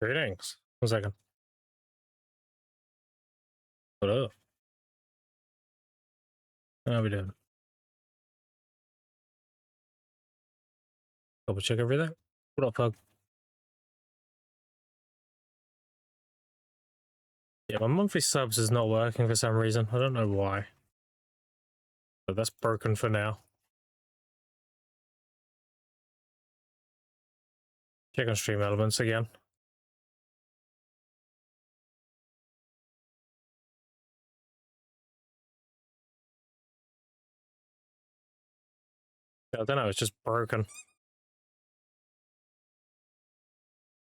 Greetings. 1 second. What up? How we doing? Double check everything. What up, Pug? Yeah, my monthly subs is not working for some reason. I don't know why. But that's broken for now. Check on stream elements again. I don't know, it's just broken.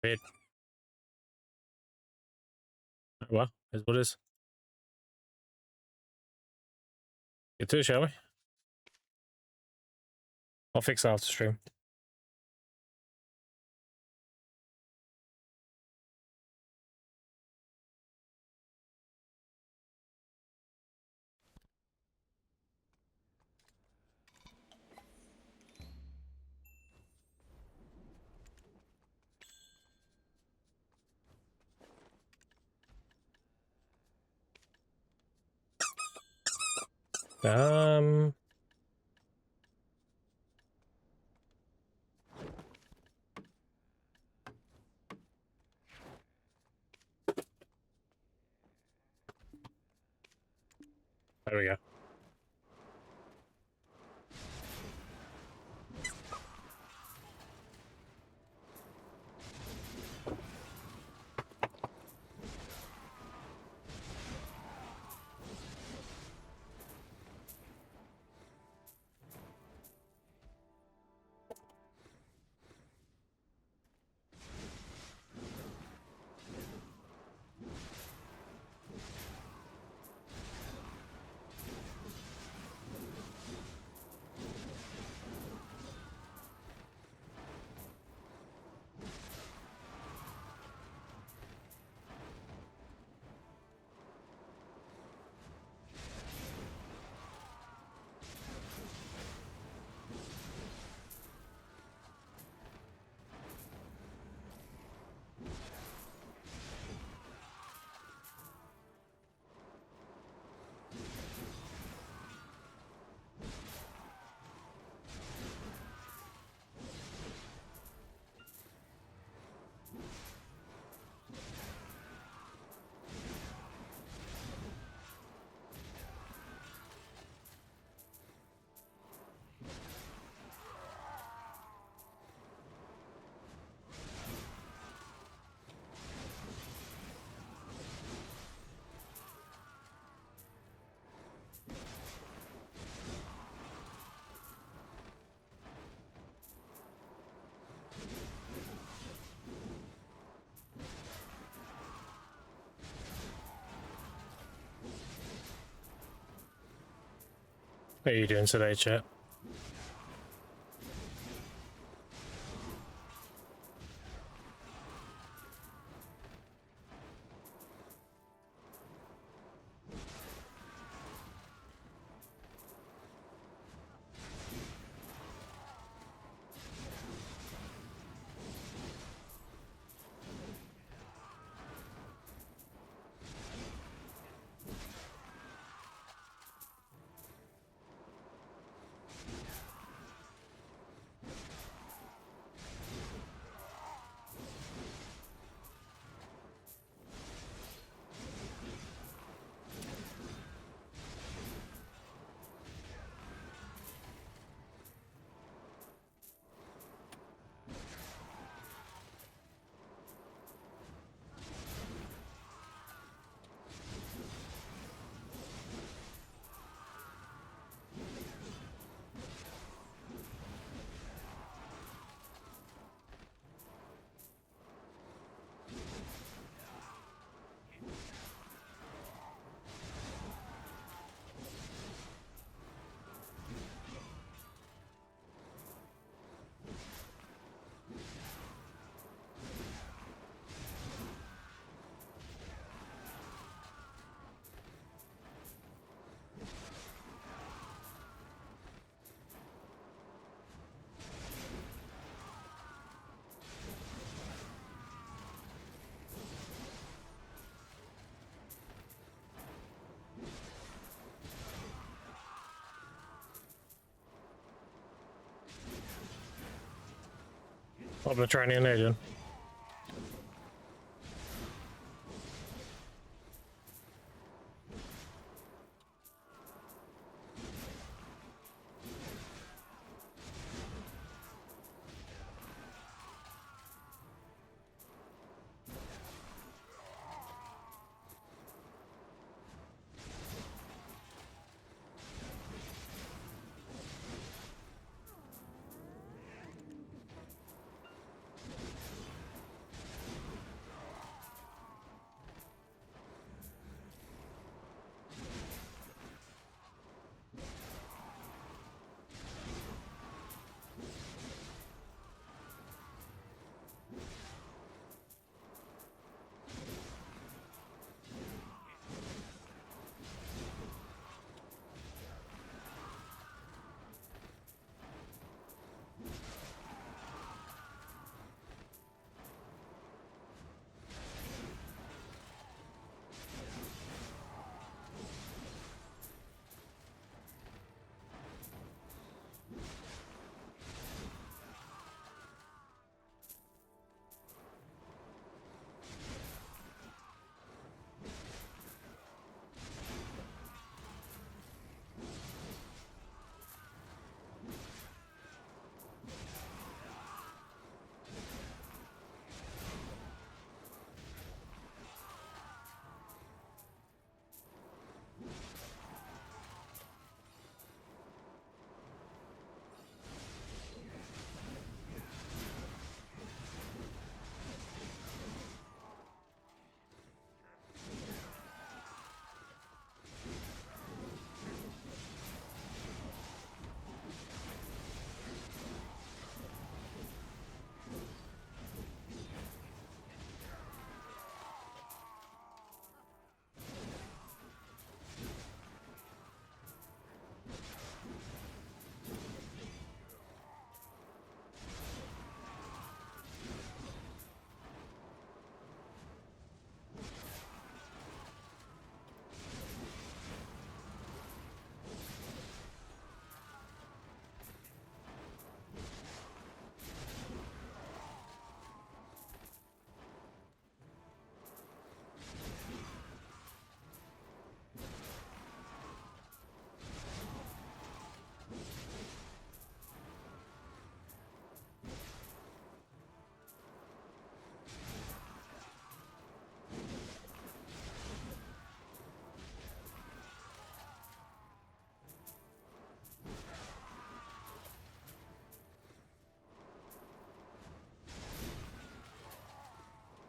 Weird. Well, is what it is. Get to it, shall we? I'll fix it after stream. There we go. What are you doing today, chat? Pop the training agent.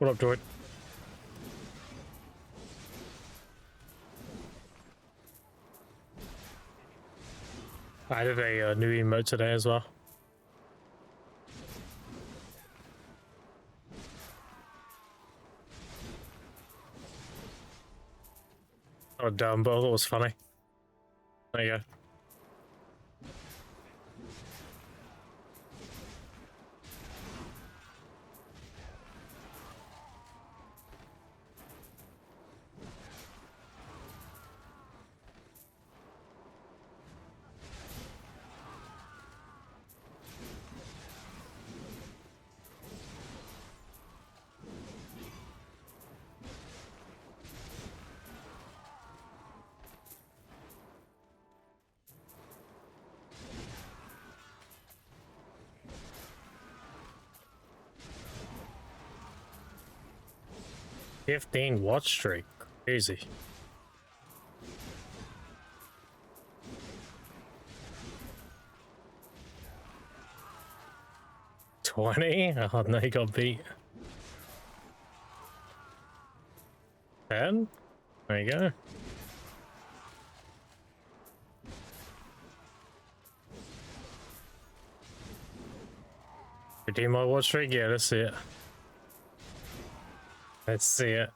What up, Droid? I did a new emote today as well. Oh, dumb, but I thought it was funny. There you go. Watch streak. Crazy. $20? Oh no, he got beat. 10? There you go. Redeem my watch streak? Yeah, let's see it. Let's see it.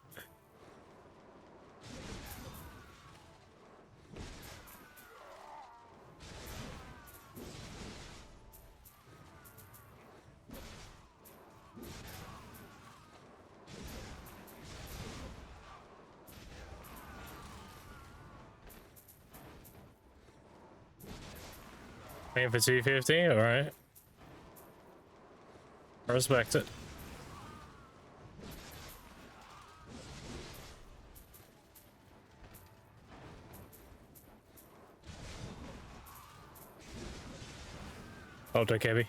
Paying for 250? Alright. I respect it. Oh, take heavy.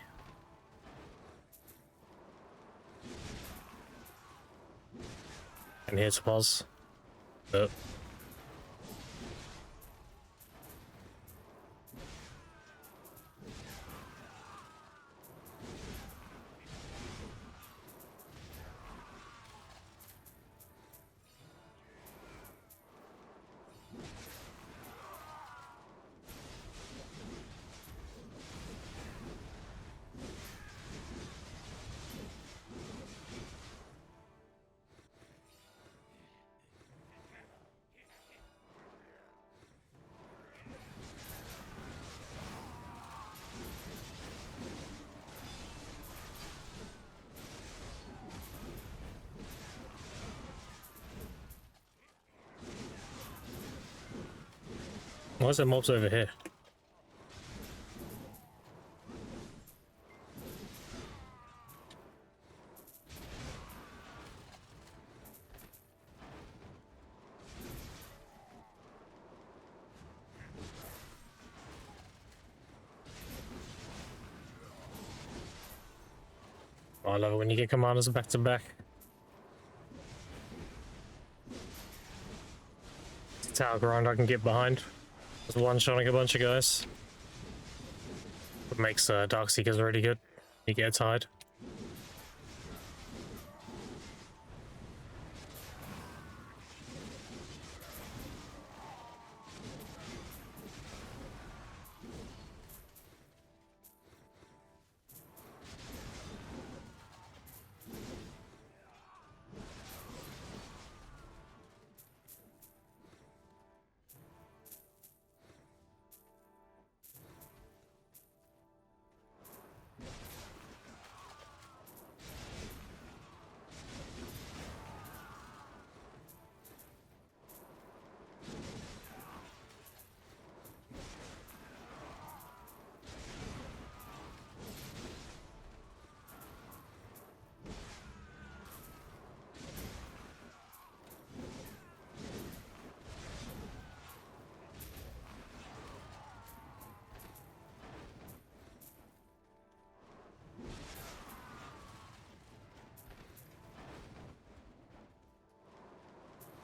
And here's a pause. Oh. Why is there mobs over here? Oh, I love it when you get commanders back to back. It's a tower grind I can get behind. Just one-shotting a bunch of guys. It makes Darkseekers really good. You get tired.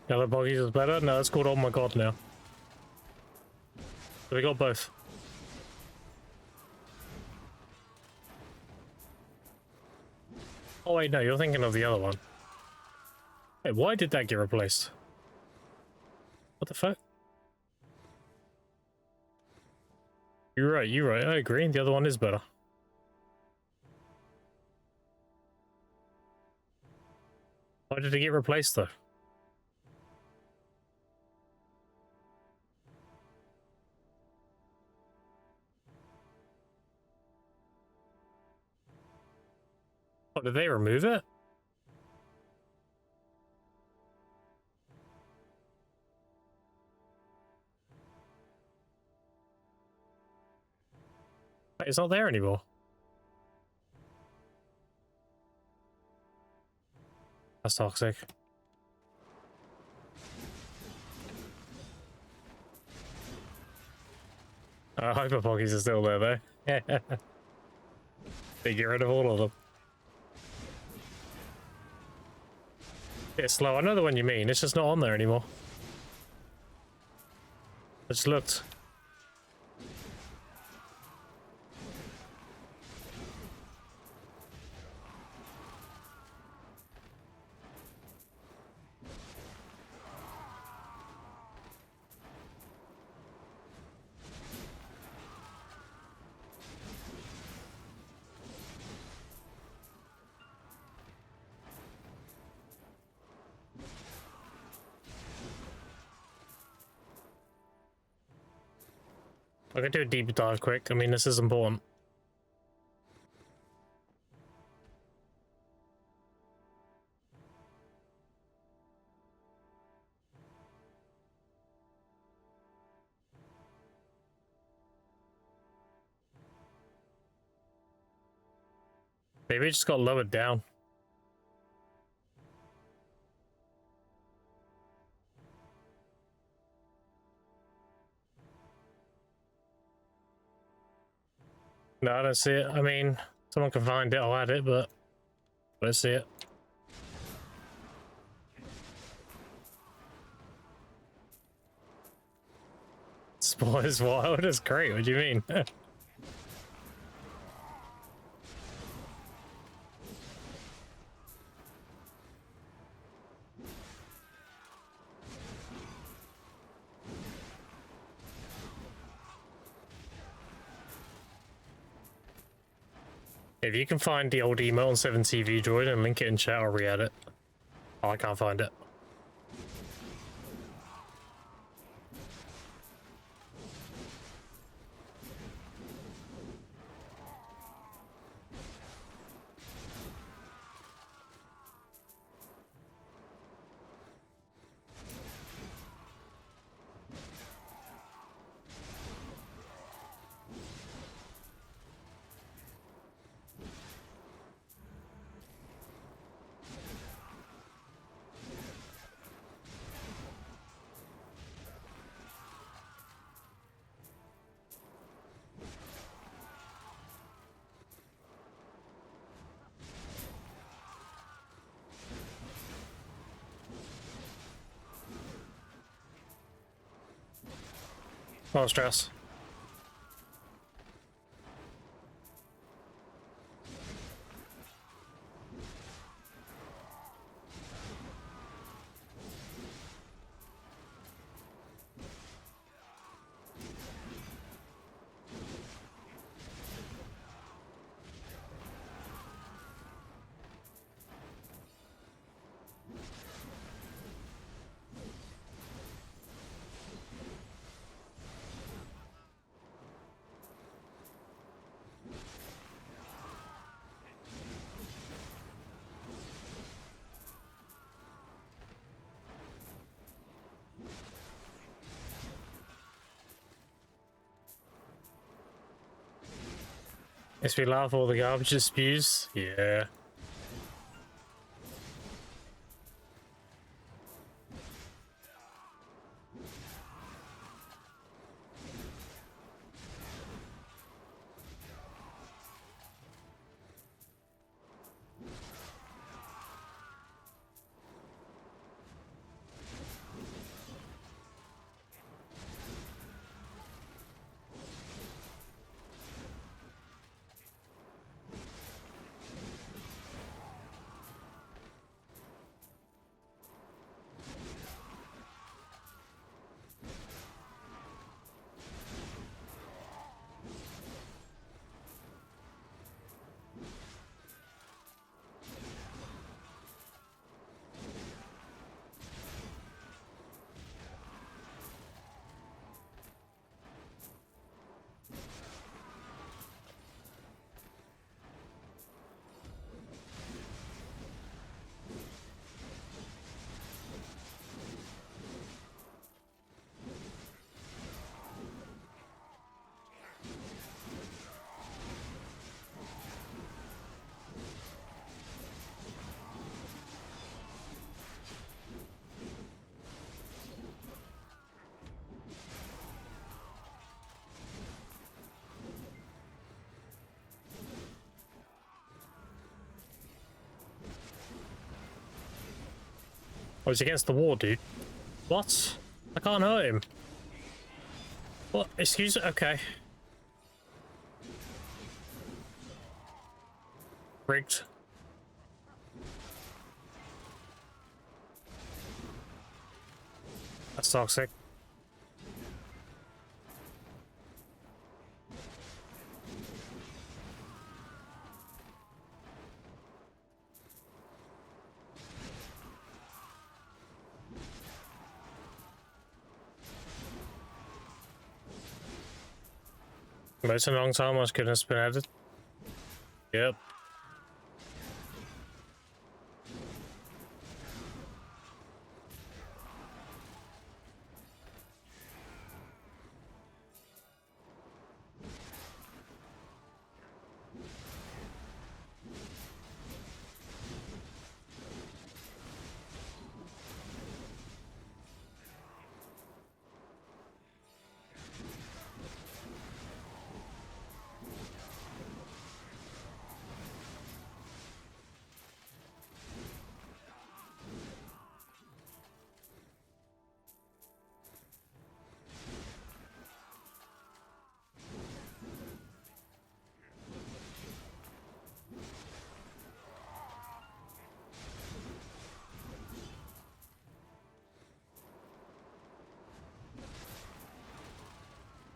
Yellow buggies is better? No, it's called Oh My God now. So we got both. Oh wait, no, you're thinking of the other one. Hey, why did that get replaced? What the fuck? You're right, I agree. The other one is better. Why did it get replaced though? Oh, did they remove it? Wait, it's not there anymore. That's toxic. Hyper Poggies are still there though. They get rid of all of them. It's slow. I know the one you mean. It's just not on there anymore. I just looked. I can do a deep dive quick. I mean, this is important. Maybe it just got lowered down. No, I don't see it. I mean, someone can find it, I'll add it, but I don't see it. Spoilers wild is great, what do you mean? If you can find the old email on 7TV Droid and link it in chat, I'll re-add it. Oh, I can't find it. Oh, stress. Makes me laugh, all the garbage it spews. Yeah. Oh, he's against the wall, dude. What? I can't hurt him. What? Excuse me? Okay. Rigged. That's toxic. But it's a long time, I couldn't have been added. Yep.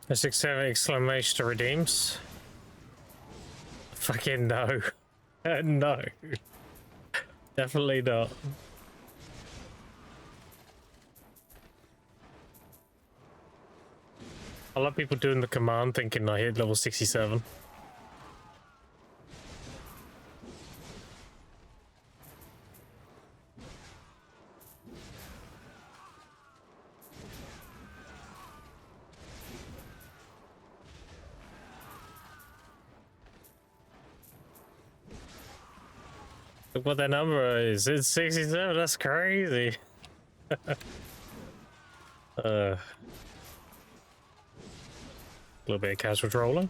A 6-7 exclamation to redeems. Fucking no. No. Definitely not. I love people doing the command thinking I hit level 67. Look what that number is. It's 67. That's crazy. A little bit of casual trolling.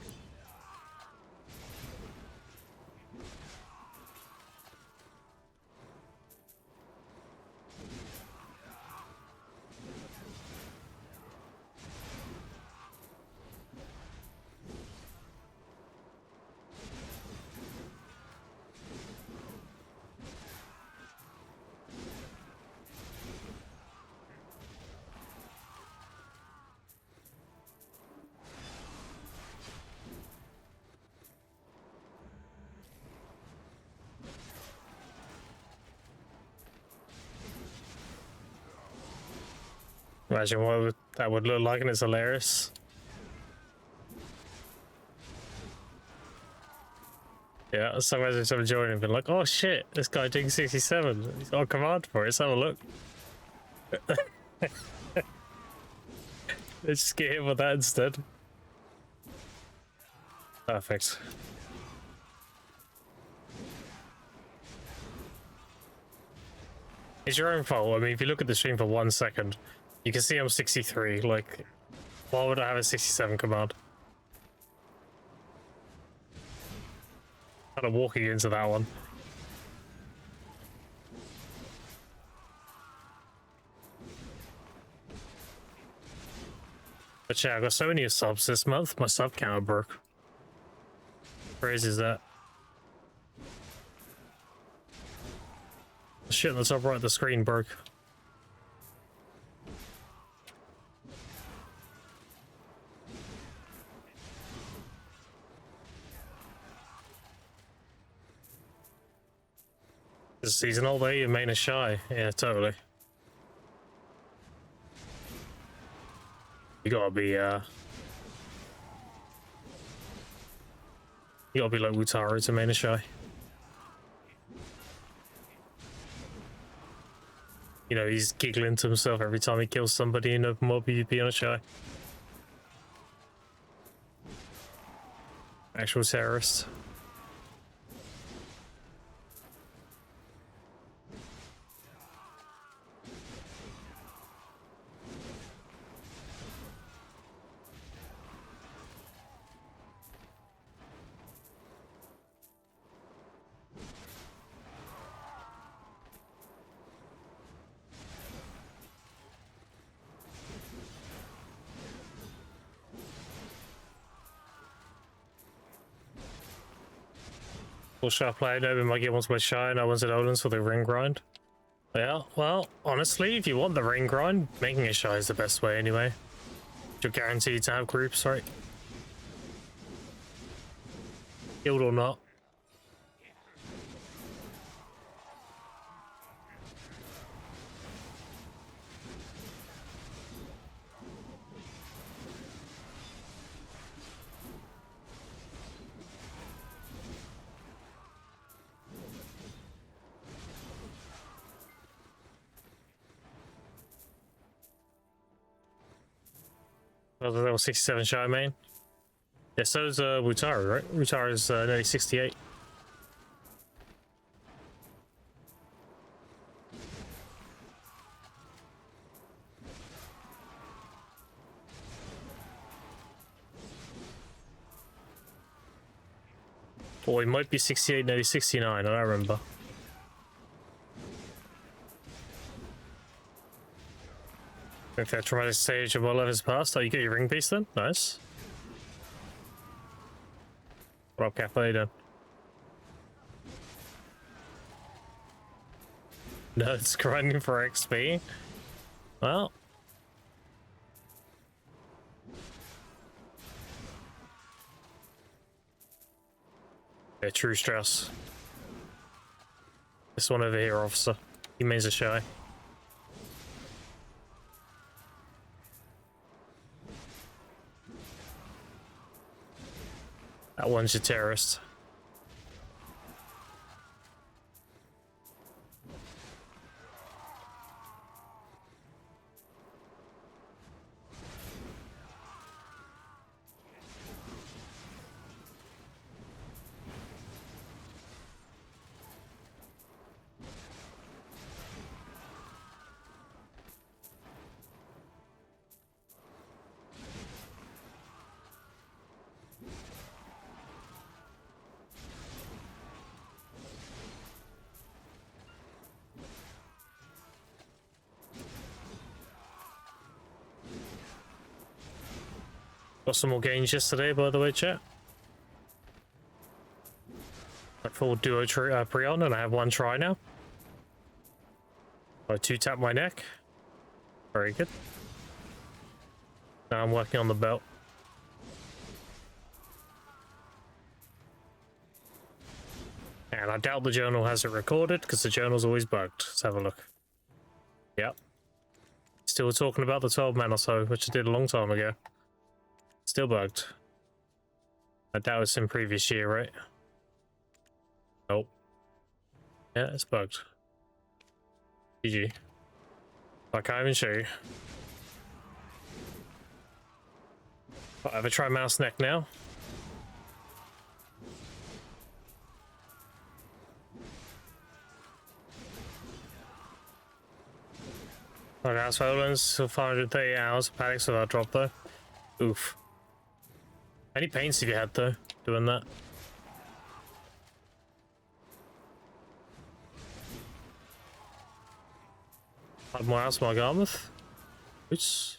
Imagine what that would look like, and it's hilarious. Yeah, so imagine someone joining and being like, oh shit, this guy doing 67. He's got a command for it, let's have a look. Let's just get hit with that instead. Perfect. It's your own fault. I mean, if you look at the stream for 1 second, you can see I'm 63. Like, why would I have a 67 command? Kind of walking into that one. But yeah, I got so many subs this month, my sub counter broke. Crazy is that? The shit on the top right of the screen broke. It's seasonal though, your main is shy. Yeah, totally. You gotta be like Wutaro to main is shy. You know, he's giggling to himself every time he kills somebody in a mob PvP on a shy. Actual terrorist. Sharp play, no, we might get ones by shy, no one's at Odin's for the ring grind. Yeah, well, honestly, if you want the ring grind, making a shy is the best way anyway. You're guaranteed to have groups, right? Guild or not. Well, the level 67 shy main. Yeah, so is Wutaro, right? Wutaro's nearly 68. Or he might be 68, nearly 69, I don't remember. If that traumatic stage of my life is past, oh, you get your ring piece then? Nice. What up, Cap? How you doing? No, it's grinding for XP. Well. Yeah, true stress. This one over here, officer. He means a shy. That one's your terrorist. Got some more gains yesterday, by the way, chat. I full duo pre-on and I have one try now. I 2-tap my neck. Very good. Now I'm working on the belt. And I doubt the journal has it recorded because the journal's always bugged. Let's have a look. Yep. Still talking about the 12 man or so, which I did a long time ago. Still bugged. I doubt it's in previous year, right? Nope. Yeah, it's bugged. GG. I can't even show you. I have a try mouse neck now. Okay, house Rollins, 530 hours of panics without drop though. Oof. Any pains have you had though, doing that? Had more house, my Garmouth. Oops.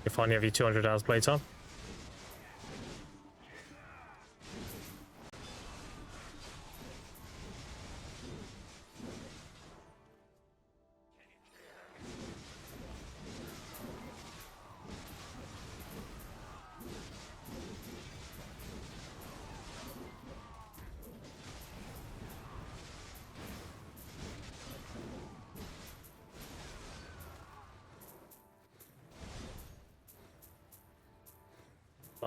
You finally have your 200 hours playtime.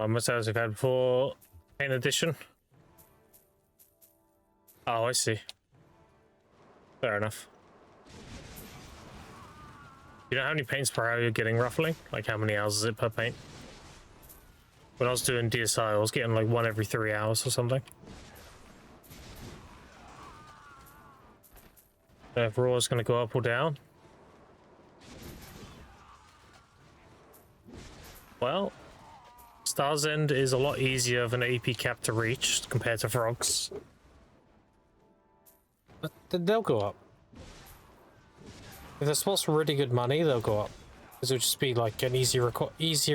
Much as we've had before in addition. Oh, I see. Fair enough. You know how many paints per hour you're getting roughly? Like how many hours is it per paint? When I was doing DSI, I was getting like 1 every 3 hours or something. If Raw is going to go up or down. Well, Star's End is a lot easier of an AP cap to reach compared to Frogs. But they'll go up. If the spot's really good money, they'll go up. This would just be like an easier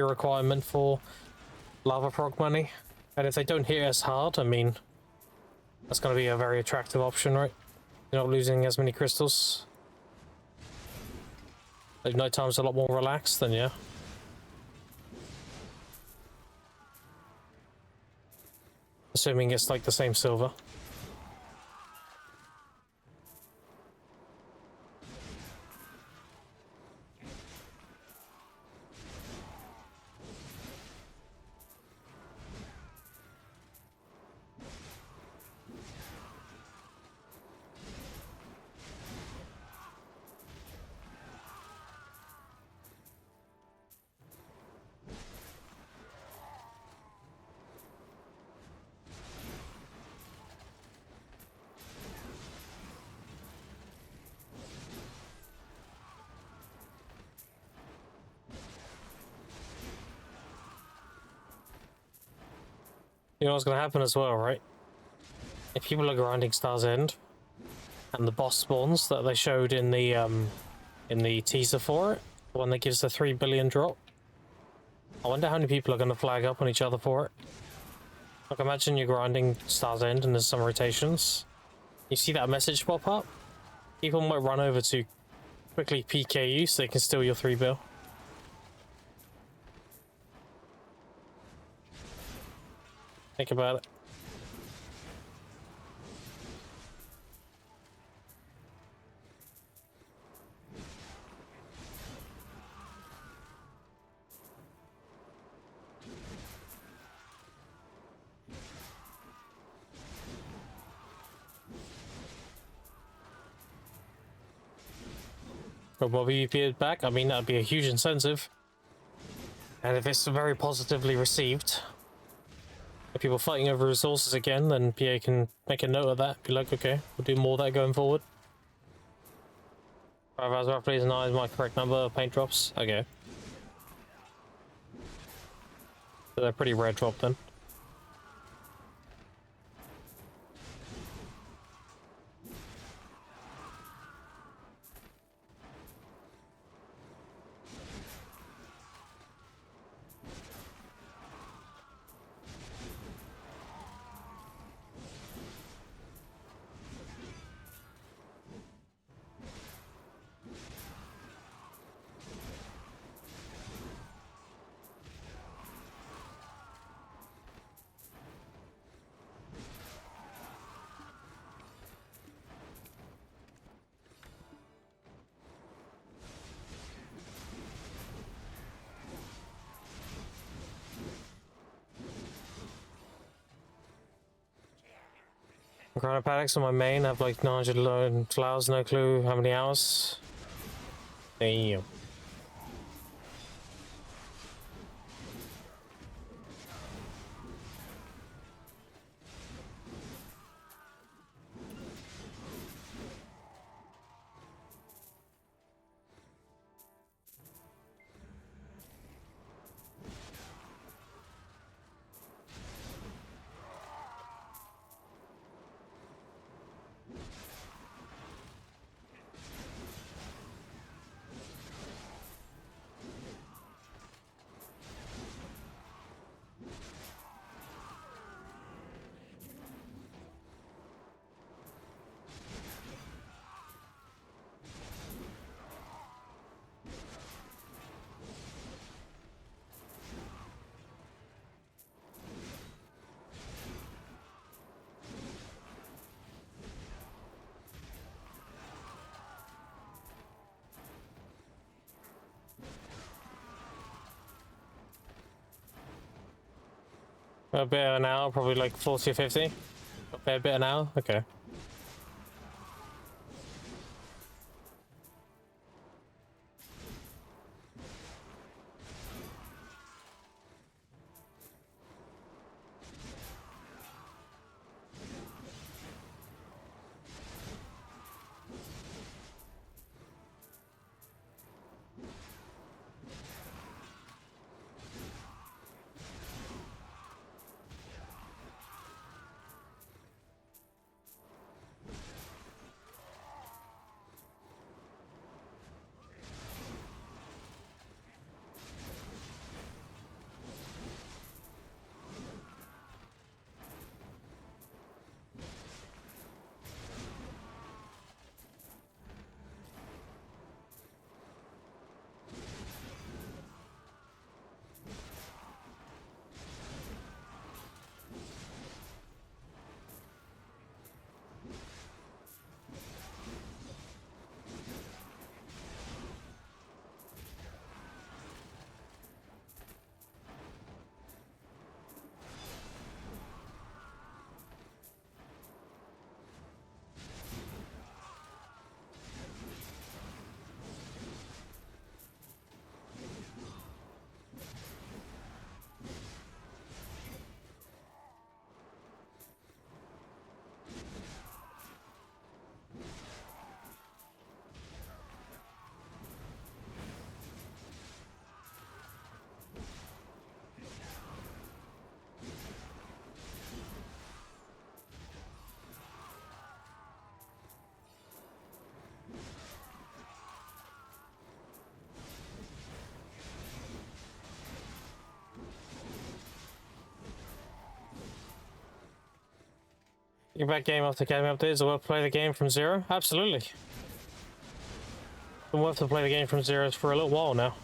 requirement for Lava Frog money. And if they don't hit as hard, I mean, that's going to be a very attractive option, right? You're not losing as many crystals. If nighttime's a lot more relaxed, then yeah. Assuming it's like the same silver. You know what's going to happen as well, right? If people are grinding Star's End, and the boss spawns that they showed in the teaser for it, the one that gives the 3 billion drop, I wonder how many people are going to flag up on each other for it. Like, imagine you're grinding Star's End and there's some rotations. You see that message pop up? People might run over to quickly PK you so they can steal your 3 bill. Think about it. But Bobby appears back. I mean, that'd be a huge incentive. And if it's very positively received, if people fighting over resources again, then PA can make a note of that. Be like, okay, we'll do more of that going forward. 5 hours roughly is 9 is my correct number of paint drops. Okay. So they're pretty rare drop then. Chronopatics on my main have like 900 flowers, no clue how many hours. Damn. A bit an hour, probably like 40 or 50. A bit an hour, okay. Get back game after academy updates. Is it worth to play the game from zero? Absolutely. It's been worth to play the game from zero for a little while now.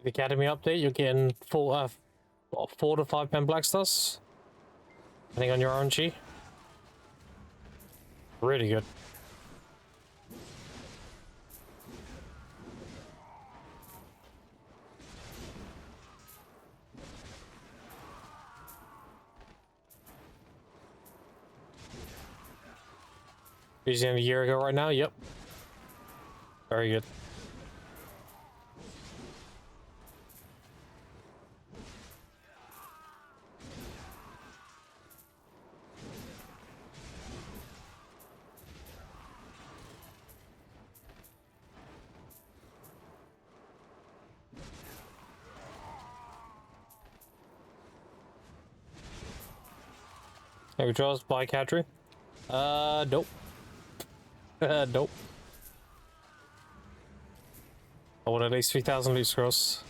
The Academy update, you're getting 4 to 5 pen black stars, depending on your RNG. Really good. Using a year ago right now, yep. Very good. Hey, draws by Cadry. Nope. Nope. I want at least 3,000 loot scrolls.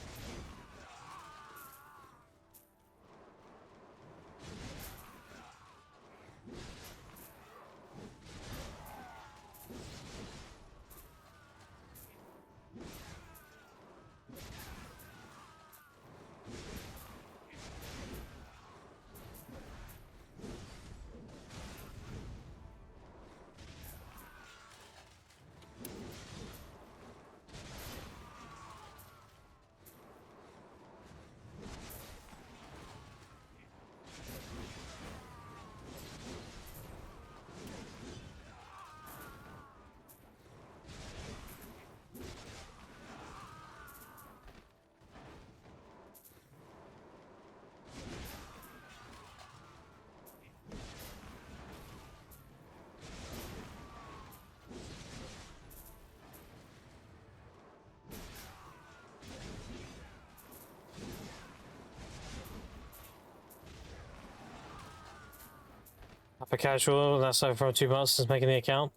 For casual, that's over from 2 months since making the account.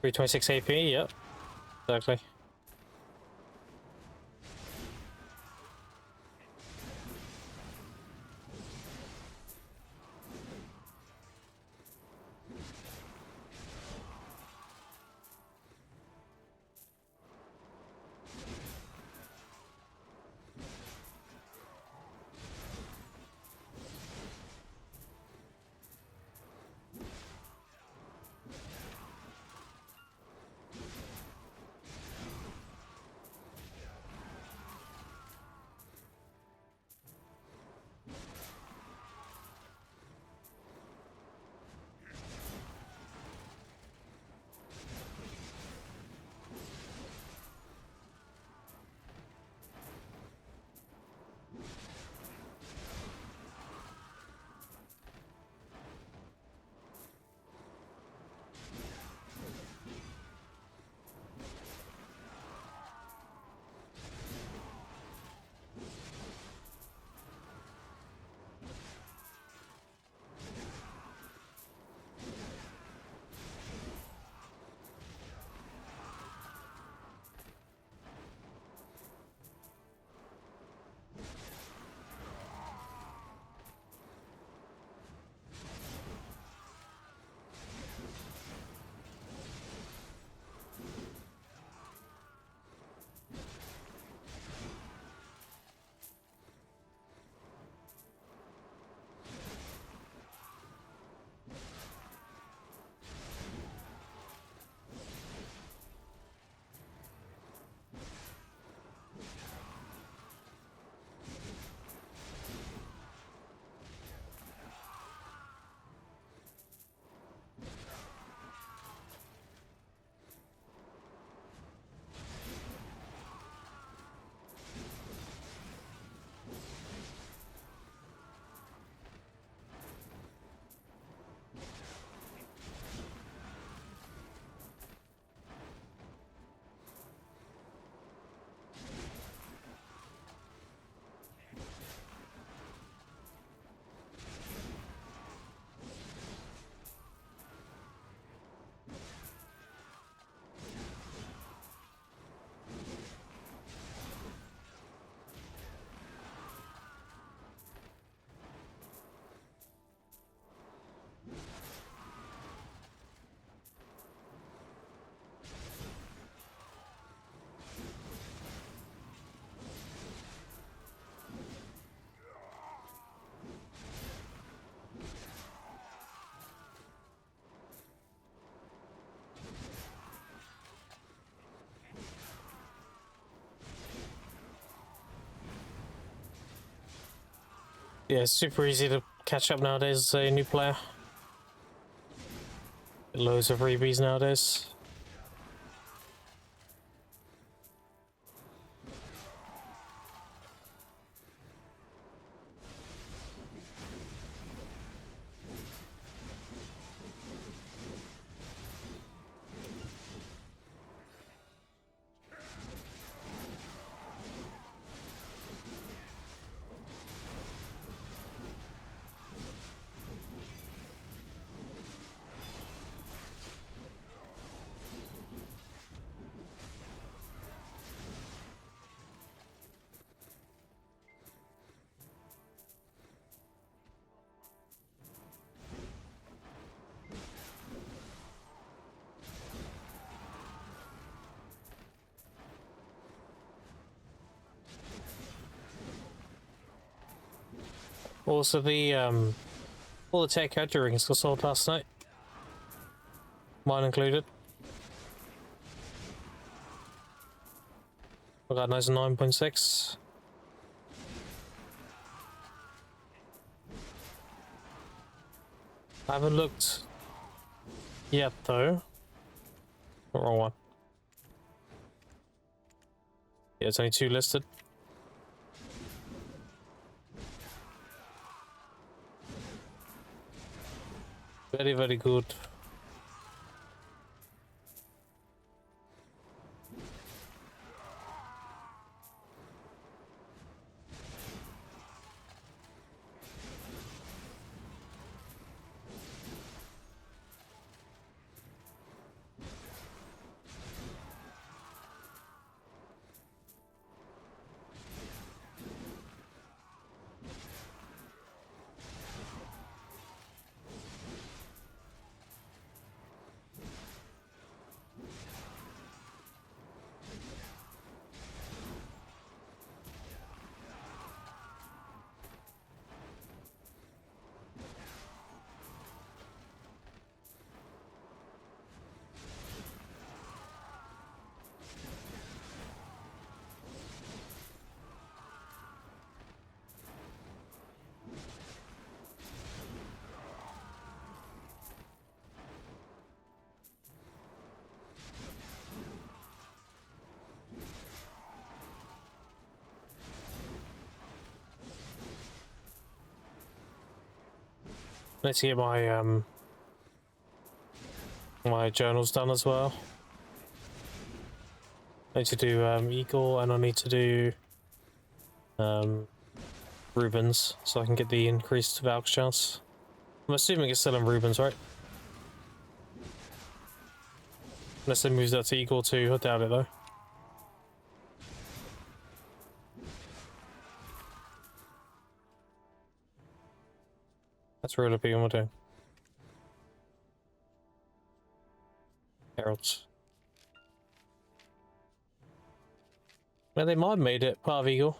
326 AP, yep. Exactly. Yeah, it's super easy to catch up nowadays as a new player. Loads of freebies nowadays. Also, all the tech had rings got sold last night. Mine included. I got nice 9.6. I haven't looked yet though. Wrong one. Yeah, it's only 2 listed. Very, very good. Let's get my my journals done as well. I need to do Eagle, and I need to do Rubens, so I can get the increased Valk chance. I'm assuming it's still in Rubens, right? Unless they move that to Eagle too, I doubt it though. That's really big, what we're doing. Heralds. Well, they might have made it part of Eagle.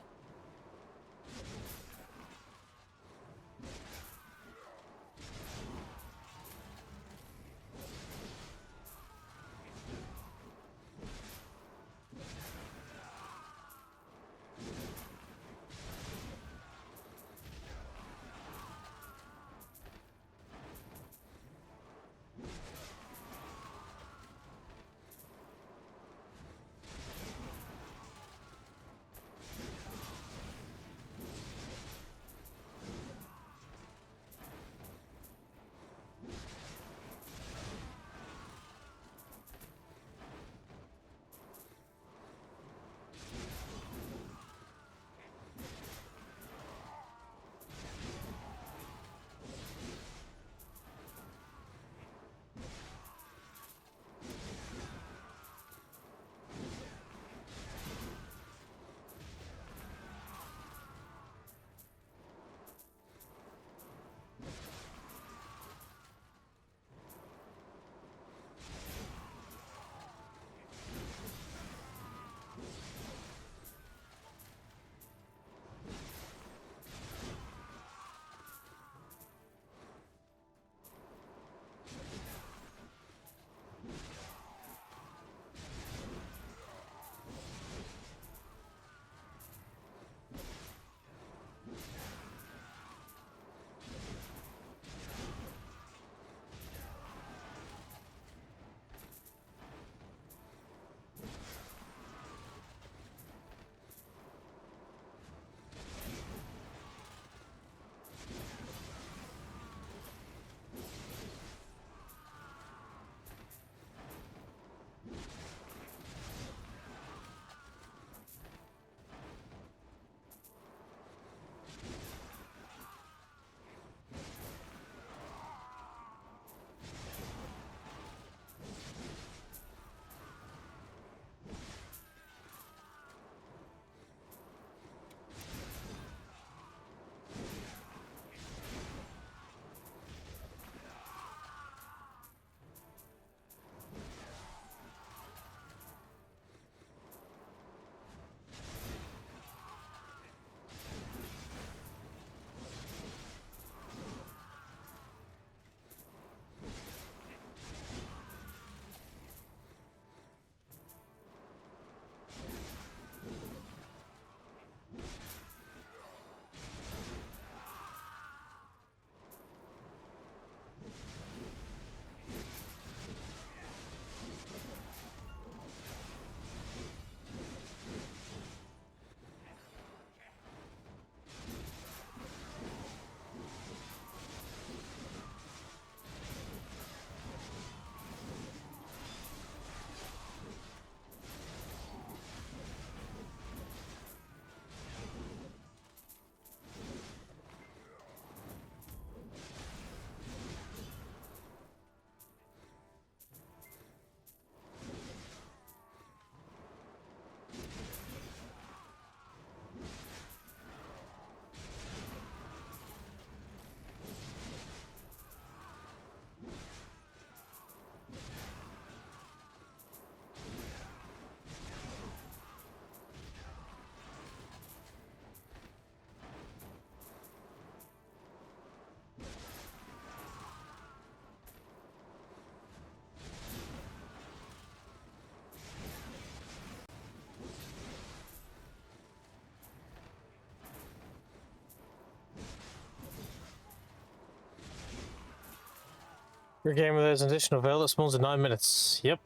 Your game with an additional veil that spawns in 9 minutes. Yep.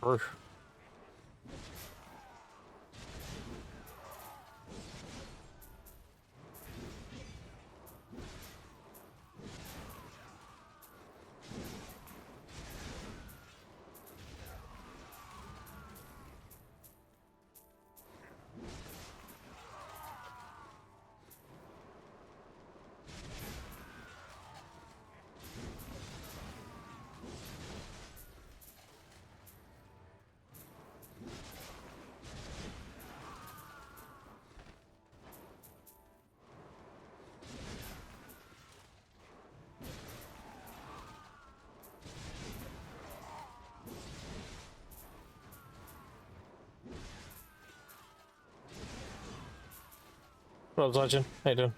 True. What up, Sergeant? How you doing?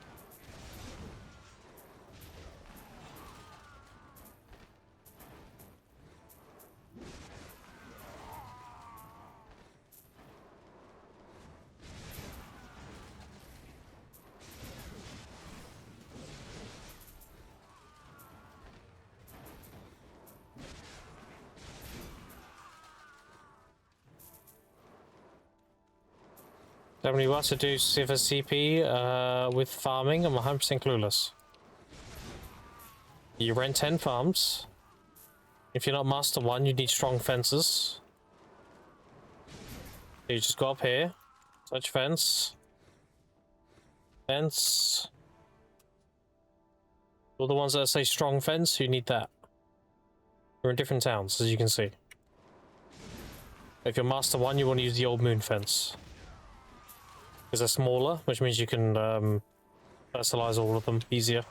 How many watts to do Civ CP with farming? I'm 100% clueless. You rent 10 farms. If you're not Master 1, you need strong fences. So you just go up here, touch fence, fence. All the ones that say strong fence, you need that. You're in different towns, as you can see. If you're Master 1, you want to use the old moon fence. Because they're smaller, which means you can personalize all of them easier.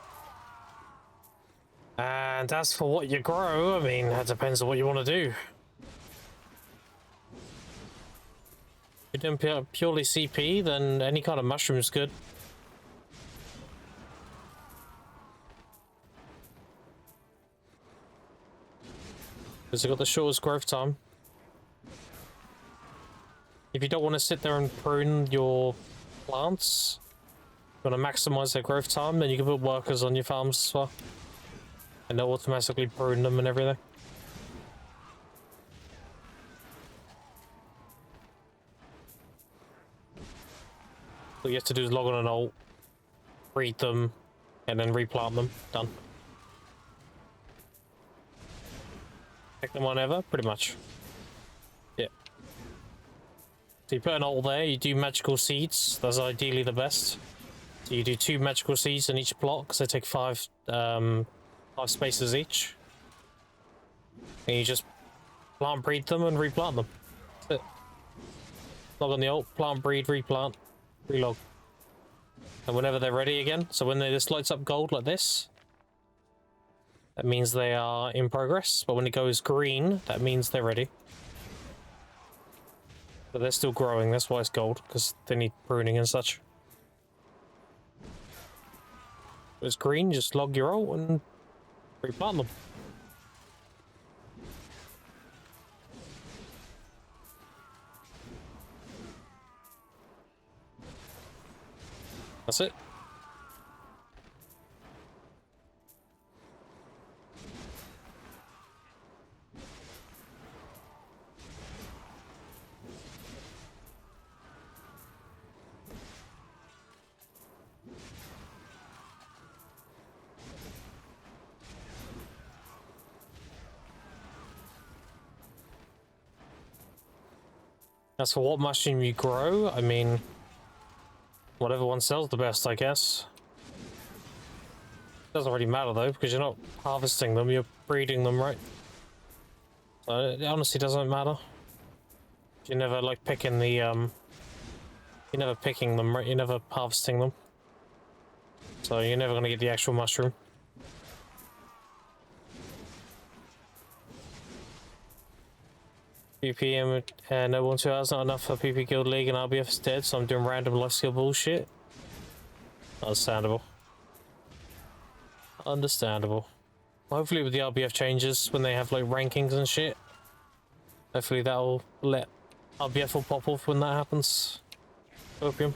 And as for what you grow, I mean, that depends on what you want to do. If you're doing purely CP, then any kind of mushroom is good. Because they've got the shortest growth time. If you don't want to sit there and prune your plants, you want to maximize their growth time, then you can put workers on your farms as well. And they'll automatically prune them and everything. All you have to do is log on an alt, breed them, and then replant them. Done. Pick them whenever, pretty much. Yeah. So you put an alt there, you do magical seeds. That's ideally the best. So you do 2 magical seeds in each plot, because they take 5 spaces each. And you just plant breed them and replant them. That's it. Log on the alt, plant breed, replant, relog. And whenever they're ready again, so when this lights up gold like this, that means they are in progress. But when it goes green, that means they're ready. But they're still growing, that's why it's gold, because they need pruning and such. If it's green, just log your alt and replant them. That's it. As for what mushroom you grow, I mean, whatever one sells the best, I guess. Doesn't really matter though, because you're not harvesting them, you're breeding them, right? So it honestly doesn't matter. You're never like picking the you're never picking them, right? You're never harvesting them. So you're never gonna get the actual mushroom. PP and no 1 2 hours not enough for PP Guild League and RBF is dead, so I'm doing random life skill bullshit. Understandable. Understandable. Hopefully with the RBF changes, when they have like rankings and shit, hopefully that'll let RBF will pop off when that happens. Opium.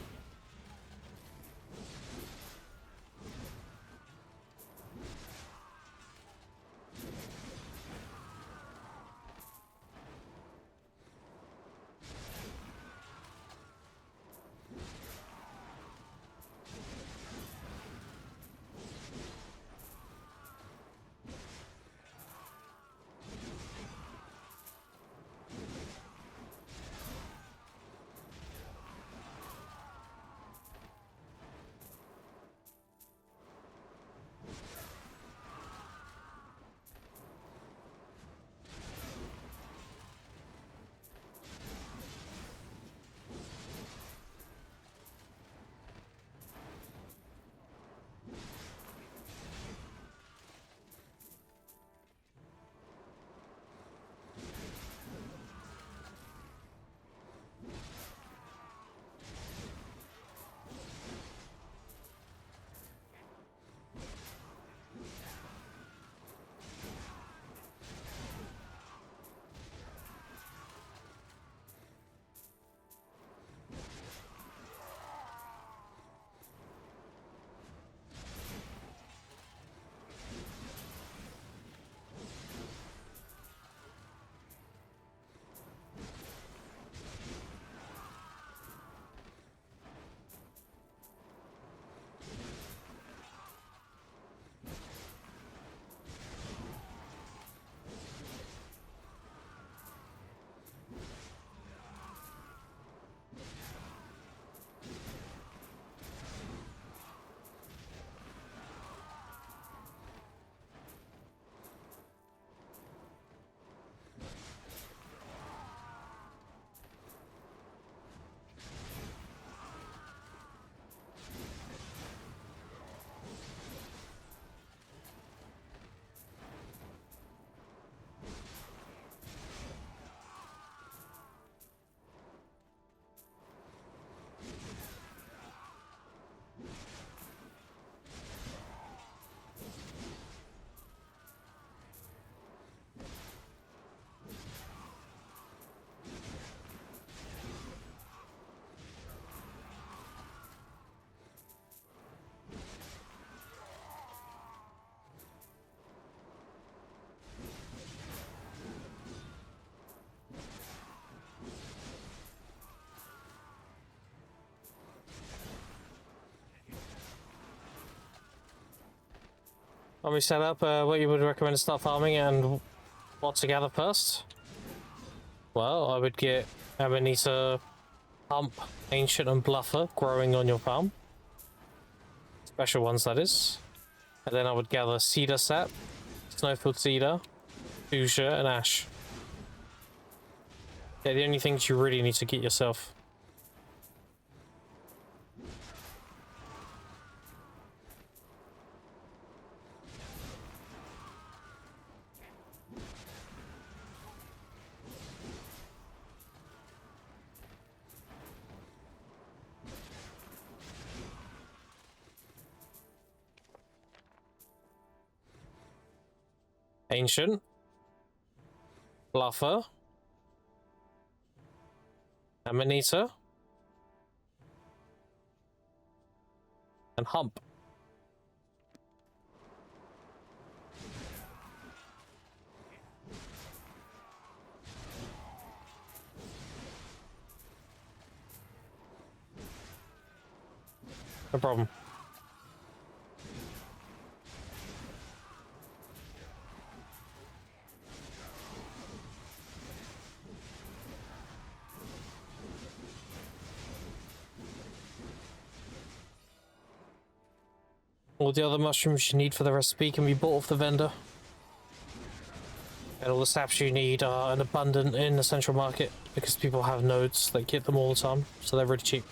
When we set up, what you would recommend to start farming and what to gather first? Well, I would get Amanita, Hump, Ancient, and Bluffer growing on your farm. Special ones, that is. And then I would gather Cedar Sap, Snowfield Cedar, Fuchsia, and Ash. They're the only things you really need to get yourself. Ancient, Bluffer, Amanita, and Hump. No problem. All the other mushrooms you need for the recipe can be bought off the vendor. And all the saps you need are abundant in the central market because people have nodes that get them all the time, so they're really cheap.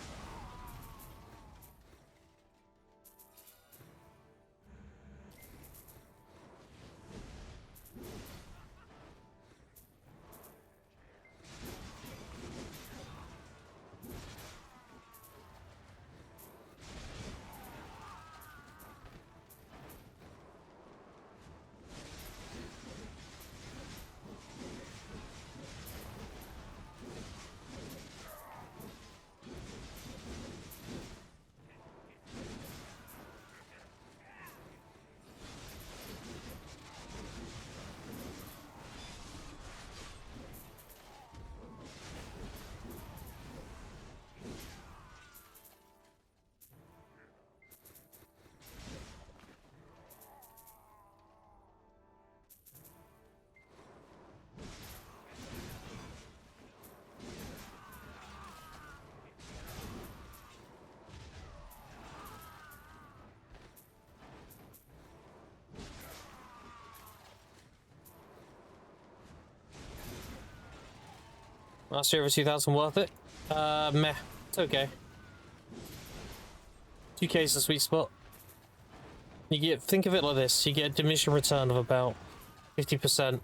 Master over 2,000 worth it? Meh. It's okay. 2k is the sweet spot. You get, think of it like this, you get a diminishing return of about 50%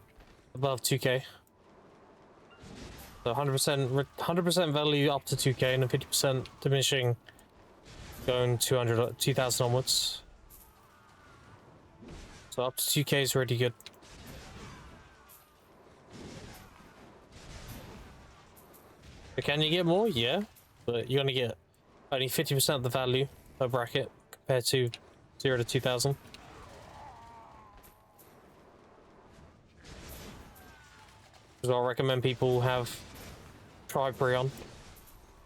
above 2k. So 100% value up to 2k and then 50% diminishing going 2,000 onwards. So up to 2k is really good. But can you get more? Yeah, but you're gonna get only 50% of the value per bracket compared to 0 to 2,000. So I recommend people have Triprion.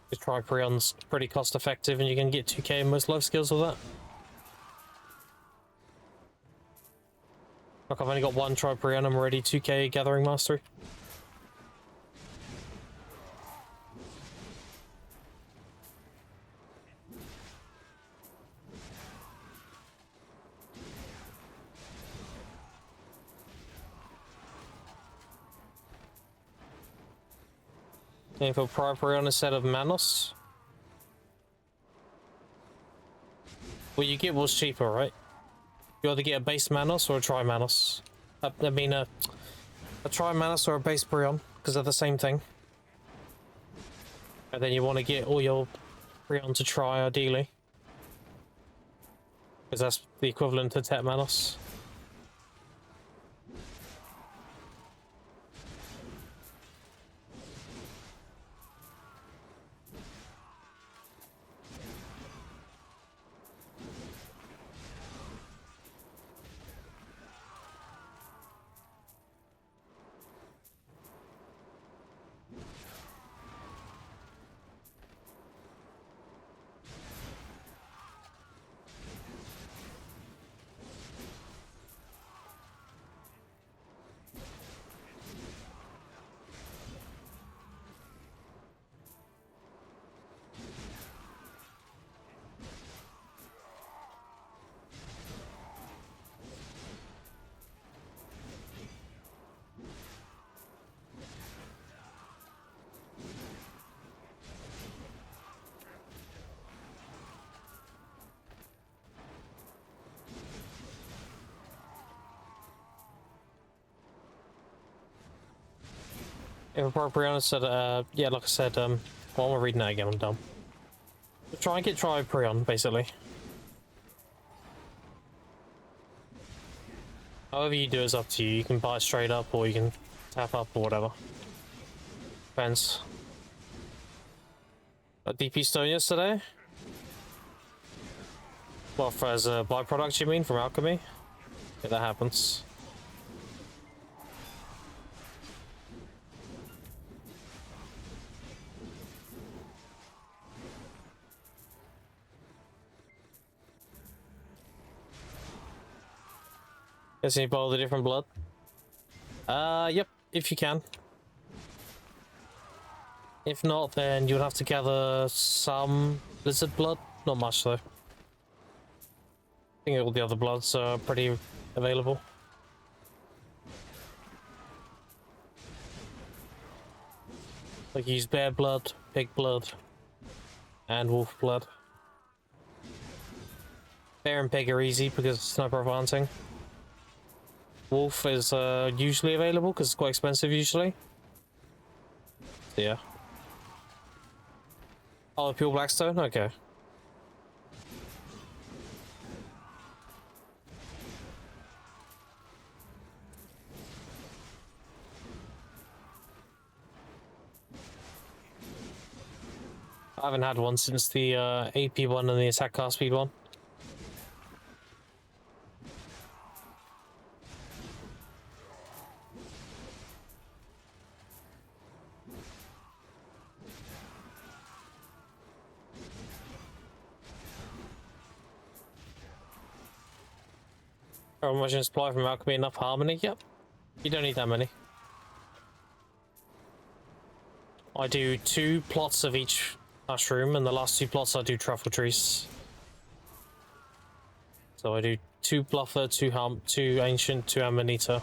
Because Triprion's pretty cost effective and you can get 2k in most life skills with that. Like I've only got one Triprion, I'm already 2k gathering mastery. And for Priprion instead of Manos. Well, you get what's cheaper, right? You either get a base Manos or a Tri-Manos. I mean, a Tri-Manos or a base Prion, because they're the same thing. And then you want to get all your Prion to Tri, ideally. Because that's the equivalent to Tet Manos. If appropriate, said, yeah, like I said, well, I'm reading that again, I'm dumb. Try and get Prion, basically. However you do is up to you. You can buy straight up, or you can tap up, or whatever. Depends. A DP stone yesterday? Well, as a byproduct, you mean, from alchemy? Yeah, that happens. Guess you boil the different blood? Yep, if you can. If not, then you'll have to gather some lizard blood. Not much, though. I think all the other bloods are pretty available. Like, use bear blood, pig blood, and wolf blood. Bear and pig are easy because it's sniper hunting. Wolf is usually available because it's quite expensive usually. So, yeah. Oh, pure blackstone? Okay. I haven't had one since the AP one and the attack cast speed one. How much in supply from alchemy? Enough harmony? Yep. You don't need that many. I do 2 plots of each mushroom, and the last 2 plots I do truffle trees. So I do 2 bluffer, 2 ancient, 2 amanita,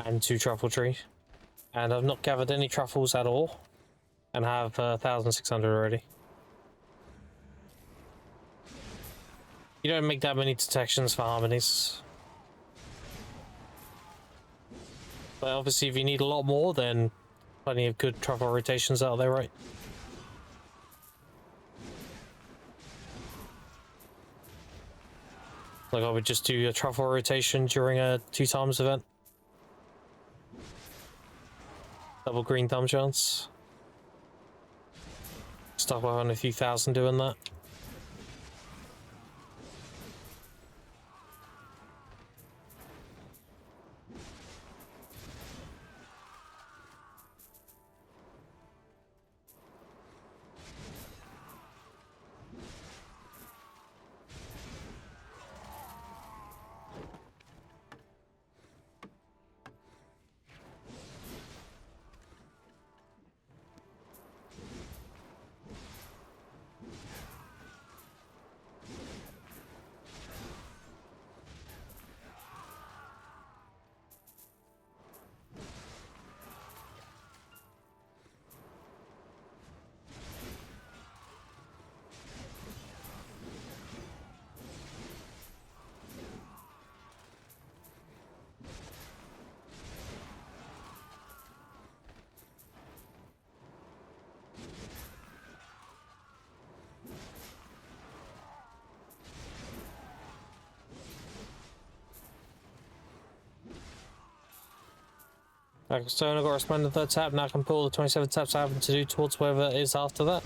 and 2 truffle tree. And I've not gathered any truffles at all, and have 1,600 already. You don't make that many detections for harmonies. But obviously if you need a lot more, then plenty of good truffle rotations out there, right? Like I would just do a truffle rotation during a 2 times event. Double green thumb chance. Stuck on a few thousand doing that. So I got to spend the 3rd tap, now I can pull the 27 taps I have to do towards whatever it is after that.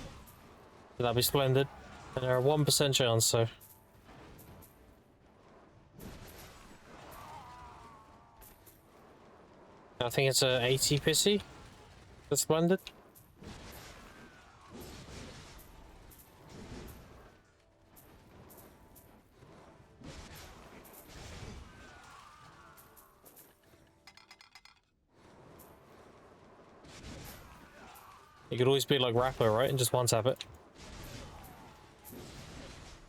That'd be splendid. And there are 1% chance, so. I think it's a 80 pissy. That's splendid. You could always be like Rapper, right? And just one tap it.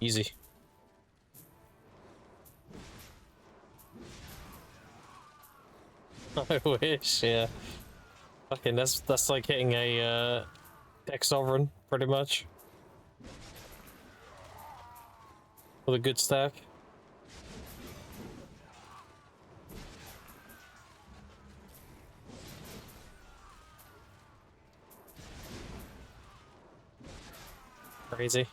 Easy. I wish, yeah. Fucking that's like hitting a Dex Sovereign, pretty much. With a good stack. crazy.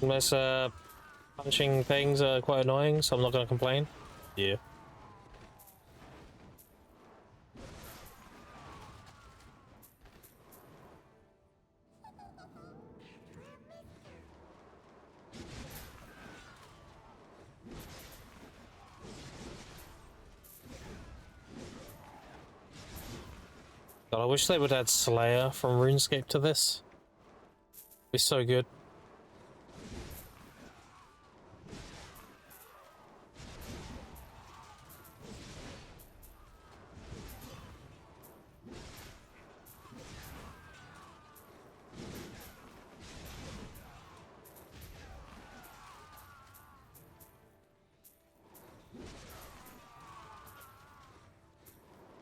Unless punching things are quite annoying, so I'm not gonna complain. Yeah. God, I wish they would add Slayer from RuneScape to this. It'd be so good.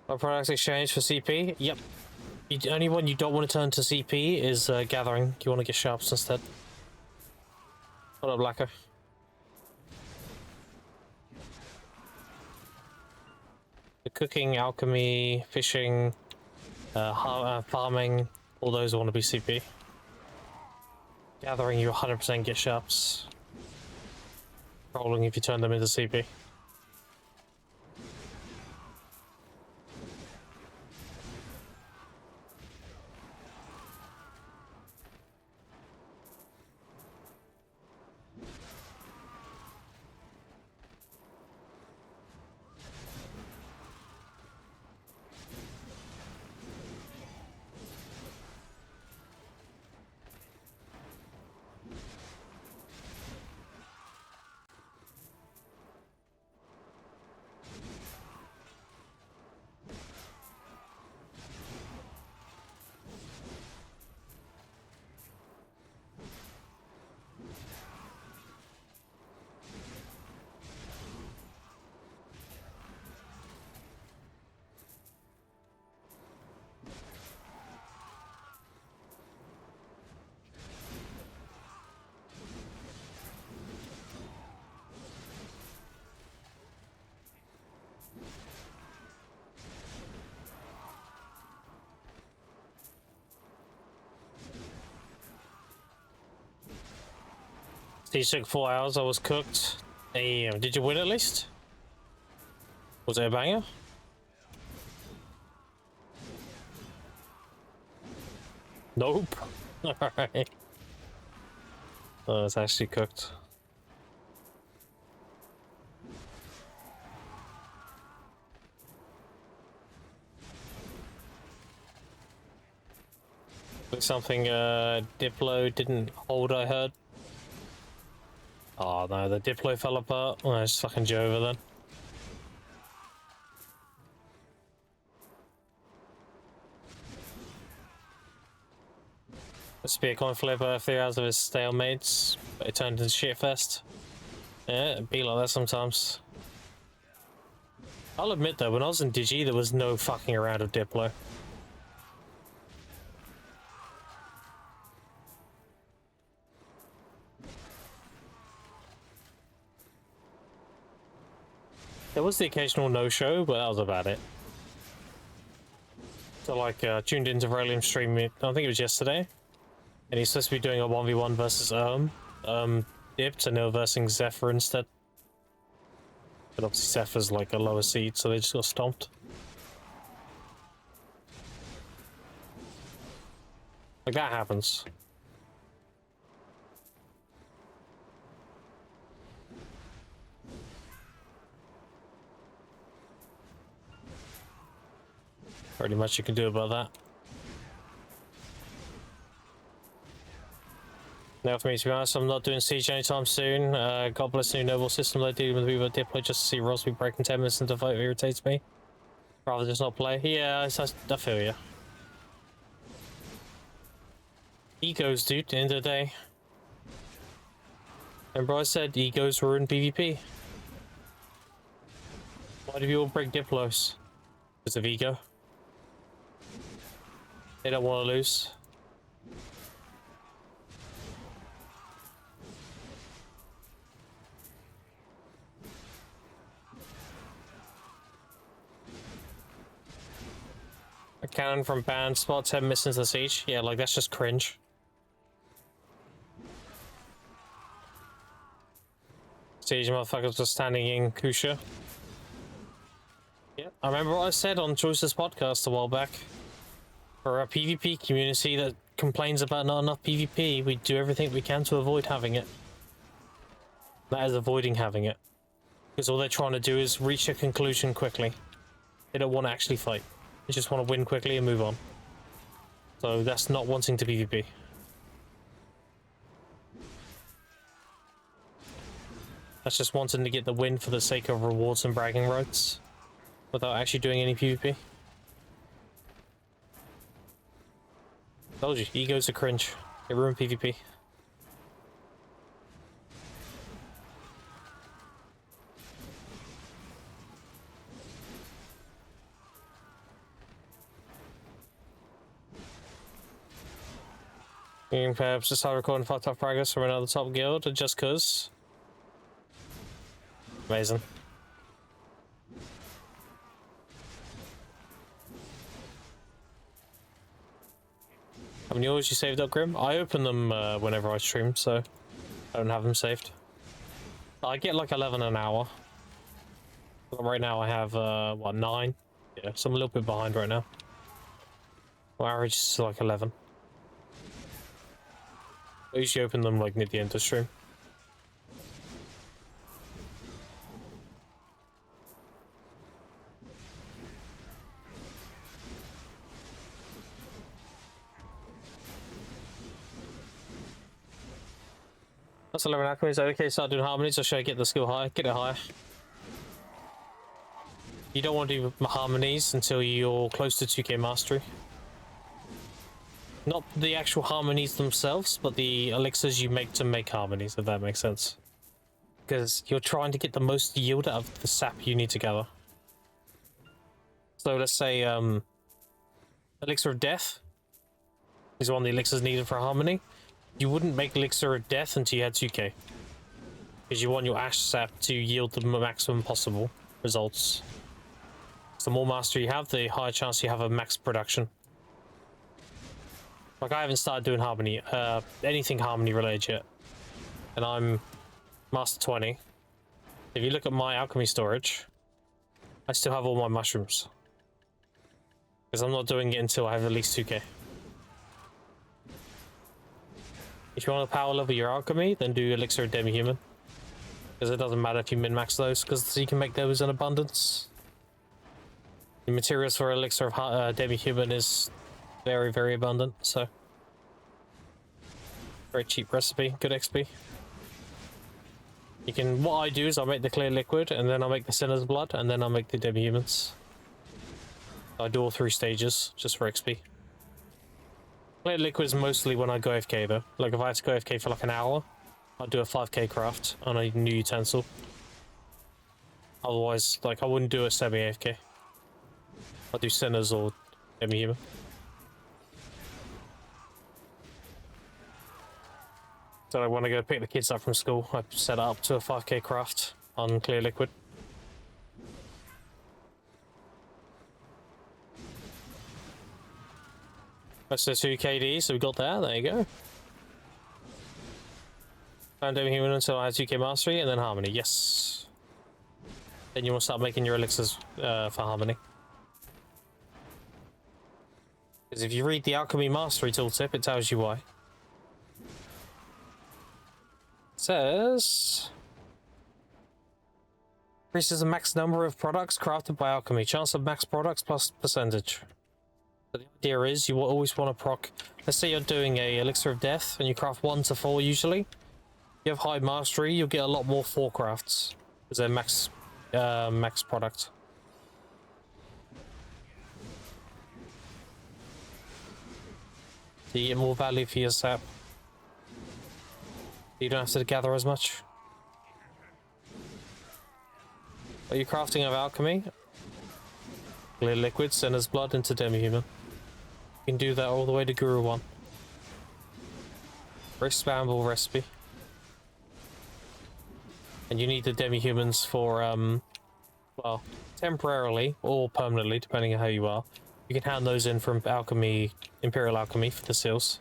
Our products exchange for CP? Yep. The only one you don't want to turn to CP is Gathering. You want to get Sharps instead. What up, Blacker? The cooking, alchemy, fishing, farming, all those want to be CP. Gathering, you 100% get Sharps. Rolling if you turn them into CP. These took 4 hours, I was cooked. Damn, did you win at least? Was it a banger? Nope. Alright. Oh, it's actually cooked. Something Diplo didn't hold, I heard. Oh no, the Diplo fell apart. Oh, it's fucking Jova then. The spear coin flip 3 hours of his stalemates, but it turned into shitfest. Yeah, it'd be like that sometimes. I'll admit though, when I was in Digi, there was no fucking around of Diplo. There was the occasional no-show, but that was about it. So like, tuned into Rolium stream, I think it was yesterday, and he's supposed to be doing a 1v1 versus Dipped, and they were versing Zephyr instead. But obviously Zephyr's like a lower seed, so they just got stomped. Like, that happens. Pretty much you can do about that. Now for me, to be honest, I'm not doing Siege anytime soon. God bless the new noble system they do with people Diplo just to see Rosby breaking 10 minutes into the fight irritates me. Rather just not play. Yeah, I feel you. Egos, dude, at the end of the day. Remember I said egos ruin PvP. Why do people break Diplos? Because of ego. They don't want to lose. A cannon from band, spot 10 missing the siege. Yeah, like that's just cringe. Siege motherfuckers were standing in Kusha. Yeah, I remember what I said on Choice's podcast a while back. For a PvP community that complains about not enough PvP, we do everything we can to avoid having it. That is avoiding having it. Because all they're trying to do is reach a conclusion quickly. They don't want to actually fight. They just want to win quickly and move on. So that's not wanting to PvP. That's just wanting to get the win for the sake of rewards and bragging rights. Without actually doing any PvP. Told you, egos are cringe. They ruin PvP. You can perhaps just start recording fucked up progress from another top guild, just cause. Amazing. How many yours you saved up, Grim? I open them whenever I stream, so I don't have them saved. I get like 11 an hour. Right now I have, what, 9? Yeah, so I'm a little bit behind right now. My average is like 11. I usually open them like near the end of stream. That's 11 alchemies. Okay, start doing harmonies, or should I get the skill higher? Get it higher. You don't want to do harmonies until you're close to 2k mastery. Not the actual harmonies themselves, but the elixirs you make to make harmonies, if that makes sense. Because you're trying to get the most yield out of the sap you need to gather. So let's say, Elixir of Death is one of the elixirs needed for harmony. You wouldn't make Elixir of Death until you had 2k. Because you want your Ash Sap to yield the maximum possible results. So the more mastery you have, the higher chance you have of max production. Like, I haven't started doing Harmony, anything Harmony related yet. And I'm Master 20. If you look at my alchemy storage, I still have all my mushrooms. Because I'm not doing it until I have at least 2k. If you want to power level your alchemy, then do Elixir of Demi-Human. Because it doesn't matter if you min-max those, because you can make those in abundance. The materials for Elixir of Demi-Human is very, very abundant, so. Very cheap recipe, good XP. You can, what I do is I make the clear liquid, and then I make the Sinner's Blood, and then I make the Demi-Humans. I do all 3 stages, just for XP. Clear liquid is mostly when I go AFK though. Like if I had to go AFK for like an hour, I'd do a 5k craft on a new utensil. Otherwise, like I wouldn't do a semi-AFK. I'd do Sinners or Demi-Human. So like, when I go pick the kids up from school, I set it up to a 5k craft on clear liquid. That's the 2 KD, so we got that, there you go. Found Demi-Human until I had 2k mastery, and then Harmony, yes. Then you want to start making your elixirs for Harmony. Because if you read the Alchemy Mastery tooltip, it tells you why. It says... increases the max number of products crafted by alchemy. Chance of max products plus percentage. But the idea is you will always want to proc. Let's say you're doing a Elixir of Death and you craft 1 to 4 usually. You have high mastery, you'll get a lot more 4 crafts. Because they're max product. So you get more value for your sap. You don't have to gather as much. Are you crafting of alchemy? Clear liquid, Sinner's Blood into Demi-Human. You can do that all the way to Guru 1. Very spammable recipe. And you need the demi-humans for, well, temporarily or permanently, depending on how you are. You can hand those in from alchemy, Imperial Alchemy for the seals.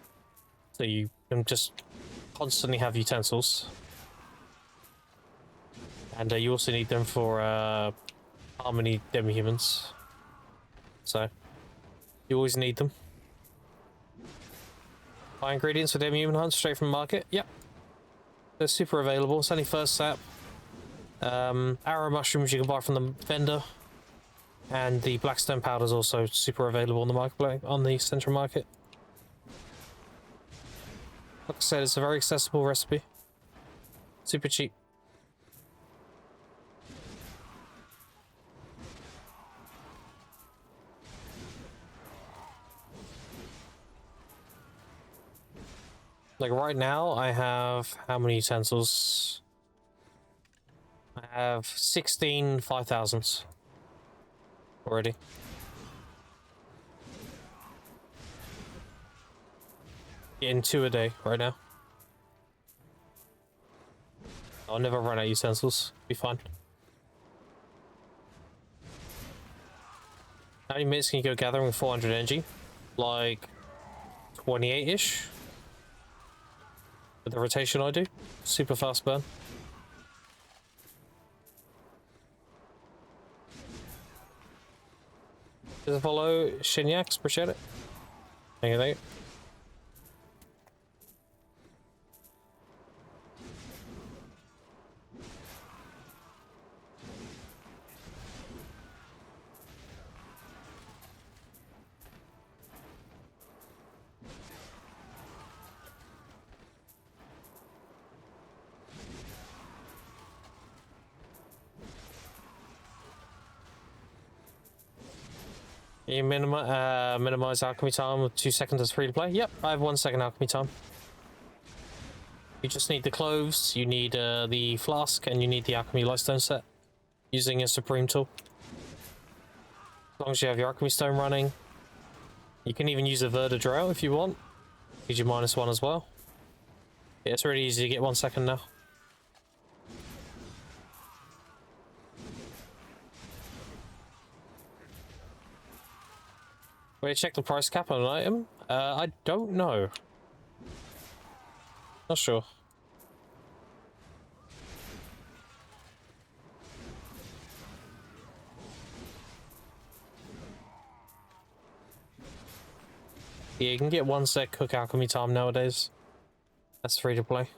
So you can just constantly have utensils. And you also need them for Harmony demi-humans. So you always need them. Buy ingredients for demi-human hunts straight from the market. Yep. They're super available. It's only first sap. Arrow mushrooms you can buy from the vendor. And the blackstone powder is also super available on the marketplace, on the central market. Like I said, it's a very accessible recipe. Super cheap. Like right now, I have how many utensils? I have 16 5,000s already. Getting 2 a day right now. I'll never run out of utensils. Be fine. How many minutes can you go gathering with 400 energy? Like 28-ish. With the rotation I do. Super fast burn. Does it follow Shinyaks? Appreciate it. Thank you, thank you. You minimize alchemy time with 2 seconds as free to play? Yep, I have 1 second alchemy time. You just need the cloves, you need the flask, and you need the alchemy lightstone set using a supreme tool. As long as you have your alchemy stone running. You can even use a Verda Drow if you want. Gives you -1 as well. Yeah, it's really easy to get 1 second now. Wait, check the price cap on an item? I don't know. Not sure. Yeah, you can get 1 sec cook alchemy time nowadays. That's free to play.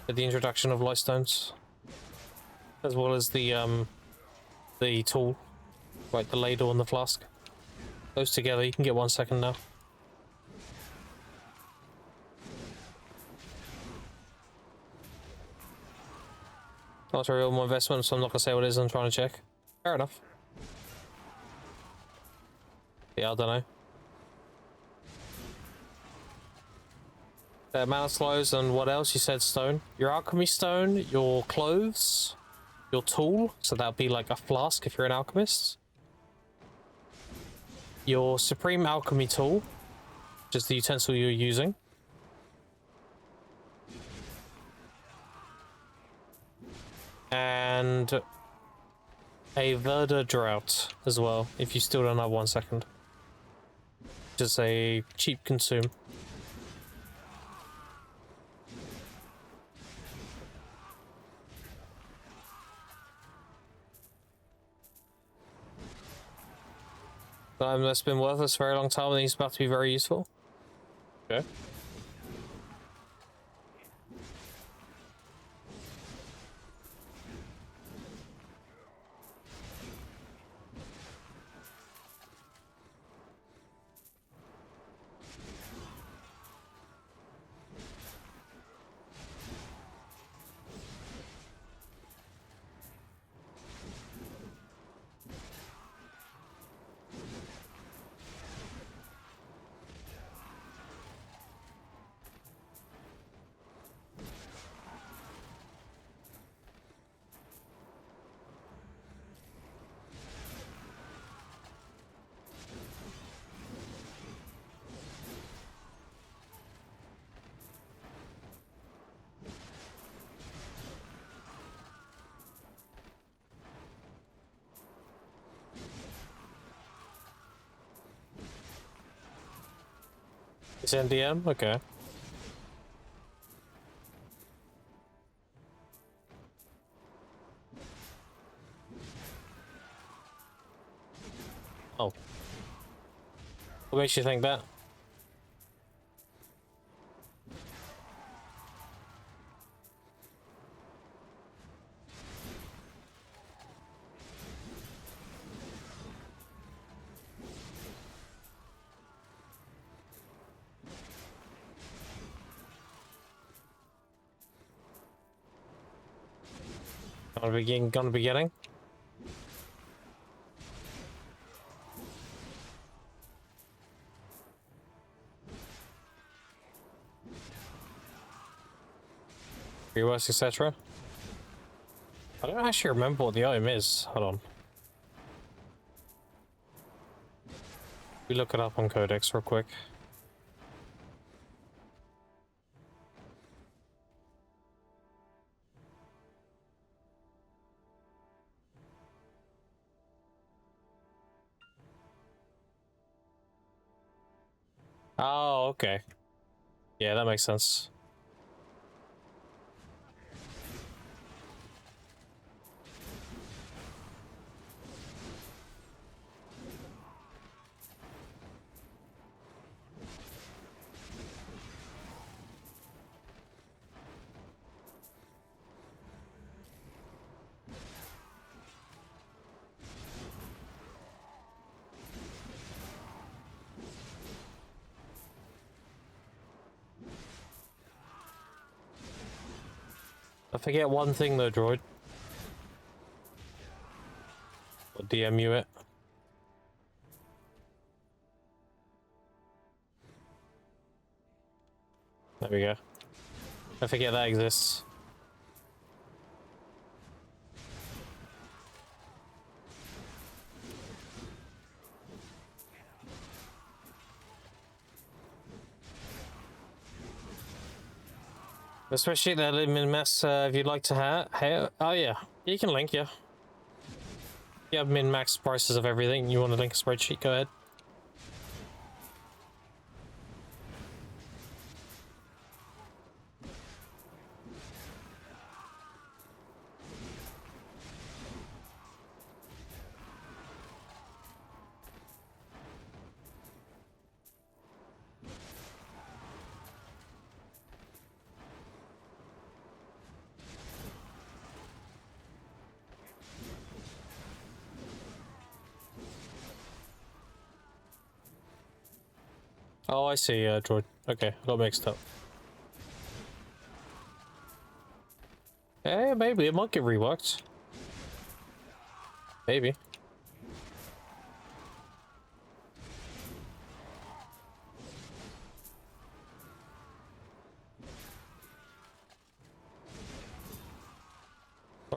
With the introduction of lightstones. As well as the tool. Like the ladle and the flask. Those together, you can get 1 second now. Not a real more investment, so I'm not gonna say what it is. I'm trying to check. Fair enough. Yeah, I don't know. The amount of slows and what else? You said stone. Your alchemy stone, your clothes, your tool. So that'd be like a flask if you're an alchemist. Your supreme alchemy tool, which is the utensil you're using. And a Verda Drought as well, if you still don't have 1 second. Just a cheap consume. That's been worthless for a very long time and he's about to be very useful. Okay. It's NDM? Okay. Oh. What makes you think that? Gonna be getting? Reworks, etc. I don't actually remember what the item is. Hold on. We look it up on Codex real quick. Oh, okay. Yeah, that makes sense. I forget one thing though, droid. Or DM you it. There we go. I forget that exists. Especially that min max, if you'd like to have. Oh yeah, you can link, yeah. You have min max prices of everything. You want to link a spreadsheet? Go ahead. Oh, I see, droid. Okay, I got mixed up. Eh, maybe it might get reworked. Maybe.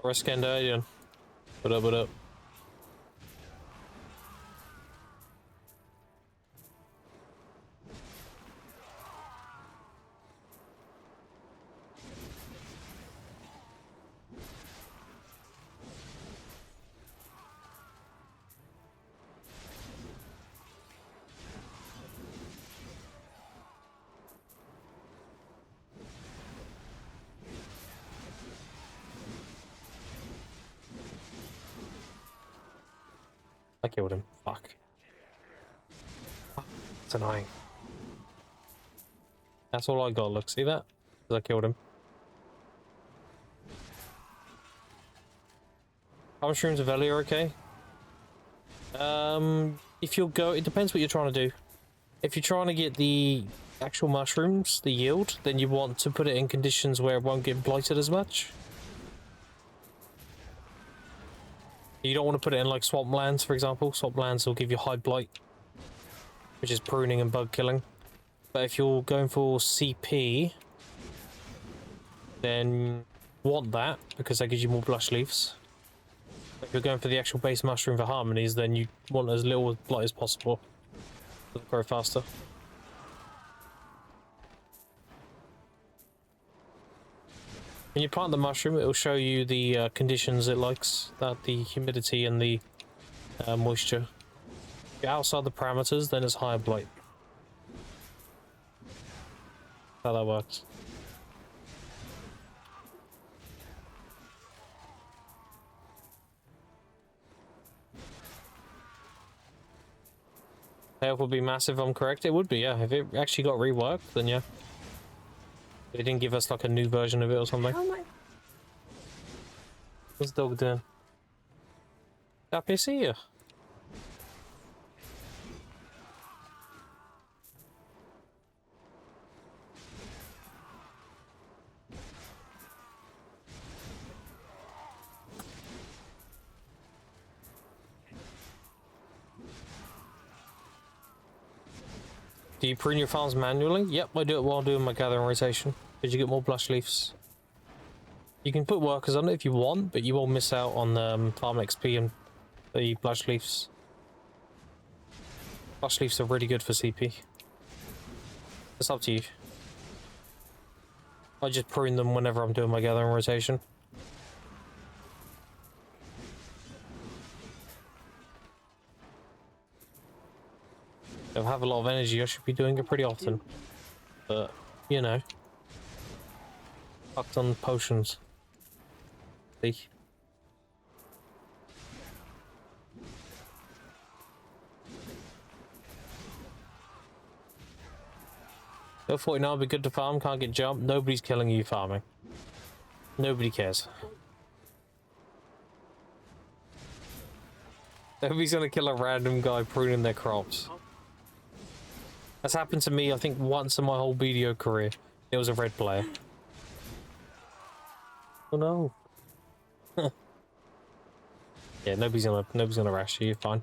Risk and Ian. What up, what up? I killed him. Fuck. That's annoying. That's all I got. Look, see that? 'Cause I killed him. How mushrooms of Ellie are okay? If you'll go, it depends what you're trying to do. If you're trying to get the actual mushrooms, the yield, then you want to put it in conditions where it won't get blighted as much. You don't want to put it in like swamplands, for example. Swamplands will give you high blight, which is pruning and bug killing. But if you're going for CP, then you want that because that gives you more blush leaves. If you're going for the actual base mushroom for harmonies, then you want as little blight as possible to grow faster. When you plant the mushroom, it will show you the conditions it likes, that the humidity and the moisture. If you're outside the parameters, then it's higher blight. How that works. Health would be massive, I'm correct. It would be, yeah. If it actually got reworked, then yeah. They didn't give us like a new version of it or something. How am I? What's the dog doing? Happy to see you. Do you prune your farms manually? Yep, I do it while doing my gathering rotation. Because you get more blush leaves. You can put workers on it if you want, but you will miss out on farm XP and the blush leaves. Blush leaves are really good for CP. It's up to you. I just prune them whenever I'm doing my gathering rotation. If I have a lot of energy, I should be doing it pretty often. But, you know. Fucked on potions. See? Go 49 would be good to farm, can't get jumped. Nobody's killing you farming. Nobody cares. Nobody's gonna kill a random guy pruning their crops. That's happened to me, I think, once in my whole video career. It was a red player. Oh no. Yeah, nobody's gonna rush you, you're fine.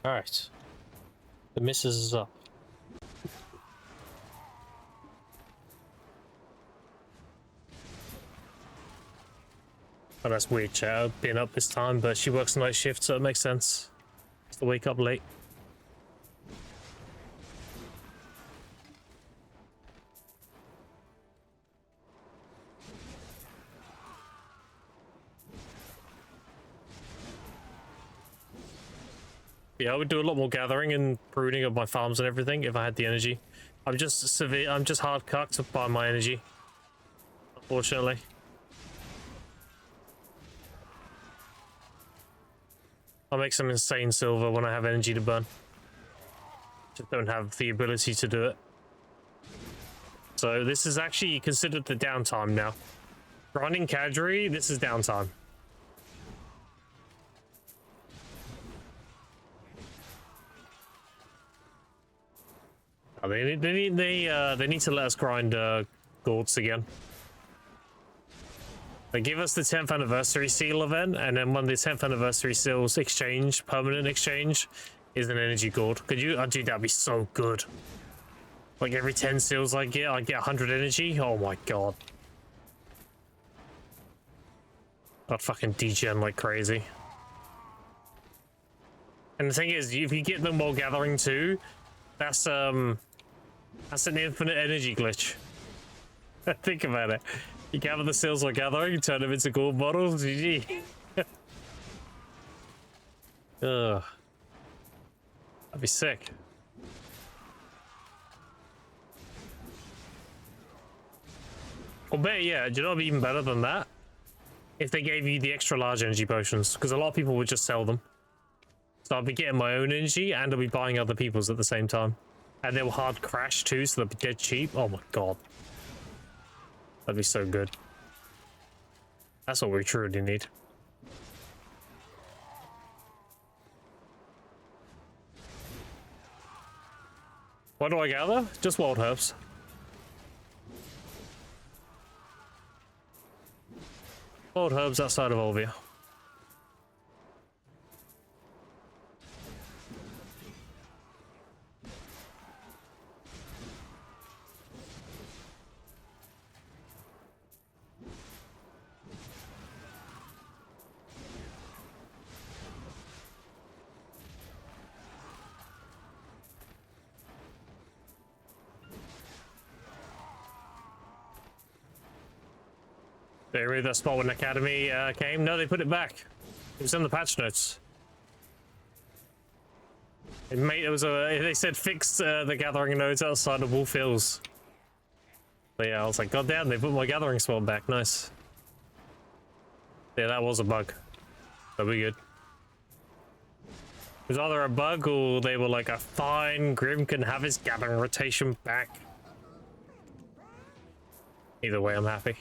Alright. The missus is up. Oh, that's weird, chat. Being up this time, but she works night shift, so it makes sense. It's to wake up late. Yeah, I would do a lot more gathering and pruning of my farms and everything if I had the energy. I'm just hard cucked by my energy, unfortunately. I'll make some insane silver when I have energy to burn. Just don't have the ability to do it. So this is actually considered the downtime now. Grinding Kadri, this is downtime. Oh, they need to let us grind Gaunts again. They give us the 10th anniversary seal event, and then when the 10th anniversary seals exchange, permanent exchange, is an energy gourd. Could you? Oh, dude, that'd be so good. Like every 10 seals I get 100 energy. Oh my god. I'd fucking degen like crazy. And the thing is, if you get them while gathering too, that's an infinite energy glitch. Think about it. You gather the seals while gathering, turn them into gold bottles. GG. Ugh. That'd be sick. Or better, yeah, do you know what'd be even better than that? If they gave you the extra large energy potions, because a lot of people would just sell them. So I'll be getting my own energy and I'll be buying other people's at the same time. And they'll hard crash too, so they'll be dead cheap. Oh my god. That'd be so good. That's what we truly need. What do I gather? Just wild herbs. Wild herbs outside of Olvia. They removed that spot when Academy came. No, they put it back. It was in the patch notes. They said fixed the gathering nodes outside of Wolf Hills. But yeah, I was like, god damn, they put my gathering spot back. Nice. Yeah, that was a bug. That'll be good. It was either a bug or they were like, a fine, Grim can have his gathering rotation back. Either way, I'm happy.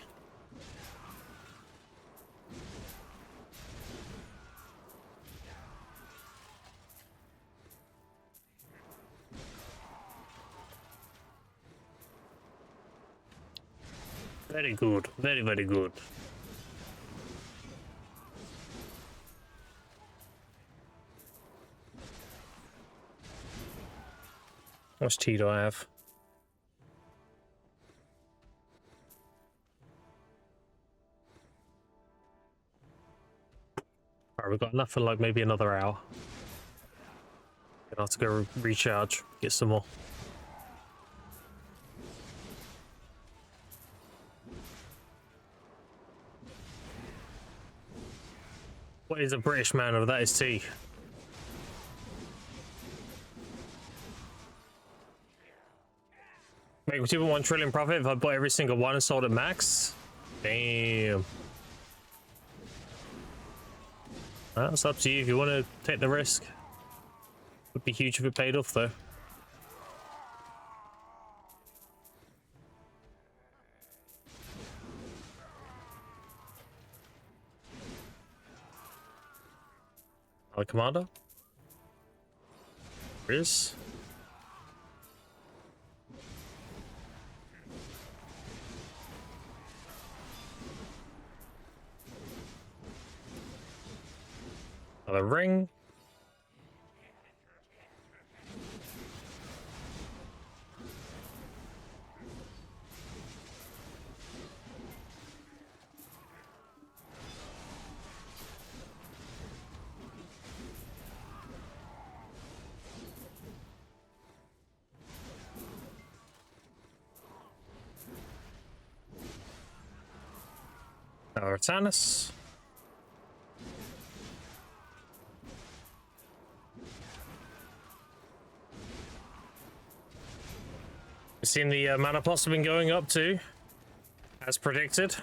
Very good. Very, very good. How much tea do I have? Alright, we've got enough for like maybe another hour. Gonna have to go recharge, get some more. What is a British man of that is tea? Make 2.1 trillion profit if I bought every single one and sold at max? Damn. That's up to you if you want to take the risk. Would be huge if it paid off though. Commander? Riz? Another ring. Tannis. We've seen the mana pots have been going up too, as predicted.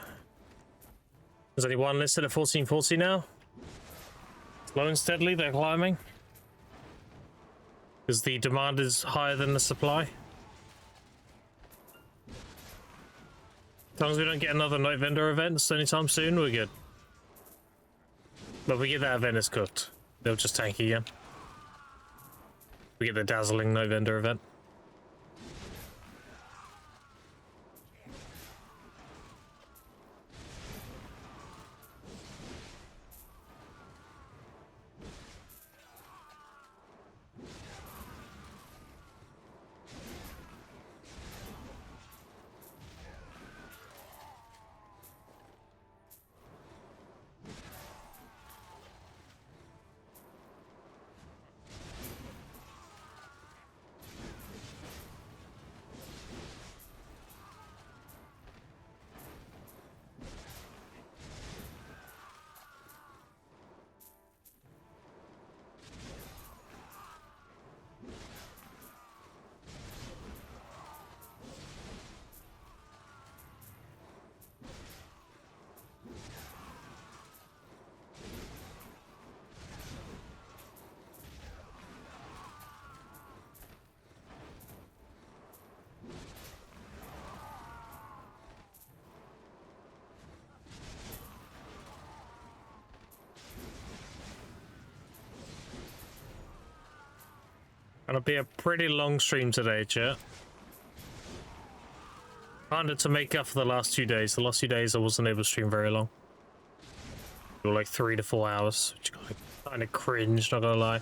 There's only one listed at 1440 now. Slow and steadily, they're climbing. Because the demand is higher than the supply. As long as we don't get another Night Vendor event anytime soon, we're good. But if we get that event, it's cooked. They'll just tank again. We get the dazzling Night Vendor event. Gonna be a pretty long stream today, chat. Kinda to make up for the last 2 days. The last 2 days I wasn't able to stream very long. They were like 3 to 4 hours, which kind of cringe, not gonna lie.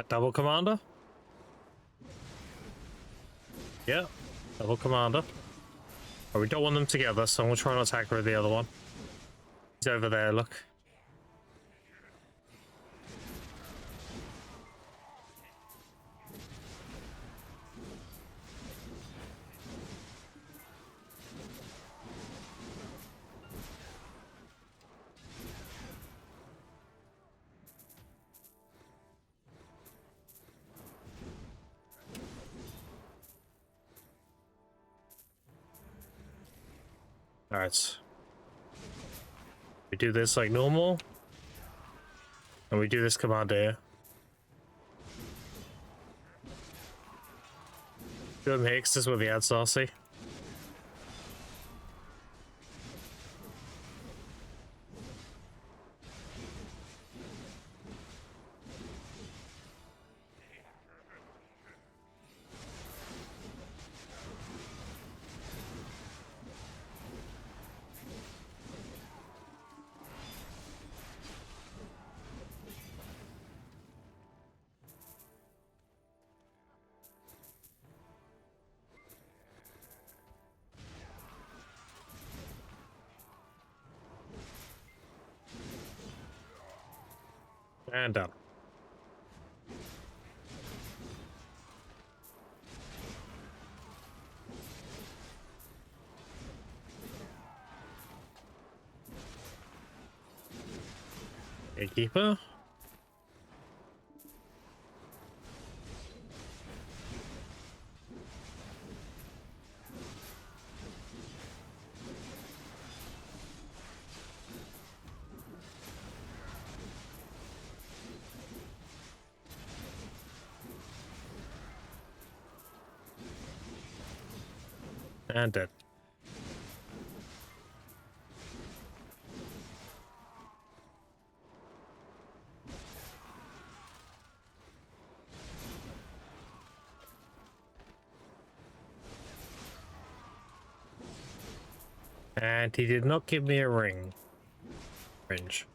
A double commander? Yeah, double commander. Oh, we don't want them together, so I'm gonna try and attack her with the other one. He's over there, look. Alright. We do this like normal. And we do this command here. Do them Hicks, this is what the ads are, see? And done. Gatekeeper. And dead. And he did not give me a ring. Cringe.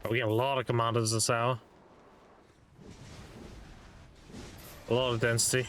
We get a lot of commanders this hour. A lot of density.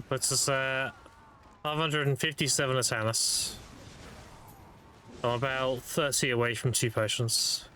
Puts us at 557 Atanas. I'm about 30 away from 2 potions.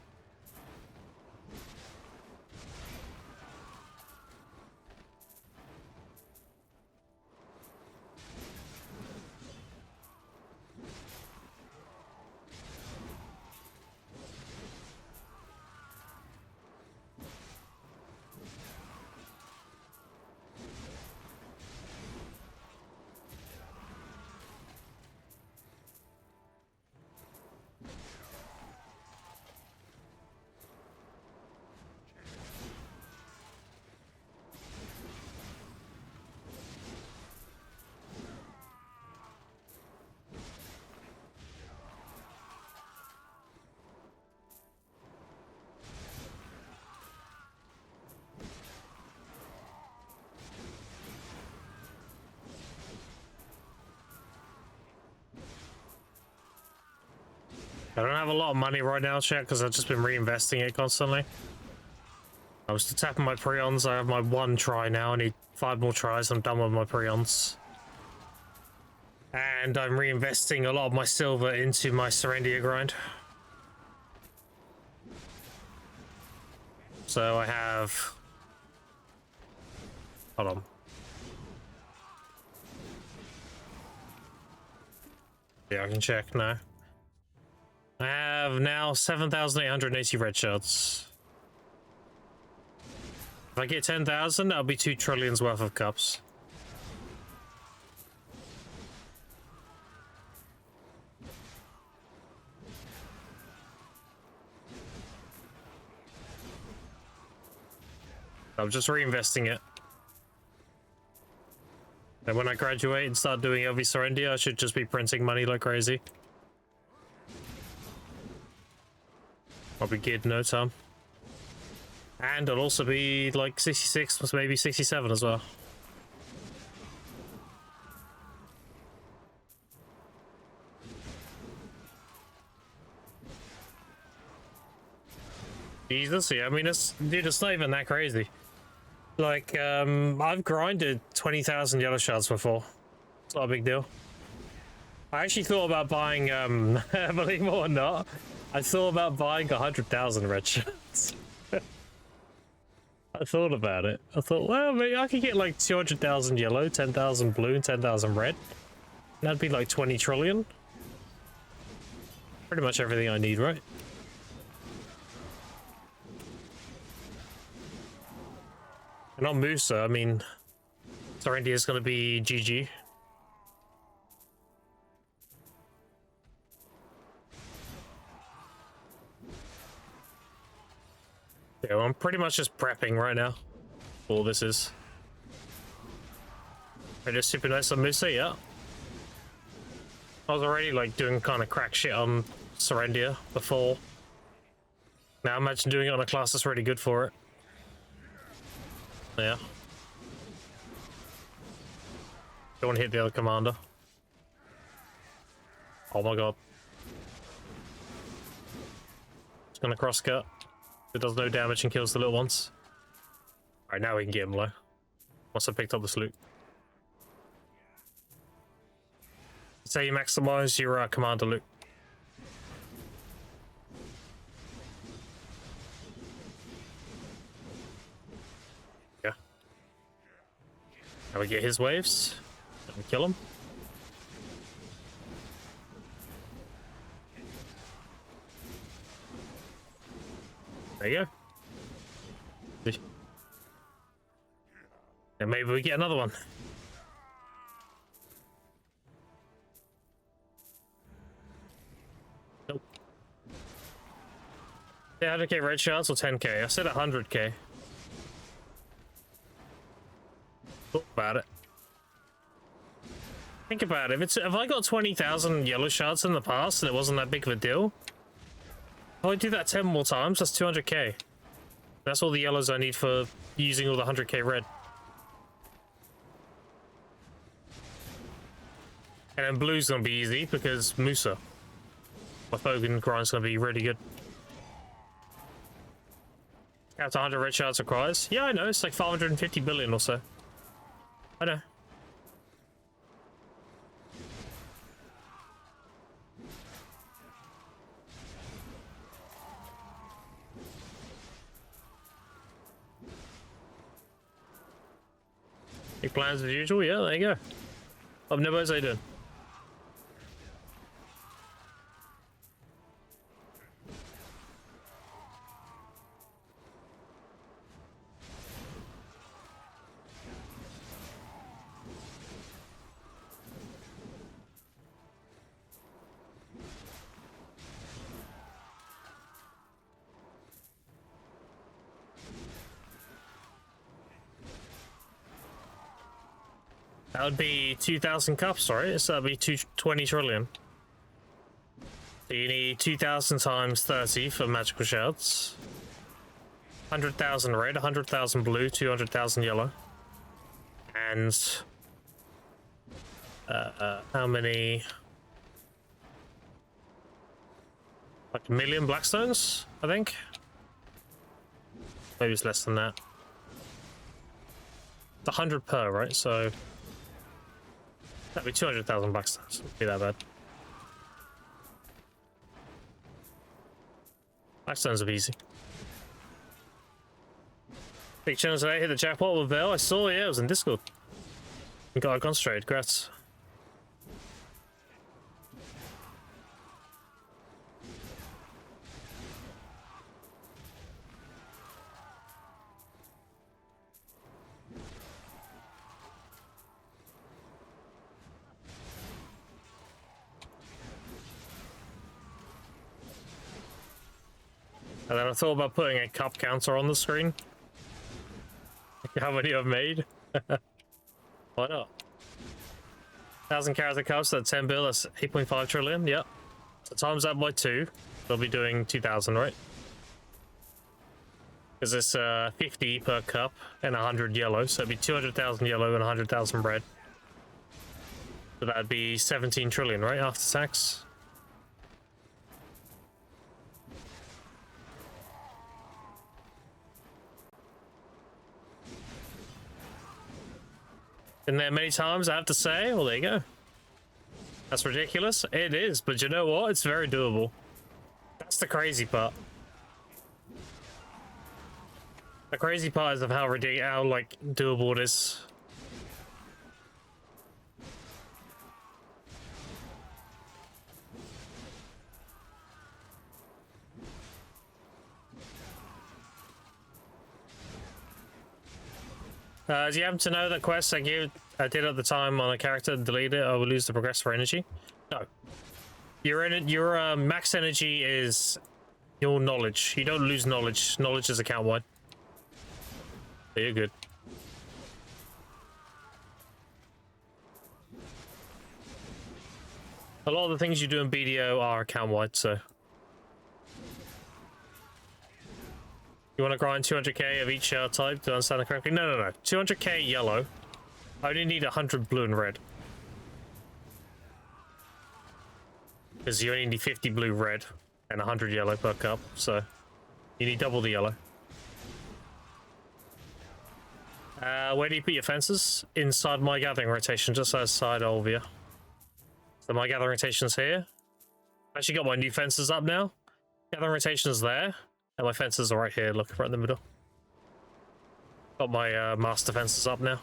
I don't have a lot of money right now, chat, because I've just been reinvesting it constantly. I was tapping my prions. I have my 1 try now. I need 5 more tries. I'm done with my prions. And I'm reinvesting a lot of my silver into my Serendia grind. So I have... Hold on. Yeah, I can check now. I have now 7,880 red shards. If I get 10,000, that'll be 2 trillions worth of cups. I'm just reinvesting it. And when I graduate and start doing LV Serendia, I should just be printing money like crazy. I'll be geared in no time. And I'll also be like 66, maybe 67 as well. Jesus, yeah, I mean, dude, it's not even that crazy. Like, I've grinded 20,000 yellow shards before. It's not a big deal. I actually thought about buying, believe it or not, I thought about buying 100,000 red shards. I thought about it. I thought, well, maybe I could get like 200,000 yellow, 10,000 blue, and 10,000 red. That'd be like 20 trillion. Pretty much everything I need, right? And on Musa, I mean, Serendia is going to be GG. Yeah, well, I'm pretty much just prepping right now. All this is. I just super nice on Musa, yeah. I was already like doing kind of crack shit on Serendia before. Now imagine doing it on a class that's really good for it. Yeah. Don't want to hit the other commander. Oh my god. It's gonna crosscut. It does no damage and kills the little ones. Alright, now we can get him low. Once I picked up this loot. Say you maximize your commander loot. Yeah. Now we get his waves. And kill him. There you go. And maybe we get another one. Nope. Yeah, 100k red shards or 10k? I said 100k. Thought about it. Think about it. If I got 20,000 yellow shards in the past and it wasn't that big of a deal, if I do that 10 more times, that's 200k. That's all the yellows I need for using all the 100k red. And then blue's gonna be easy because Musa. My Fogan grind's gonna be really good. After 100 red shards requires. Yeah, I know, it's like 550 billion or so. I know. Big plans as usual, yeah, there you go. I've never as I did. That would be 2,000 cups, right? So that'd be 20 trillion. So you need 2,000 times 30 for magical shards. 100,000 red, 100,000 blue, 200,000 yellow. And how many? Like 1 million Blackstones, I think. Maybe it's less than that. It's 100 per, right? So that'd be 200,000 Blackstones. Wouldn't be that bad. Blackstones are easy. Big channel today, hit the jackpot with Bell. I saw, yeah, it was in Discord. You got a concentrate, congrats. And then I thought about putting a cup counter on the screen. How many I've made? Why not? 1,000 character cups, that's 10 bill, that's 8.5 trillion, yep. So times that by 2, they'll be doing 2,000, right? Because it's 50 per cup and 100 yellow, so it'd be 200,000 yellow and 100,000 red. So that'd be 17 trillion, right, after tax? Been there many times, I have to say. Well, there you go. That's ridiculous. It is, but you know what? It's very doable. That's the crazy part. The crazy part is of how ridiculous, how like doable it is. Do you happen to know that quest I did at the time on a character and delete it, I will lose the progressive energy? No. Your max energy is your knowledge. You don't lose knowledge. Knowledge is account wide. So you're good. A lot of the things you do in BDO are account wide, so. You want to grind 200k of each type to understand it correctly? No, no, no. 200k yellow. I only need 100 blue and red. Because you only need 50 blue, red, and 100 yellow per cup, so you need double the yellow. Where do you put your fences? Inside my gathering rotation, just outside Olvia. So my gathering rotation's here. I've actually got my new fences up now. Gathering rotation's there. And my fences are right here, look, right in the middle. Got my master fences up now.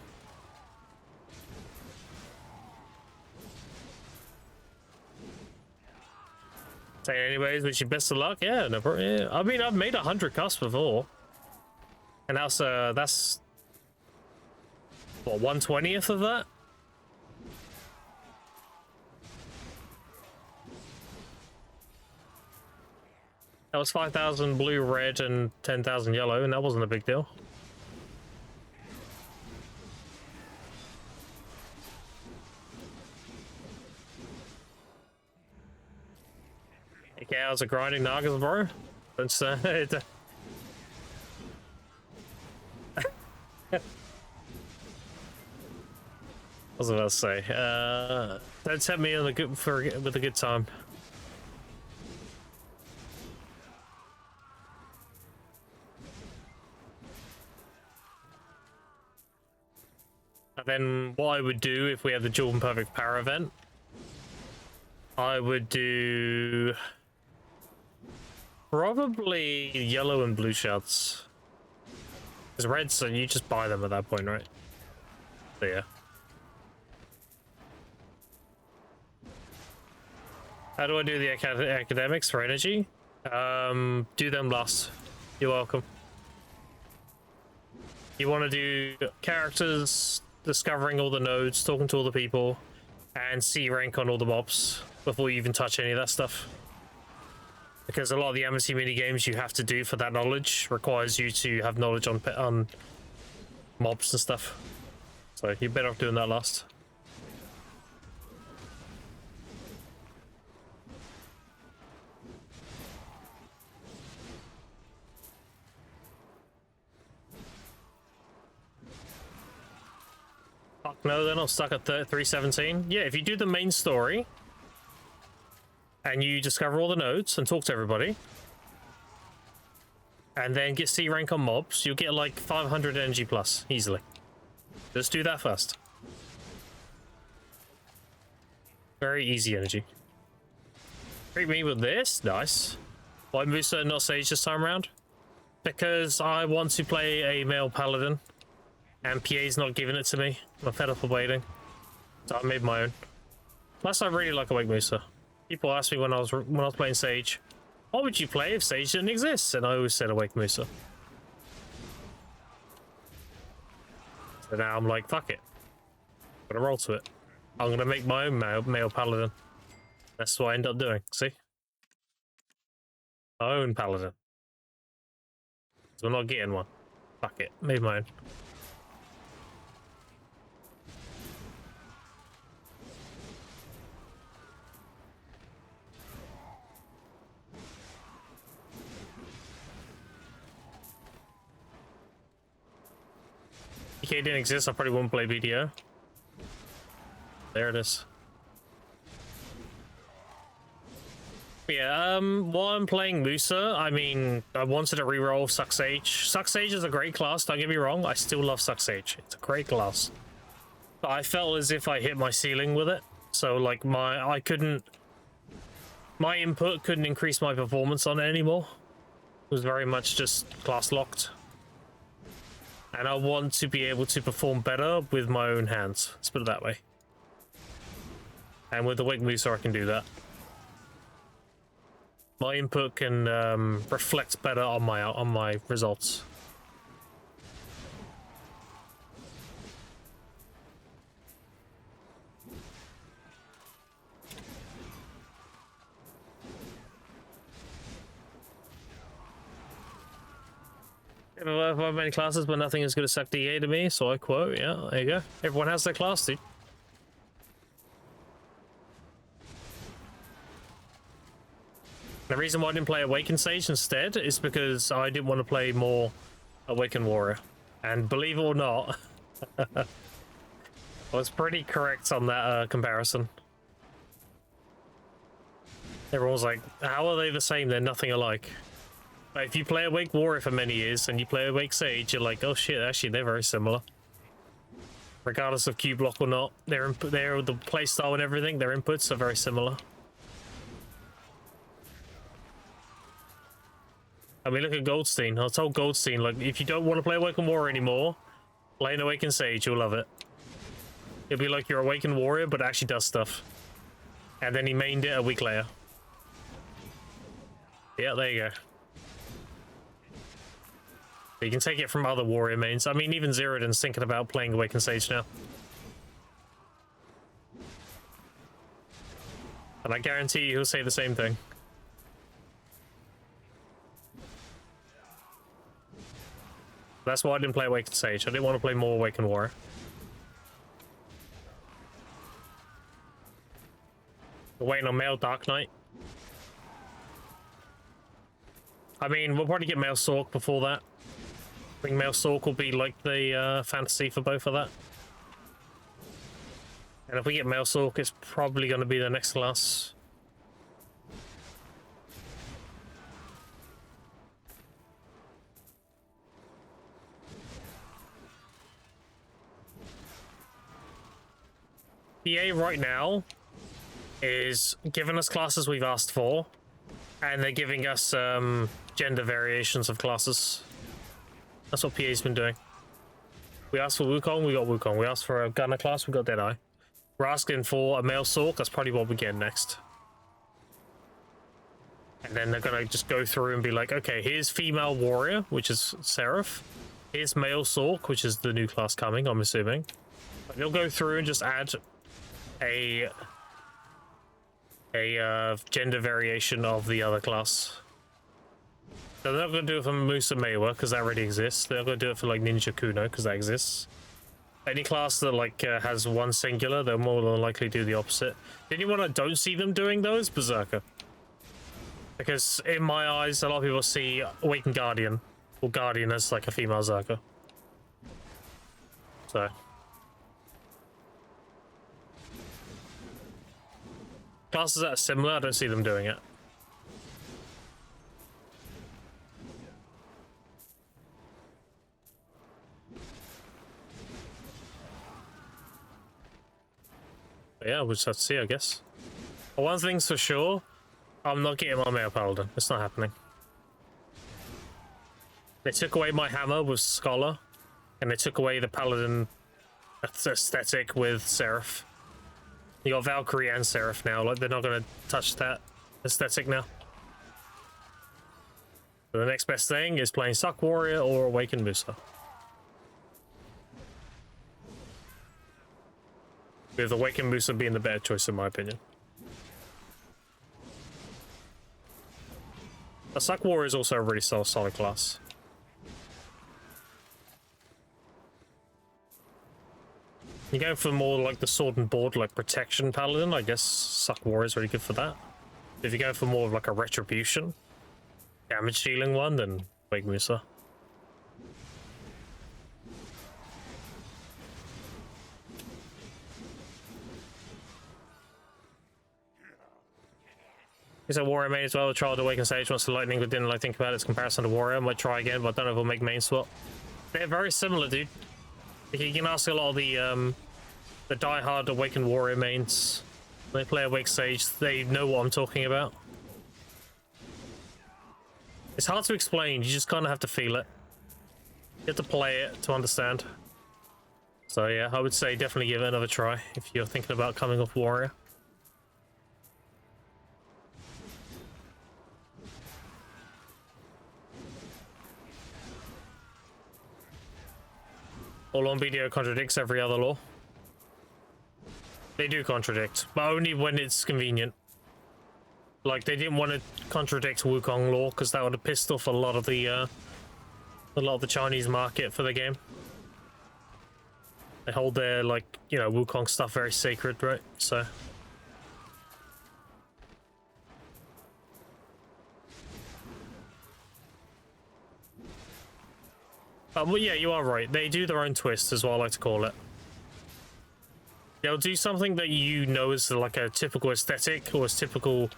Say anyways, wish you best of luck. Yeah, no problem. Yeah. I mean, I've made 100 cups before. And that's what, 1/20th of that? That was 5,000 blue, red, and 10,000 yellow, and that wasn't a big deal. Okay, how's it grinding Nagas, bro? It's, I was about to say, don't set me on a good with a good time. And then what I would do if we had the Jordan Perfect Power event, I would do probably yellow and blue shards. Because reds, so you just buy them at that point, right? So yeah. How do I do the academics for energy? Do them last. You're welcome. You want to do characters, discovering all the nodes, talking to all the people, and C rank on all the mobs before you even touch any of that stuff. Because a lot of the amnesty mini games you have to do for that knowledge requires you to have knowledge on mobs and stuff. So you're better off doing that last. Fuck no, they're not stuck at 317. Yeah, if you do the main story, and you discover all the nodes and talk to everybody, and then get C rank on mobs, you'll get like 500 energy plus easily. Just do that first. Very easy energy. Treat me with this. Nice. Why Musa not Sage this time around? Because I want to play a male paladin, and PA's not giving it to me. I'm fed up of waiting, so I made my own. Plus, I really like Awake Musa. People asked me when I was playing Sage, what would you play if Sage didn't exist? And I always said Awake Musa. So now I'm like, fuck it. I'm gonna roll to it. I'm gonna make my own male paladin. That's what I end up doing. See? My own paladin. So I'm not getting one. Fuck it. Made my own. BK didn't exist, I probably wouldn't play BDO. There it is. Yeah, while I'm playing Musa, I mean, I wanted to reroll Suck Sage. Suck Sage is a great class, don't get me wrong. I still love Suck Sage. It's a great class. But I felt as if I hit my ceiling with it. So, like, my input couldn't increase my performance on it anymore. It was very much just class locked. And I want to be able to perform better with my own hands. Let's put it that way. And with the Wake Musa, I can do that. My input can reflect better on my results. I've had many classes, but nothing is going to suck DA to me, so I quote, yeah, there you go. Everyone has their class, dude. The reason why I didn't play Awakened Sage instead is because I didn't want to play more Awakened Warrior. And believe it or not, I was pretty correct on that comparison. Everyone's like, how are they the same? They're nothing alike. But if you play Awake Warrior for many years and you play Awake Sage, you're like, oh shit, actually they're very similar. Regardless of Q block or not, the playstyle and everything, their inputs are very similar. I mean, look at Goldstein. I told Goldstein, like, if you don't want to play Awakened Warrior anymore, play an Awakened Sage, you'll love it. It'll be like your Awakened Warrior, but it actually does stuff. And then he mained it a week later. Yeah, there you go. You can take it from other warrior mains. I mean, even Zerodin's thinking about playing Awakened Sage now. And I guarantee you he'll say the same thing. That's why I didn't play Awakened Sage. I didn't want to play more Awakened Warrior. We're waiting on male Dark Knight. I mean, we'll probably get male Sork before that. I think male Sork will be like the fantasy for both of that. And if we get male Sork, it's probably going to be the next class. PA right now is giving us classes we've asked for, and they're giving us gender variations of classes. That's what PA's been doing. We asked for Wukong, we got Wukong. We asked for a gunner class, we got Deadeye. We're asking for a male Sork, that's probably what we get next. And then they're gonna just go through and be like, okay, here's female warrior, which is Seraph. Here's male Sork, which is the new class coming, I'm assuming. But they'll go through and just add a gender variation of the other class. So they're not going to do it for Musa Maewa because that already exists. They're not going to do it for like Ninja Kuno because that exists. Any class that like has one singular, they'll more than likely do the opposite. The only one I don't see them doing though is Berserker, because in my eyes, a lot of people see Awakened Guardian or Guardian as like a female Zerker. So. classes that are similar, I don't see them doing it. But yeah, we'll just have to see, I guess. But one thing's for sure, I'm not getting my Male Paladin. It's not happening. They took away my hammer with Scholar, and they took away the Paladin aesthetic with Seraph. You got Valkyrie and Seraph now, like they're not gonna touch that aesthetic now. So the next best thing is playing Suck Warrior or Awakened Musa. With Awakened Musa being the better choice in my opinion. The Suck Warrior is also a really solid class. You go for more like the sword and board, like protection paladin, I guess Suck Warrior is really good for that. If you go for more of like a retribution, damage dealing one, then Wake Musa. He's a Warrior main as well. Trial to Awaken Sage wants to lightning, but didn't like think about its comparison to Warrior. I might try again, but I don't know if we'll make main swap. They're very similar, dude. You can ask a lot of the die-hard Awakened Warrior mains. When they play Awake Sage, they know what I'm talking about. It's hard to explain, you just kind of have to feel it. You have to play it to understand. So yeah, I would say definitely give it another try if you're thinking about coming off Warrior. All on video contradicts every other law. They do contradict, but only when it's convenient. Like, they didn't want to contradict Wukong law because that would have pissed off a lot of the Chinese market for the game. They hold their, like, you know, Wukong stuff very sacred, right? So well, yeah, you are right. They do their own twist, is what I like to call it. They'll do something that you know is like a typical aesthetic or a typical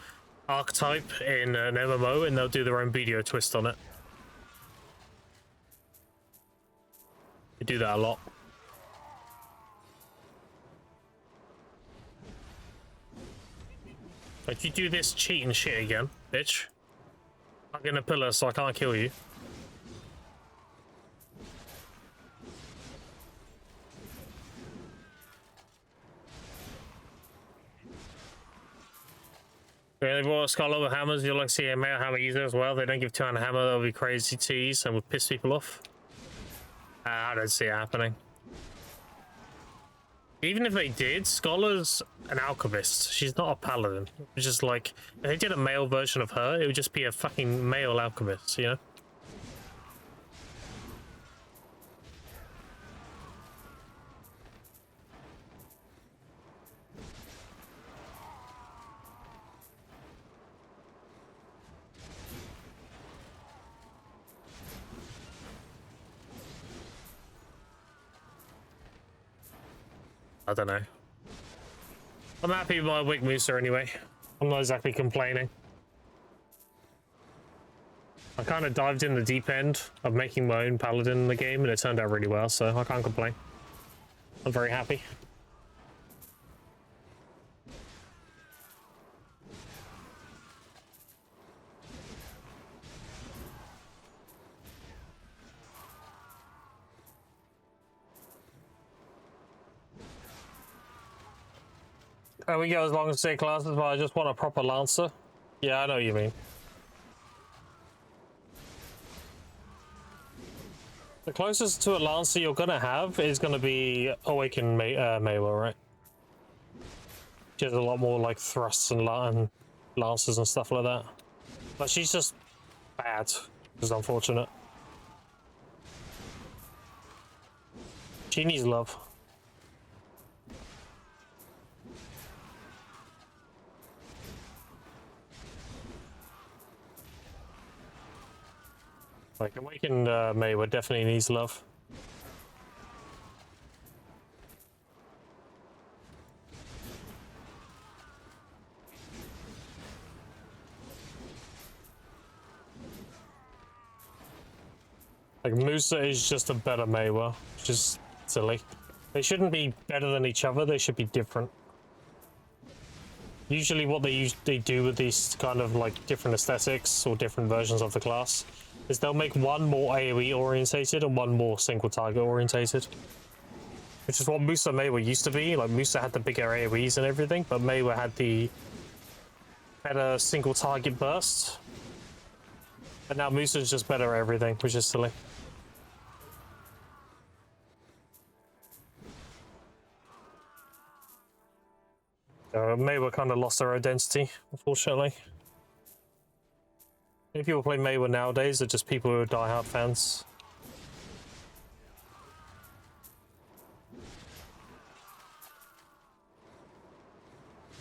archetype in an MMO, and they'll do their own video twist on it. They do that a lot. Like, you do this cheating shit again, bitch. I'm gonna pillar so I can't kill you. Yeah, they've got a Scholar with hammers. You'll like see a male hammer user as well. They don't give two-hand hammer. That'll be crazy tease and would piss people off. I don't see it happening. Even if they did, Scholar's an alchemist. She's not a paladin. It's just like, if they did a male version of her, it would just be a fucking male alchemist, you know? I don't know. I'm happy with my Wig Musa anyway. I'm not exactly complaining. I kind of dived in the deep end of making my own paladin in the game, and it turned out really well, so I can't complain. I'm very happy. We go as long as 6 classes, but I just want a proper Lancer. Yeah, I know what you mean. The closest to a Lancer you're gonna have is gonna be Awakened Maywa, right? She has a lot more like thrusts and Lancers and stuff like that. But she's just bad, which is unfortunate. She needs love. Like, Awakened Maywa definitely needs love. Like, Musa is just a better Mayweather, which is silly. They shouldn't be better than each other, they should be different. Usually what they do with these kind of like different aesthetics or different versions of the class is they'll make one more AoE orientated and one more single target orientated. Which is what Musa Mayweather used to be. Like, Musa had the bigger AoEs and everything, but Mayweather had the better single target burst. And now Musa's just better at everything, which is silly. Mayweather kind of lost their identity, unfortunately. Many people play Mayweather nowadays are just people who are diehard fans.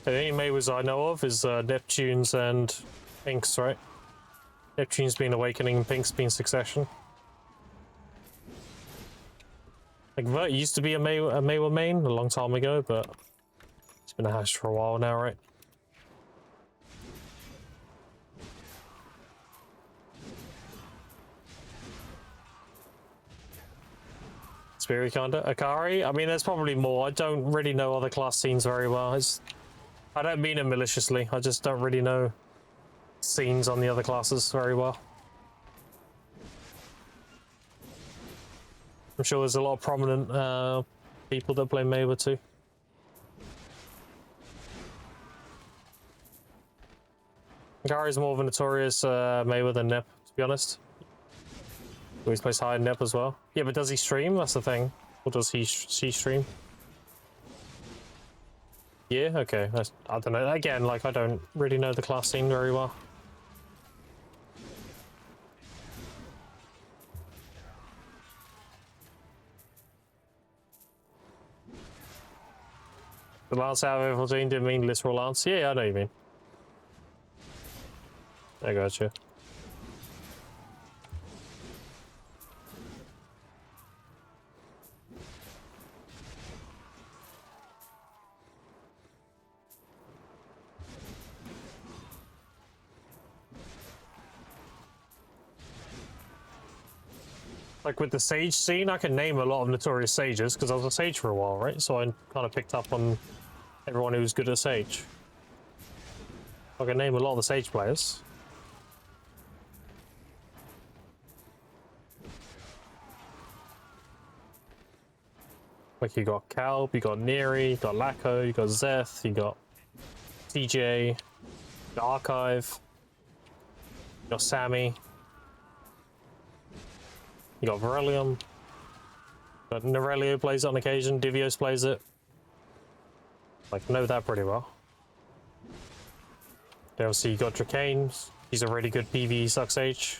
The only Mayweathers I know of is Neptune's and Pink's, right? Neptune's been Awakening and Pink's been Succession. Like, Vert used to be a Mayweather main a long time ago, but it's been a hash for a while now, right? Spirit kinda. Akari? I mean, there's probably more. I don't really know other class scenes very well. I don't mean it maliciously. I just don't really know scenes on the other classes very well. I'm sure there's a lot of prominent people that play Mayweather too. Akari's more of a notorious Mayweather than Nep, to be honest. He always plays high in Nep as well. Yeah, but does he stream? That's the thing. Or does she stream? Yeah, okay. I don't know. Again, like, I don't really know the class scene very well. The Lance out of F14 didn't mean literal Lance. Yeah, I know what you mean. I gotcha. Like, with the Sage scene, I can name a lot of notorious Sages, because I was a Sage for a while, right? So I kind of picked up on everyone who was good at Sage. I can name a lot of the Sage players. Like, you got Calb, you got Neri, you got Lacko, you got Zeth, you got TJ, you got Archive, you got Sammy. You got Varelium. But Norelio plays it on occasion, Divios plays it. Like, know that pretty well. Then obviously you got Dracane. He's a really good PvE suck Sage.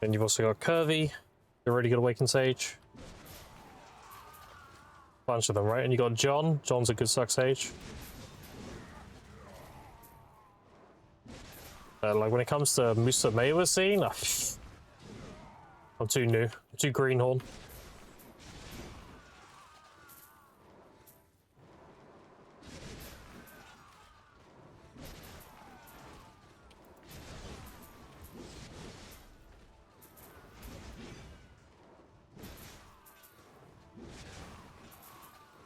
Then you've also got Curvy, a really good Awakened Sage. Bunch of them, right? And you got John. John's a good suck Sage. Like, when it comes to Musa Mayweather scene, I'm too new. I'm too greenhorn.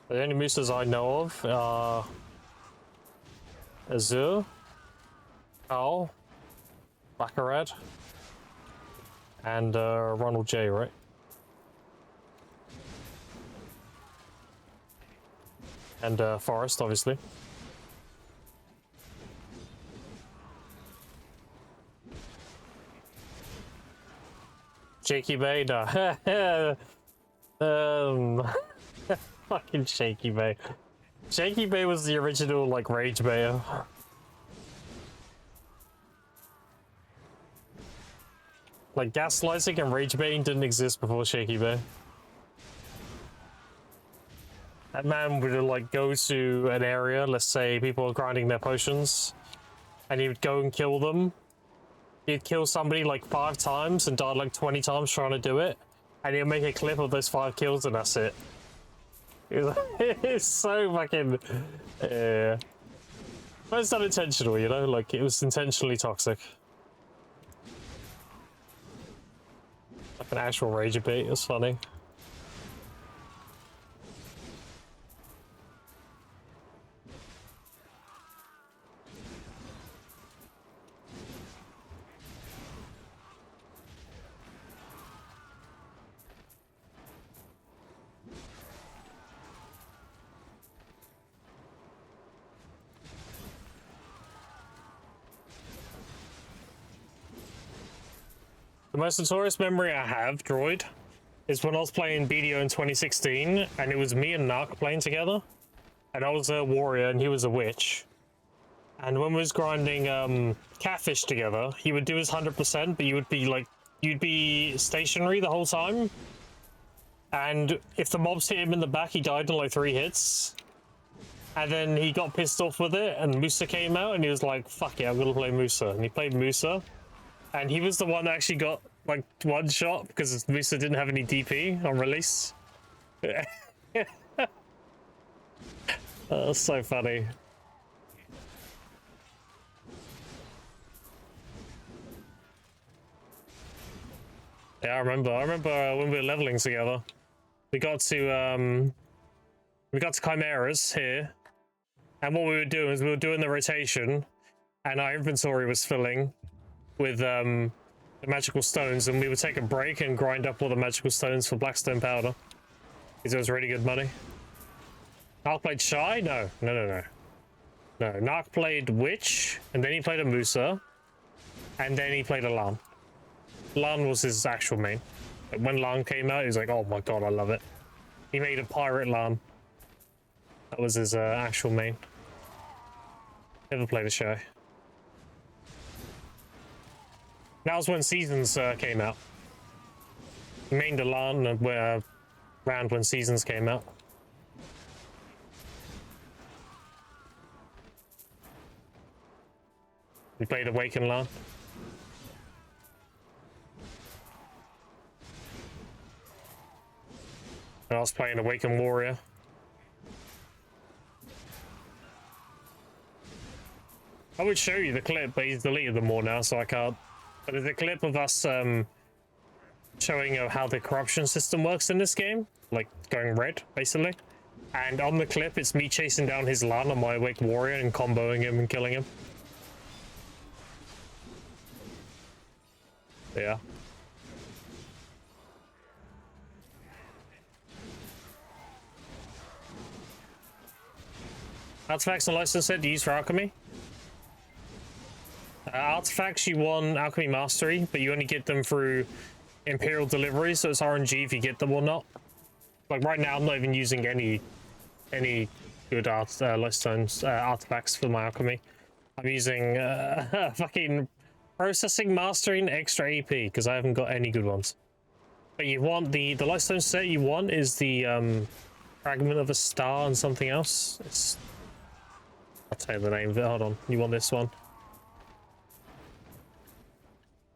The only Musas I know of are Azur, Carl, Baccarat, and Ronald J, right? And Forrest, obviously. Shaky Bay, nah. Fucking Shaky Bay. Shaky Bay was the original, like, Rage Bayer. Like, gaslighting and rage baiting didn't exist before Shaky Bay. That man would, like, go to an area, let's say people are grinding their potions, and he would go and kill them. He'd kill somebody like 5 times and died like 20 times trying to do it, and he'll make a clip of those 5 kills and that's it. It's so fucking Yeah. But it's not intentional, you know? Like, it was intentionally toxic. Like an actual rage bait, it was funny. The most notorious memory I have, Droid, is when I was playing BDO in 2016, and it was me and Narc playing together. And I was a warrior, and he was a witch. And when we was grinding catfish together, he would do his 100%, but you would be like, you'd be stationary the whole time. And if the mobs hit him in the back, he died in like 3 hits. And then he got pissed off with it, and Musa came out, and he was like, fuck yeah, I'm gonna play Musa. And he played Musa. And he was the one that actually got, like, one shot because Musa didn't have any DP on release. That was so funny. Yeah, I remember when we were leveling together. We got to Chimeras here. And what we were doing is we were doing the rotation, and our inventory was filling with the magical stones, and we would take a break and grind up all the magical stones for blackstone powder because it was really good money. Narc played Shy? No. Narc played Witch, and then he played a Musa, and then he played a Lan. Lan was his actual main. When Lan came out, he was like, oh my god, I love it. He made a pirate Lan. That was his actual main. Never played a Shy. That was when Seasons came out. He mained a LAN around when Seasons came out. We played Awaken LAN. And I was playing Awaken Warrior. I would show you the clip, but he's deleted them all now, so I can't. But there's a clip of us showing how the corruption system works in this game, like going red, basically. And on the clip, it's me chasing down his LAN on my Awake Warrior and comboing him and killing him. Yeah. Artifacts and license set to use for alchemy. Artifacts, you want alchemy mastery, but you only get them through imperial delivery, so it's RNG if you get them or not. Like right now, I'm not even using any good lightstones artifacts for my alchemy. I'm using fucking processing, mastering, extra AP because I haven't got any good ones. But you want the lightstone set you want is the fragment of a star and something else. I'll tell you the name of it. Hold on. You want this one?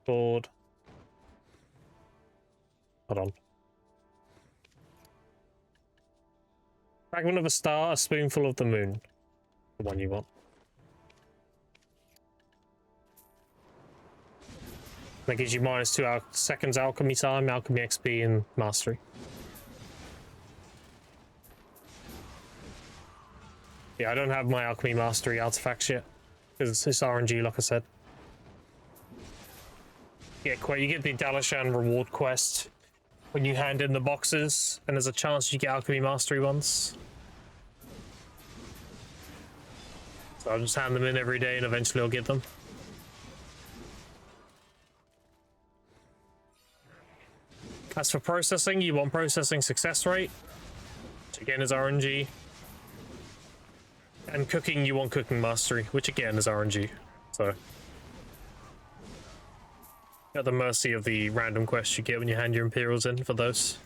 Called. Hold on. Fragment of a star, a spoonful of the moon. The one you want. That gives you -2 seconds alchemy time, alchemy XP, and mastery. Yeah, I don't have my alchemy mastery artifacts yet because it's RNG, like I said. You get the Dalashan reward quest when you hand in the boxes, and there's a chance you get alchemy mastery ones. So I'll just hand them in every day, and eventually I'll get them. As for processing, you want processing success rate, which again is RNG. And cooking, you want cooking mastery, which again is RNG. So at the mercy of the random quests you get when you hand your Imperials in for those.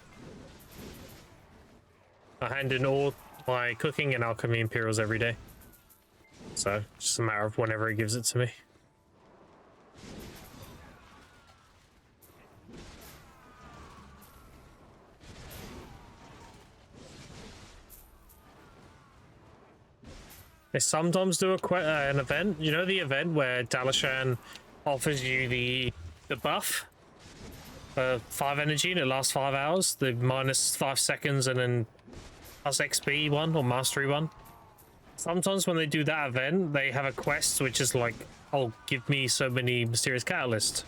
I hand in all my cooking and alchemy Imperials every day. So it's just a matter of whenever it gives it to me. They sometimes do an event. You know the event where Dalashan offers you the buff for 5 energy and it lasts 5 hours? The minus 5 seconds and then plus XP one or mastery one? Sometimes when they do that event, they have a quest which is like, oh, give me so many mysterious catalysts.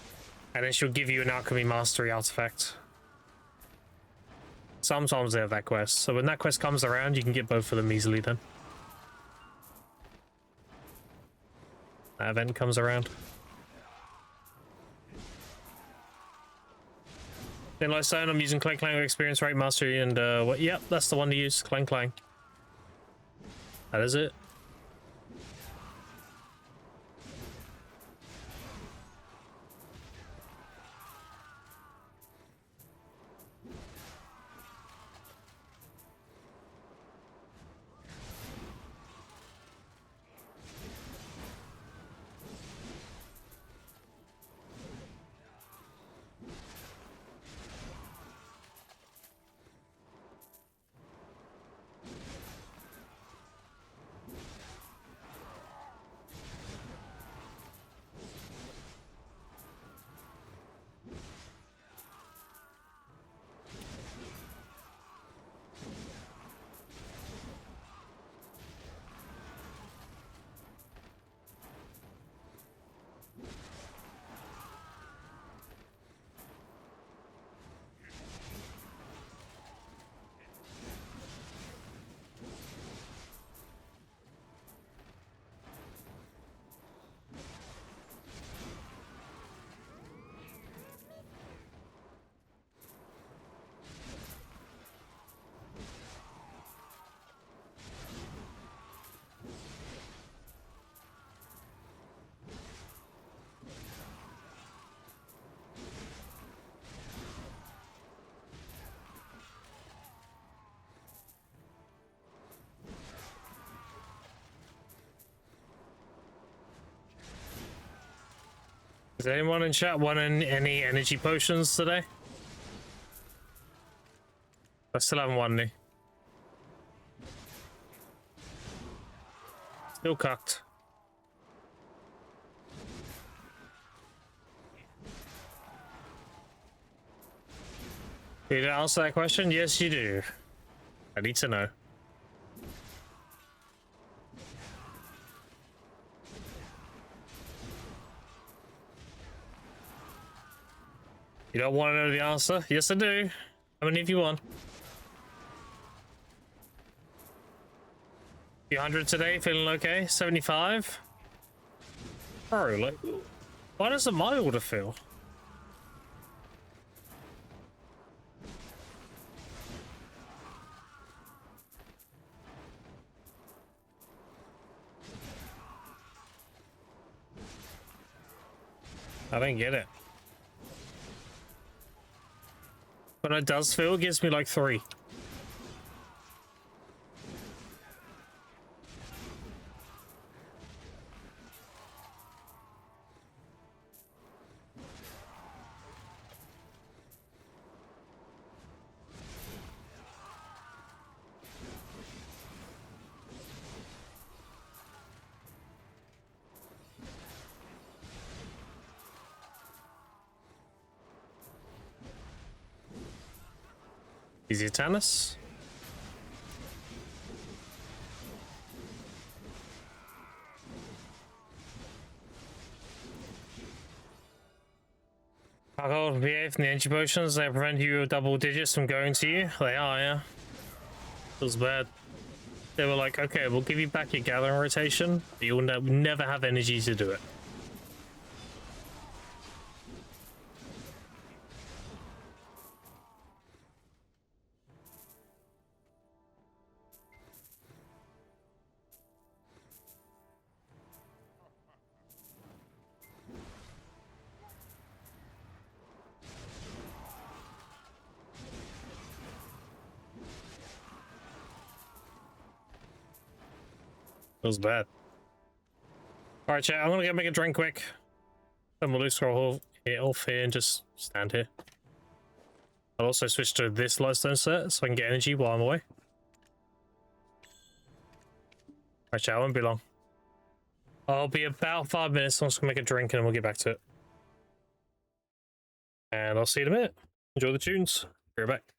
And then she'll give you an alchemy mastery artifact. Sometimes they have that quest. So when that quest comes around, you can get both of them easily then. That event comes around. In Lifestone, I'm using Clang Clang Experience Rate Mastery and what? Yep, that's the one to use. Clang Clang. That is it. Does anyone in chat want any energy potions today? I still haven't won any. Still cucked. You didn't answer that question? Yes, you do. I need to know. You don't want to know the answer? Yes, I do. How many of you won? Few hundred today, feeling okay? 75? Bro, like, why doesn't my order feel? I don't get it. When it does feel, it gives me like 3. Easy tennis. Alcohol behave in the energy potions, they prevent you double digits from going to you. They are, yeah. Feels bad. They were like, okay, we'll give you back your gathering rotation, but you'll never have energy to do it. Feels bad. Alright, chat, I'm gonna go make a drink quick. Then we'll scroll off here and just stand here. I'll also switch to this lightstone set so I can get energy while I'm away. Actually, I won't be long. I'll be about 5 minutes. I'm just gonna make a drink and then we'll get back to it. And I'll see you in a minute. Enjoy the tunes. Be right back.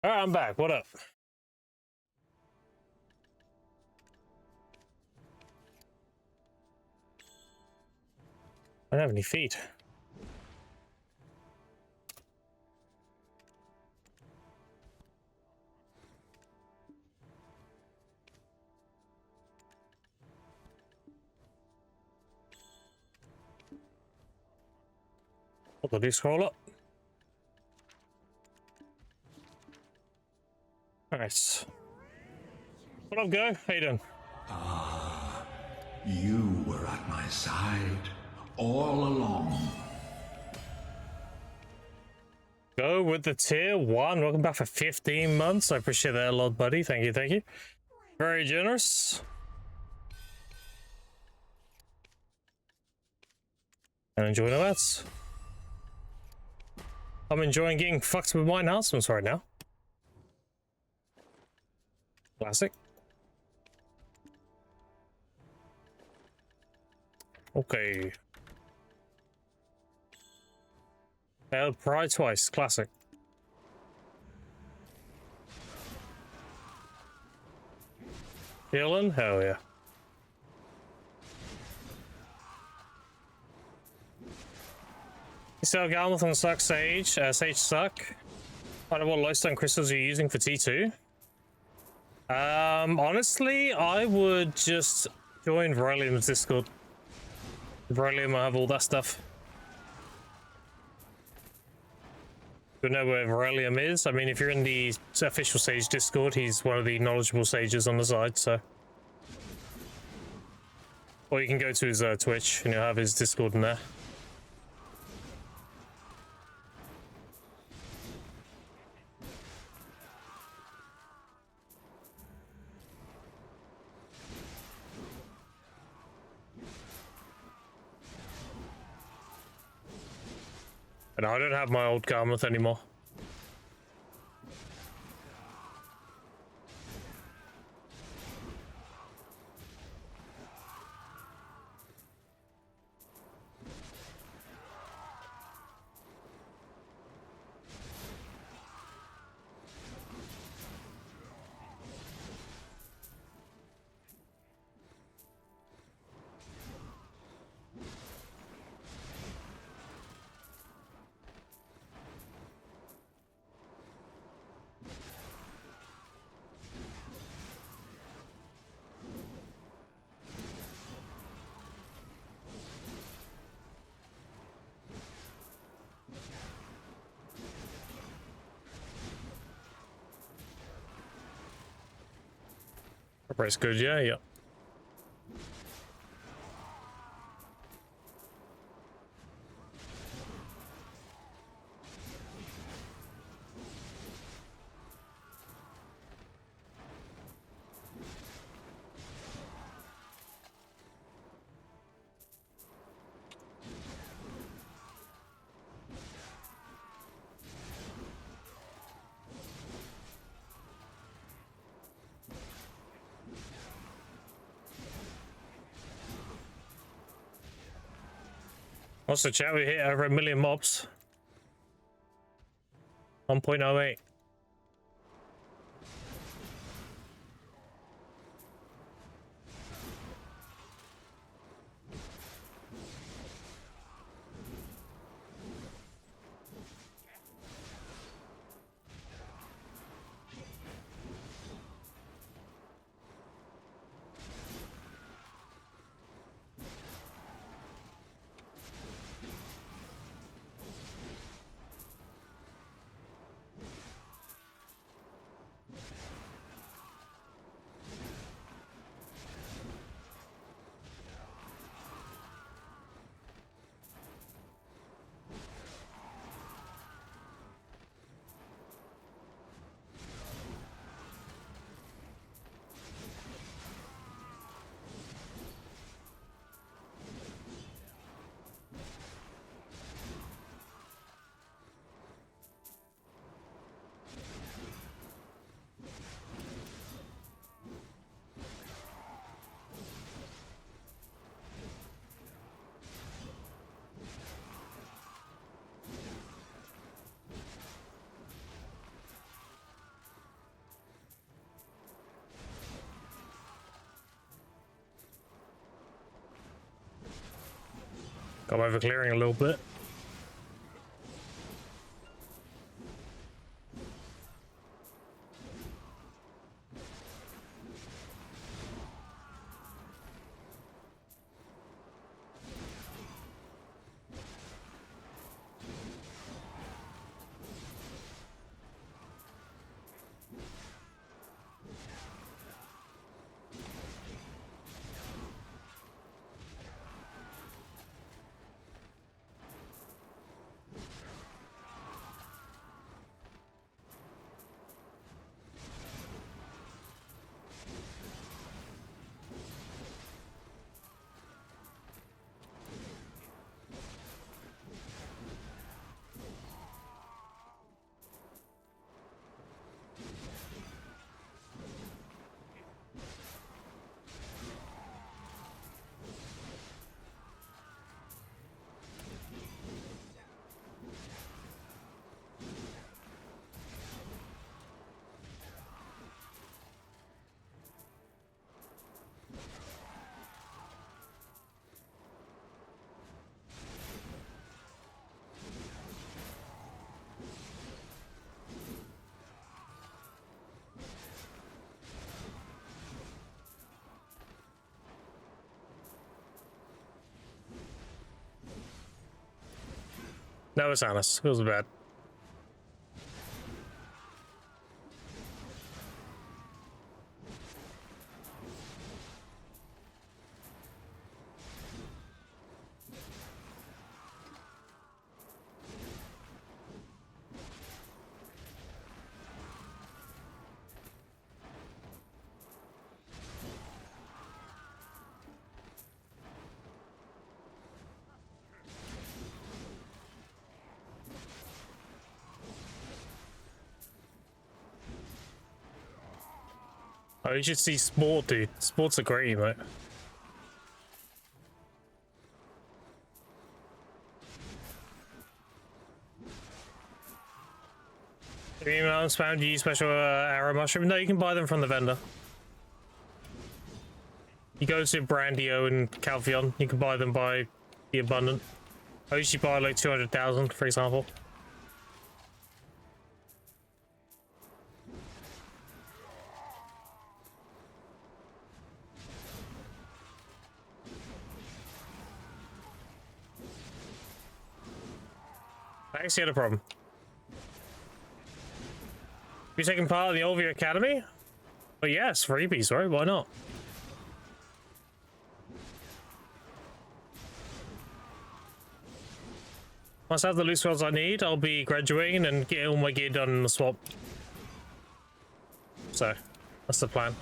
All right, I'm back. What up? I don't have any feet. What do you scroll up? Nice. What up, Go? How you doing? Ah, you were at my side all along. Go with the tier 1. Welcome back for 15 months. I appreciate that a lot, buddy. Thank you, thank you. Very generous. And enjoy the lads. I'm enjoying getting fucked with my announcements right now. Classic. Okay. Failed pride twice. Classic. Healing? Hell yeah. So Galmouth on Suck Sage. Sage Suck. I don't know what lifestone crystals you're using for T2. Honestly, I would just join Virelium's Discord. Virelium will have all that stuff. You know where Virelium is? I mean, if you're in the official Sage Discord, he's one of the knowledgeable sages on the side, so. Or you can go to his Twitch and you'll have his Discord in there. And I don't have my old Garmouth anymore. Price good, yeah, yeah. What's the chat? We hit over 1 million mobs. 1.08. I'm over clearing a little bit. No, it's honest. It was bad. Oh, you should see Sport, dude. Sport's a great emote. Email spam, do you use special arrow mushroom? No, you can buy them from the vendor. You go to Brandio and Calpheon, you can buy them by the abundant. I usually buy like 200,000, for example. Thanks, you had a problem. You taking part in the Olvia Academy? Well, yes, freebies, right? Why not? Once I have the loose wells I need, I'll be graduating and getting all my gear done in the swap. So, that's the plan.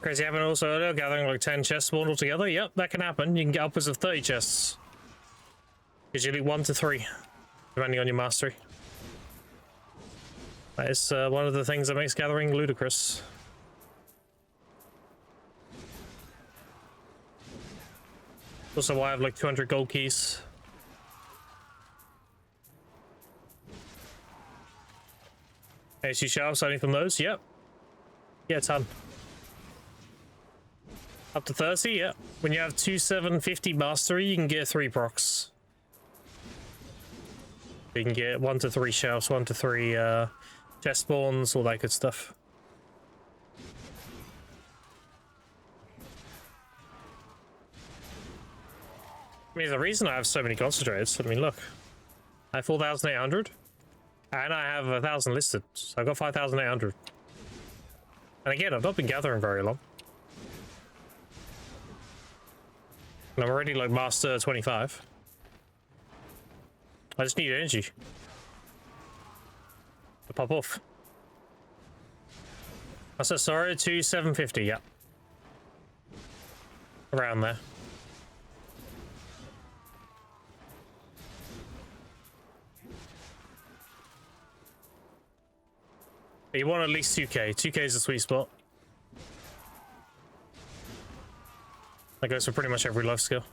Crazy happened also earlier, gathering like 10 chests spawned all together. Yep, that can happen. You can get upwards of 30 chests. Usually 1 to 3, depending on your mastery. That is one of the things that makes gathering ludicrous. Also why I have like 200 gold keys. Hey, so you shout starting from those? Yep. Yeah, a ton. Up to 30, yeah. When you have 2750 mastery, you can get 3 procs. You can get 1 to 3 shelves, 1 to 3 chest spawns, all that good stuff. I mean, the reason I have so many concentrators, I mean, look. I have 4,800, and I have 1,000 listed, so I've got 5,800. And again, I've not been gathering very long. And I'm already like master 25. I just need energy to pop off. I said sorry to 750, yeah. Around there. But you want at least 2k. 2k is the sweet spot. That goes for pretty much every life skill.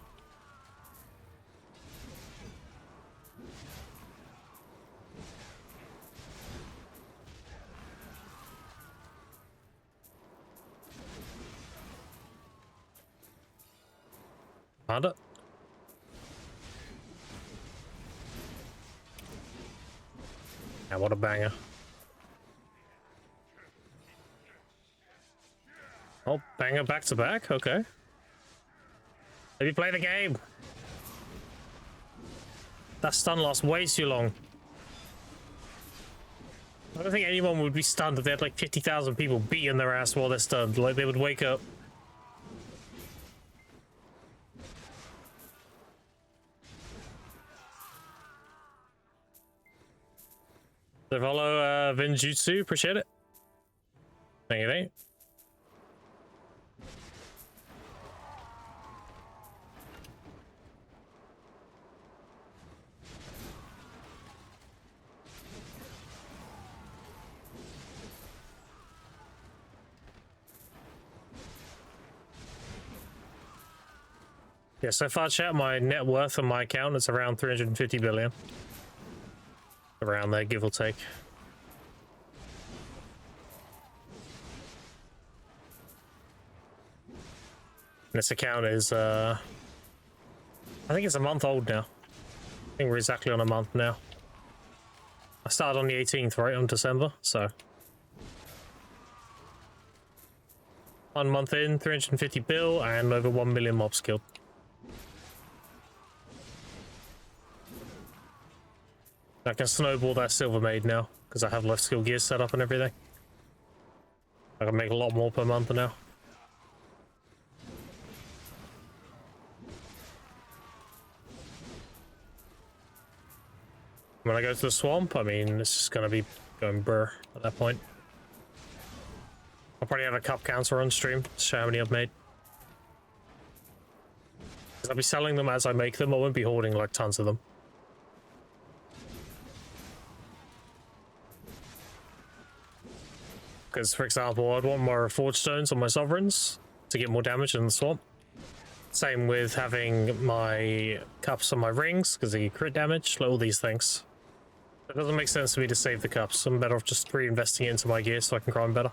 Found it. Yeah, what a banger. Oh, banger back to back? Okay. Maybe play the game. That stun lasts way too long. I don't think anyone would be stunned if they had like 50,000 people beating their ass while they're stunned. Like, they would wake up. So follow Vinjutsu, appreciate it. Thank you, mate. Yeah, so far, chat, my net worth on my account is around 350 billion. Around there, give or take. This account is, I think it's a month old now. I think we're exactly on a month now. I started on the 18th, right, on December, so. 1 month in, 350 bill, and over 1 million mobs killed. I can snowball that silver maid now, because I have left skill gears set up and everything. I can make a lot more per month now. When I go to the swamp, I mean, it's just going to be going burr at that point. I'll probably have a cup counter on stream to show how many I've made. I'll be selling them as I make them. I won't be hoarding like tons of them. Because, for example, I'd want more forge stones on my sovereigns to get more damage in the swamp. Same with having my cups on my rings because they get crit damage, like all these things. It doesn't make sense to me to save the cups. I'm better off just reinvesting it into my gear so I can grind better.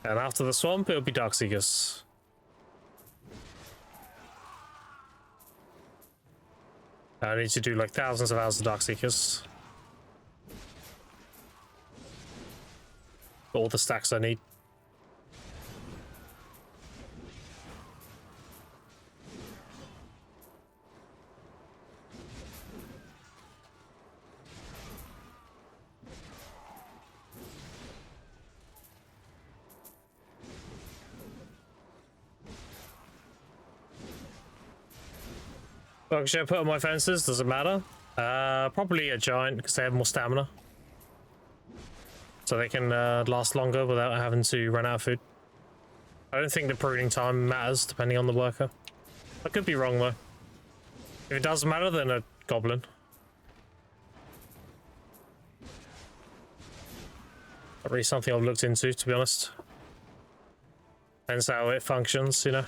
And after the swamp, it'll be Darkseekers. I need to do like thousands of hours of Darkseekers. All the stacks I need. What should I put on my fences? Does it matter? Probably a giant because they have more stamina. So they can last longer without having to run out of food. I don't think the pruning time matters depending on the worker. I could be wrong though. If it does matter, then a goblin. Not really something I've looked into, to be honest. Depends how it functions, you know.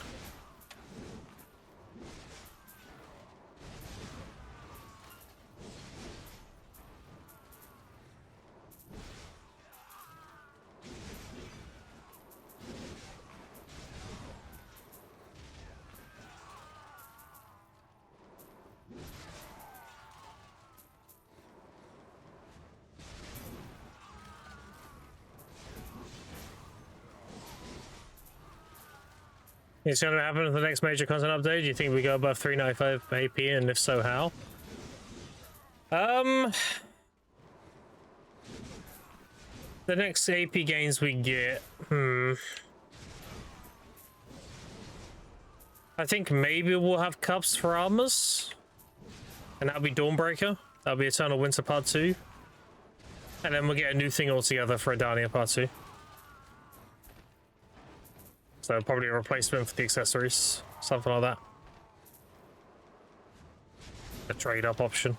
It's going to happen in the next major content update. Do you think we go above 395 AP, and if so, how? The next AP gains we get, I think maybe we'll have cups for armors, and that'll be Dawnbreaker. That'll be Eternal Winter Part 2, and then we'll get a new thing altogether for Adania Part 2. So probably a replacement for the accessories, something like that. A trade-up option.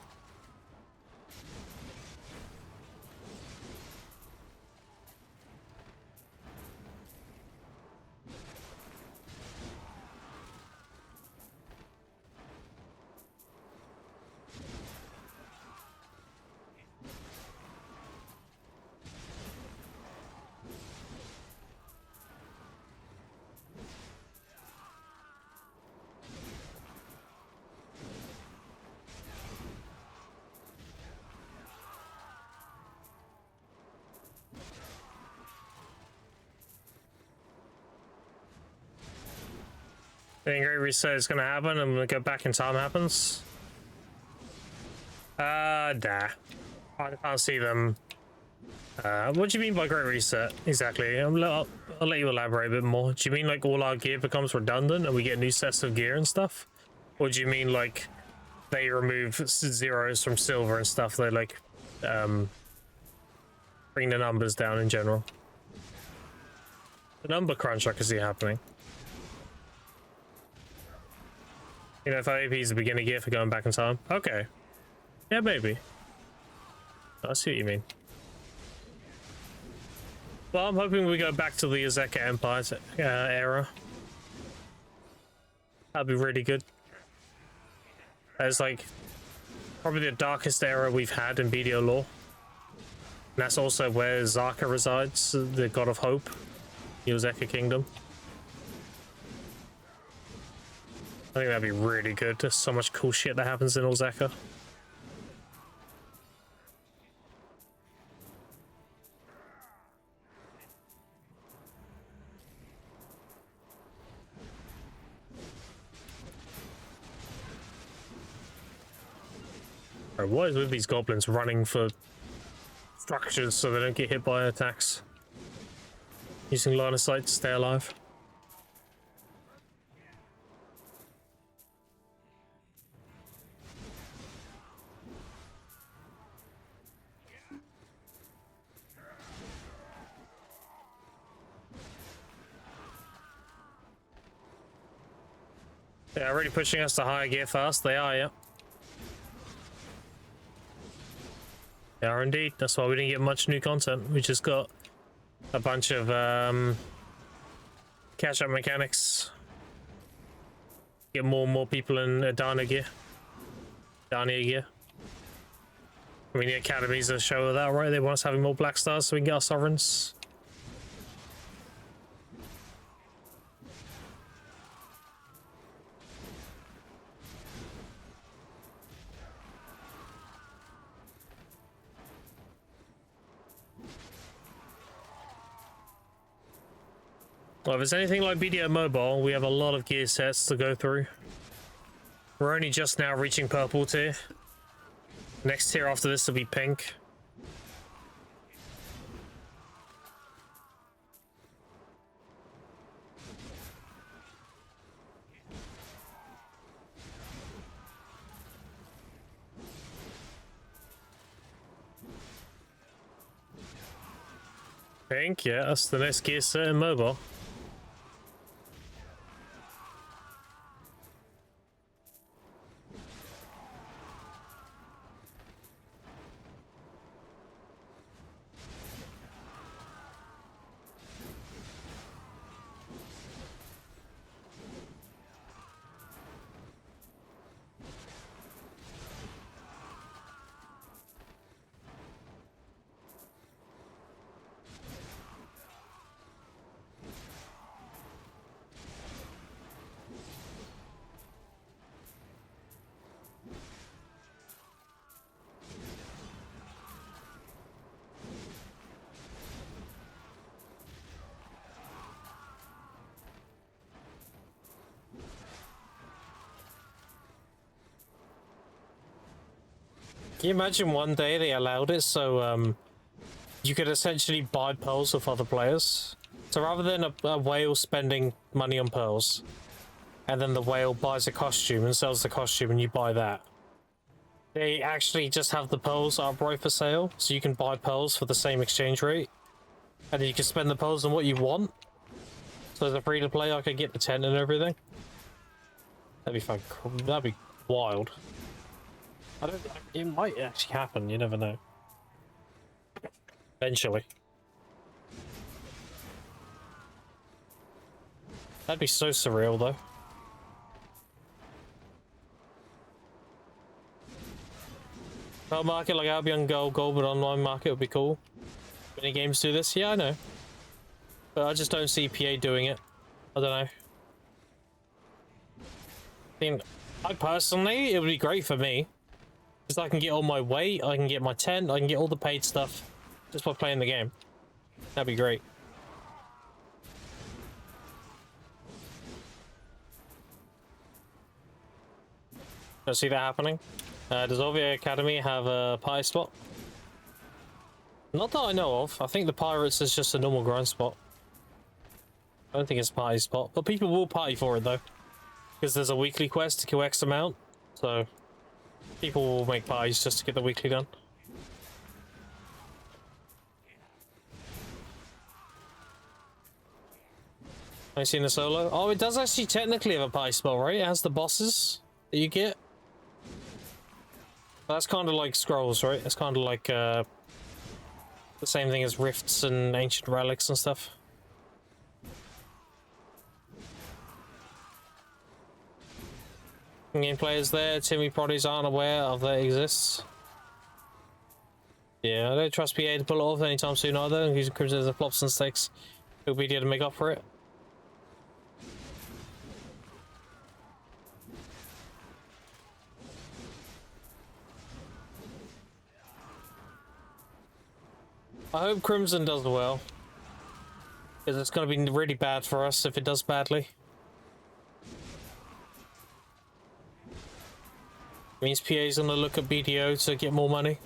Think Great Reset is gonna happen and we go back in time happens? Nah. I can't see them. What do you mean by Great Reset? Exactly. I'll let you elaborate a bit more. Do you mean like all our gear becomes redundant and we get new sets of gear and stuff? Or do you mean like they remove zeros from silver and stuff? They like bring the numbers down in general. The number crunch I can see happening. You know, if AP is the beginner gear for going back in time. Okay. Yeah, maybe. I see what you mean. Well, I'm hoping we go back to the Azeka Empire era. That'd be really good. It's like probably the darkest era we've had in BDO lore. And that's also where Zaka resides, the god of hope, the Azeka kingdom. I think that'd be really good. There's so much cool shit that happens in Osaka. What is with these goblins running for structures so they don't get hit by attacks? Using line of sight to stay alive. They're already pushing us to higher gear fast. They are, yeah. They are indeed. That's why we didn't get much new content. We just got a bunch of catch-up mechanics. Get more and more people in Dania gear. Dania gear. I mean, the academies are show that, right? They want us having more black stars so we can get our sovereigns. Well, if it's anything like BDO Mobile, we have a lot of gear sets to go through. We're only just now reaching purple tier. Next tier after this will be pink. Pink, yeah, that's the next gear set in mobile. Can you imagine one day they allowed it so you could essentially buy pearls with other players? So rather than a whale spending money on pearls, and then the whale buys a costume and sells the costume and you buy that, they actually just have the pearls outright for sale, so you can buy pearls for the same exchange rate, and then you can spend the pearls on what you want. So as a free-to-play, I could get the tent and everything. That'd be fun. That'd be wild. I don't. It might actually happen. You never know. Eventually. That'd be so surreal, though. A market like Albion Gold, but online market would be cool. Many games do this. Yeah, I know. But I just don't see PA doing it. I don't know. I mean, I personally, it would be great for me. Because I can get all my weight, I can get my tent, I can get all the paid stuff just by playing the game. That'd be great. Don't see that happening. Does Ovia Academy have a party spot? Not that I know of. I think the Pirates is just a normal grind spot. I don't think it's a party spot. But people will party for it though. Because there's a weekly quest to kill X amount. So people will make parties just to get the weekly done. Have you seen the solo? Oh, it does actually technically have a party spot, right? It has the bosses that you get. That's kind of like scrolls, right? It's kind of like the same thing as rifts and ancient relics and stuff. Game players there, Timmy Proddies aren't aware of that exists. Yeah, I don't trust PA to pull it off anytime soon either. Using crimson as a flops and stakes. It'll be there to make up for it. I hope Crimson does well. Because it's going to be really bad for us if it does badly. Means PA's going to look at BDO to get more money.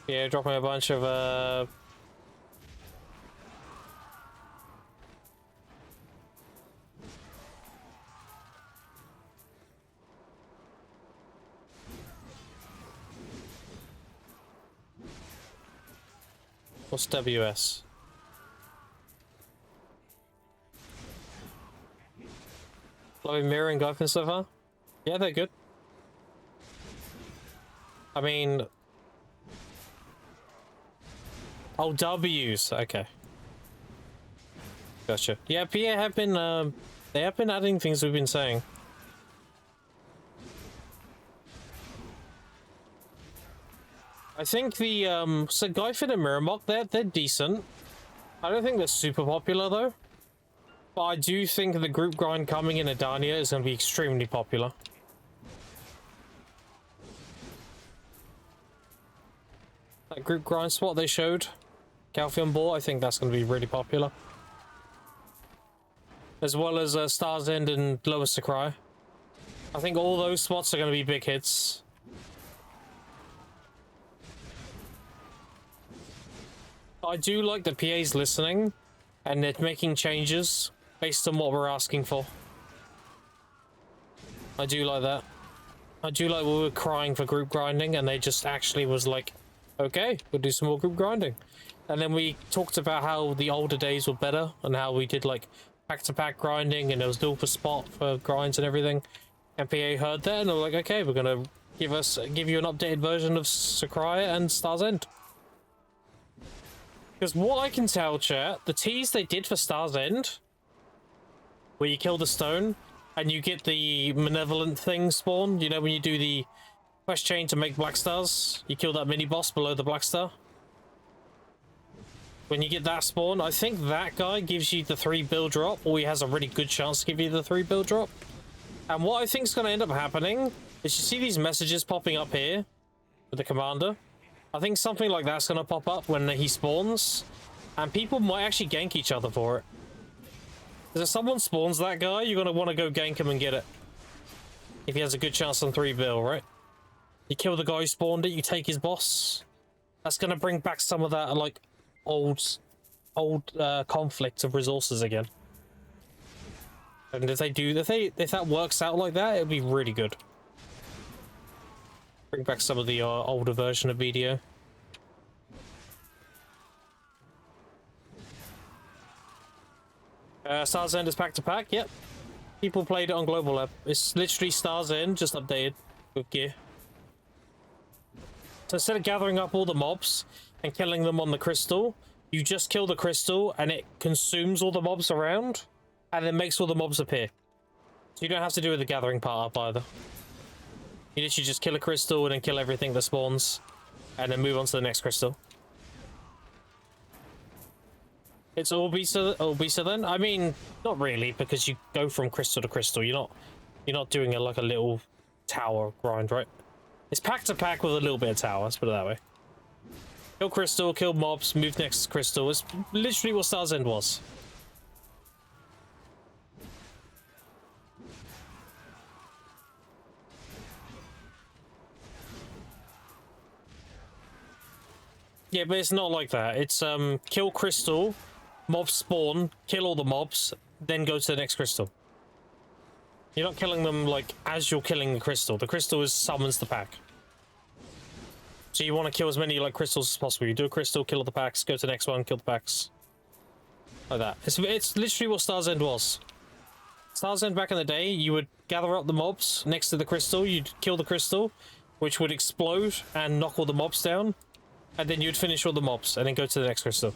Yeah, dropping a bunch of what's WS? Loving Mirror and Gryphon so far? Yeah, they're good. I mean... Oh, W's. Okay. Gotcha. Yeah, PA have been, they have been adding things we've been saying. I think the, so Gryphon and Mirror Mock, they're decent. I don't think they're super popular, though. But I do think the group grind coming in Adania is going to be extremely popular. That group grind spot they showed, Calphion Ball, I think that's going to be really popular. As well as Star's End and Lowest to Cry. I think all those spots are going to be big hits. I do like the PA's listening and they're making changes based on what we're asking for. I do like that. I do like we were crying for group grinding and they just actually was like, okay, we'll do some more group grinding. And then we talked about how the older days were better and how we did like pack-to-pack grinding and there was dual for spot for grinds and everything. And PA heard that and they were like, okay, we're gonna give you an updated version of Sakurai and Star's End. Because what I can tell, chat, the tease they did for Star's End, where you kill the stone and you get the malevolent thing spawn, you know, when you do the quest chain to make black stars, you kill that mini boss below the black star. When you get that spawn, I think that guy gives you the 3 bill drop, or he has a really good chance to give you the 3 bill drop. And what I think is going to end up happening is you see these messages popping up here with the commander. I think something like that's going to pop up when he spawns, and people might actually gank each other for it. Because if someone spawns that guy, you're going to want to go gank him and get it. If he has a good chance on 3 bill, right? You kill the guy who spawned it, you take his boss. That's going to bring back some of that, like, old conflict of resources again. And if that works out like that, it'll be really good. Bring back some of the older version of BDO. Star's End is pack to pack. Yep. People played it on Global Lab. It's literally Star's End, just updated with gear. So instead of gathering up all the mobs and killing them on the crystal, you just kill the crystal and it consumes all the mobs around and then makes all the mobs appear. So you don't have to do the gathering part up either. You literally just kill a crystal and then kill everything that spawns and then move on to the next crystal. It's Orbisa then? I mean, not really, because you go from crystal to crystal. You're not doing like a little tower grind, right? It's pack to pack with a little bit of tower, let's put it that way. Kill crystal, kill mobs, move next crystal. It's literally what Star's End was. Yeah, but it's not like that. It's kill crystal, mobs spawn, kill all the mobs, then go to the next crystal. You're not killing them like as you're killing the crystal. The crystal summons the pack. So you want to kill as many like crystals as possible. You do a crystal, kill the packs, go to the next one, kill the packs. Like that. It's literally what Star's End was. Star's End back in the day, you would gather up the mobs next to the crystal, you'd kill the crystal, which would explode and knock all the mobs down. And then you'd finish all the mobs and then go to the next crystal.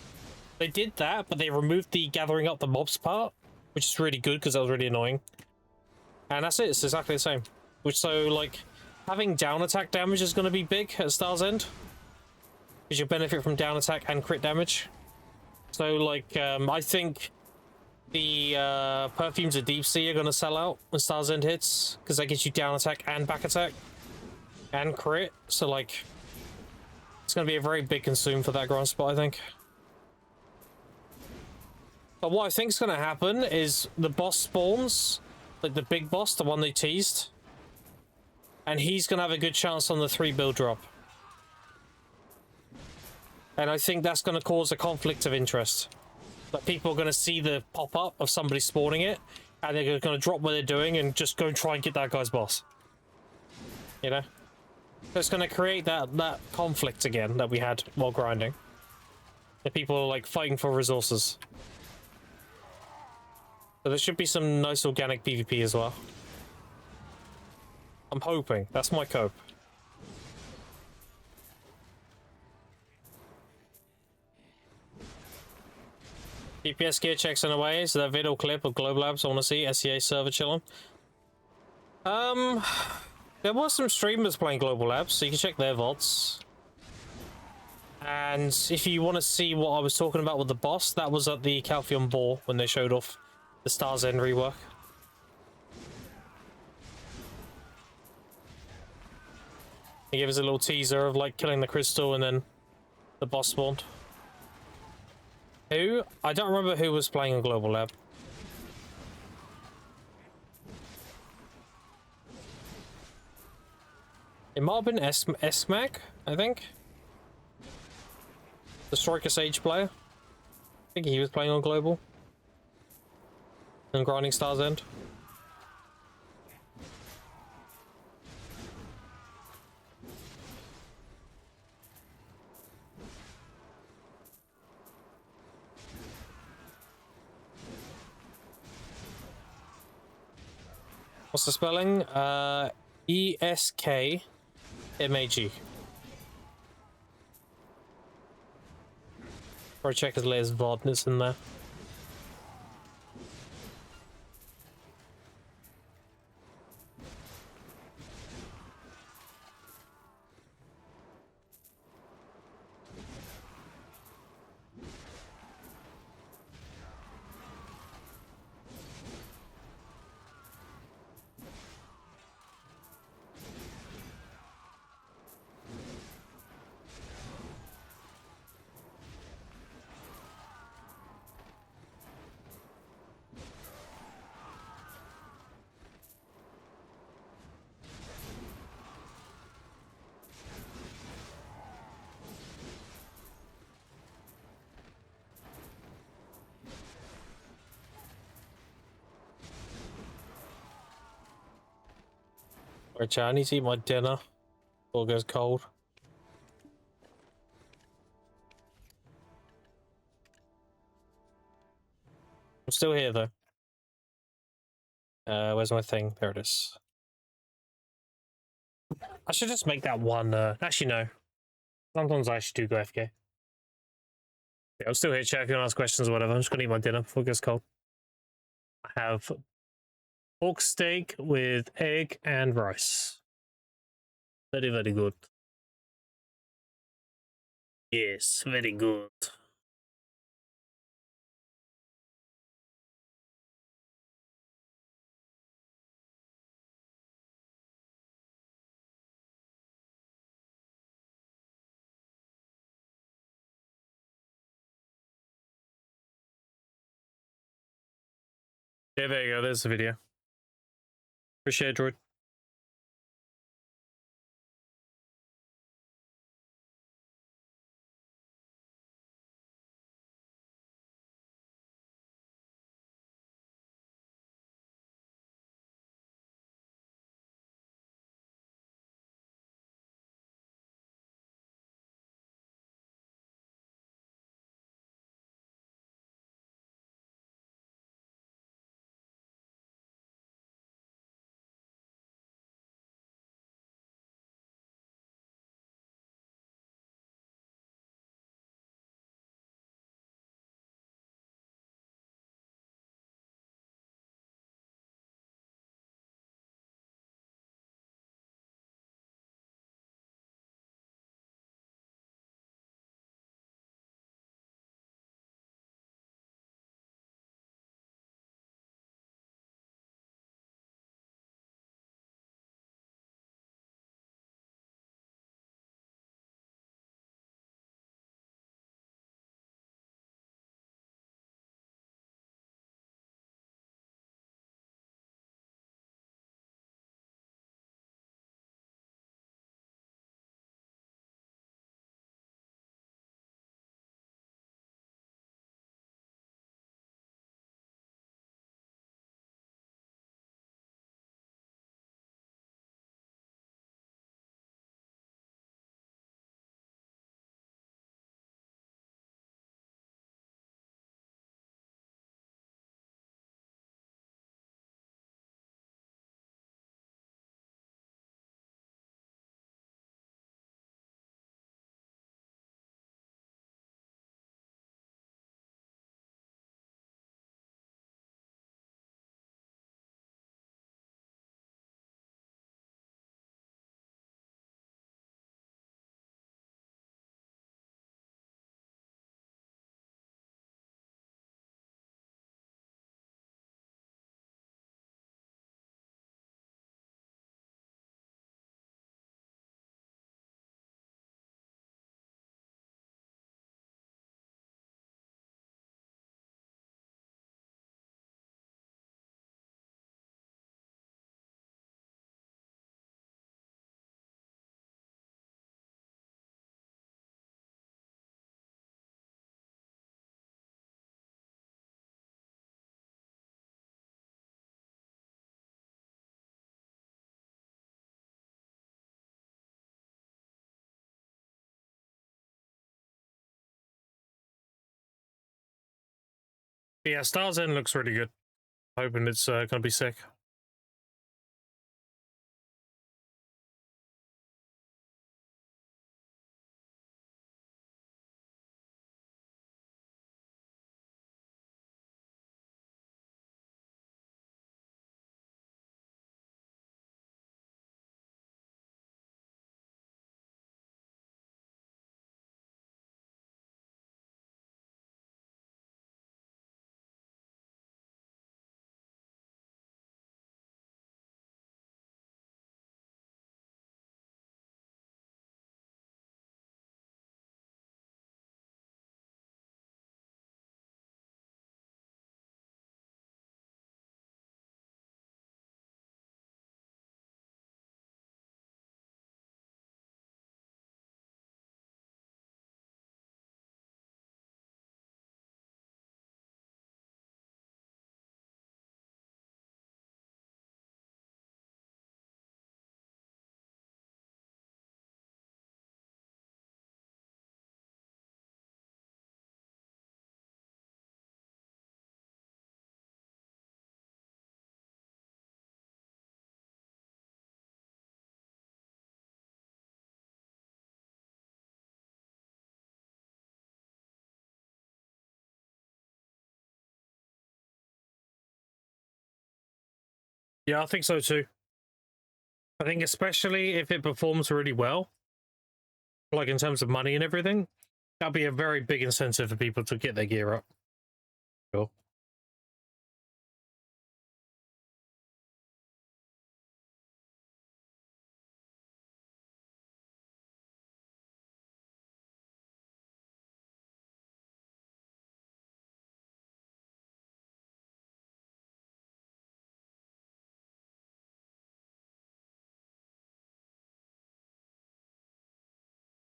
They did that, but they removed the gathering up the mobs part, which is really good because that was really annoying. And that's it. It's exactly the same. Which, so, like, having down attack damage is going to be big at Star's End. Because you'll benefit from down attack and crit damage. So, like, I think the Perfumes of Deep Sea are going to sell out when Star's End hits. Because that gives you down attack and back attack. And crit. So, like, it's going to be a very big consume for that grind spot, I think. But what I think is going to happen is the boss spawns, like the big boss, the one they teased, and he's going to have a good chance on the 3 build drop. And I think that's going to cause a conflict of interest. Like people are going to see the pop-up of somebody spawning it, and they're going to drop what they're doing and just go and try and get that guy's boss. You know? So it's going to create that conflict again that we had while grinding. The people are like fighting for resources. So there should be some nice organic PvP as well. I'm hoping. That's my cope. DPS gear checks in a way, so that video clip of Global Labs I want to see. SEA server chilling. There was some streamers playing Global Labs, so you can check their VODs. And if you want to see what I was talking about with the boss, that was at the Calpheon Ball when they showed off the Star's End rework. He gave us a little teaser of like killing the crystal and then the boss spawned. Who? I don't remember who was playing on Global Lab. It might have been S-Mac, I think. The Striker Sage player. I think he was playing on Global. And grinding Star's End. What's the spelling? E-S-K-M-A-G. Probably check his latest VOD, it's in there. Alright, chat, I need to eat my dinner before it goes cold. I'm still here though. Where's my thing? There it is. I should just make that one. Actually, no. Sometimes I should do go FK. Yeah, I'm still here, chat. If you want to ask questions or whatever, I'm just gonna eat my dinner before it gets cold. I have pork steak with egg and rice. Very, very good. Yes, very good. Yeah, there you go. There's the video. Appreciate it, Droid. Yeah, Stars End looks really good. Hoping it's gonna be sick. Yeah, I think so too. I think especially if it performs really well, like in terms of money and everything, that'll be a very big incentive for people to get their gear up. Cool.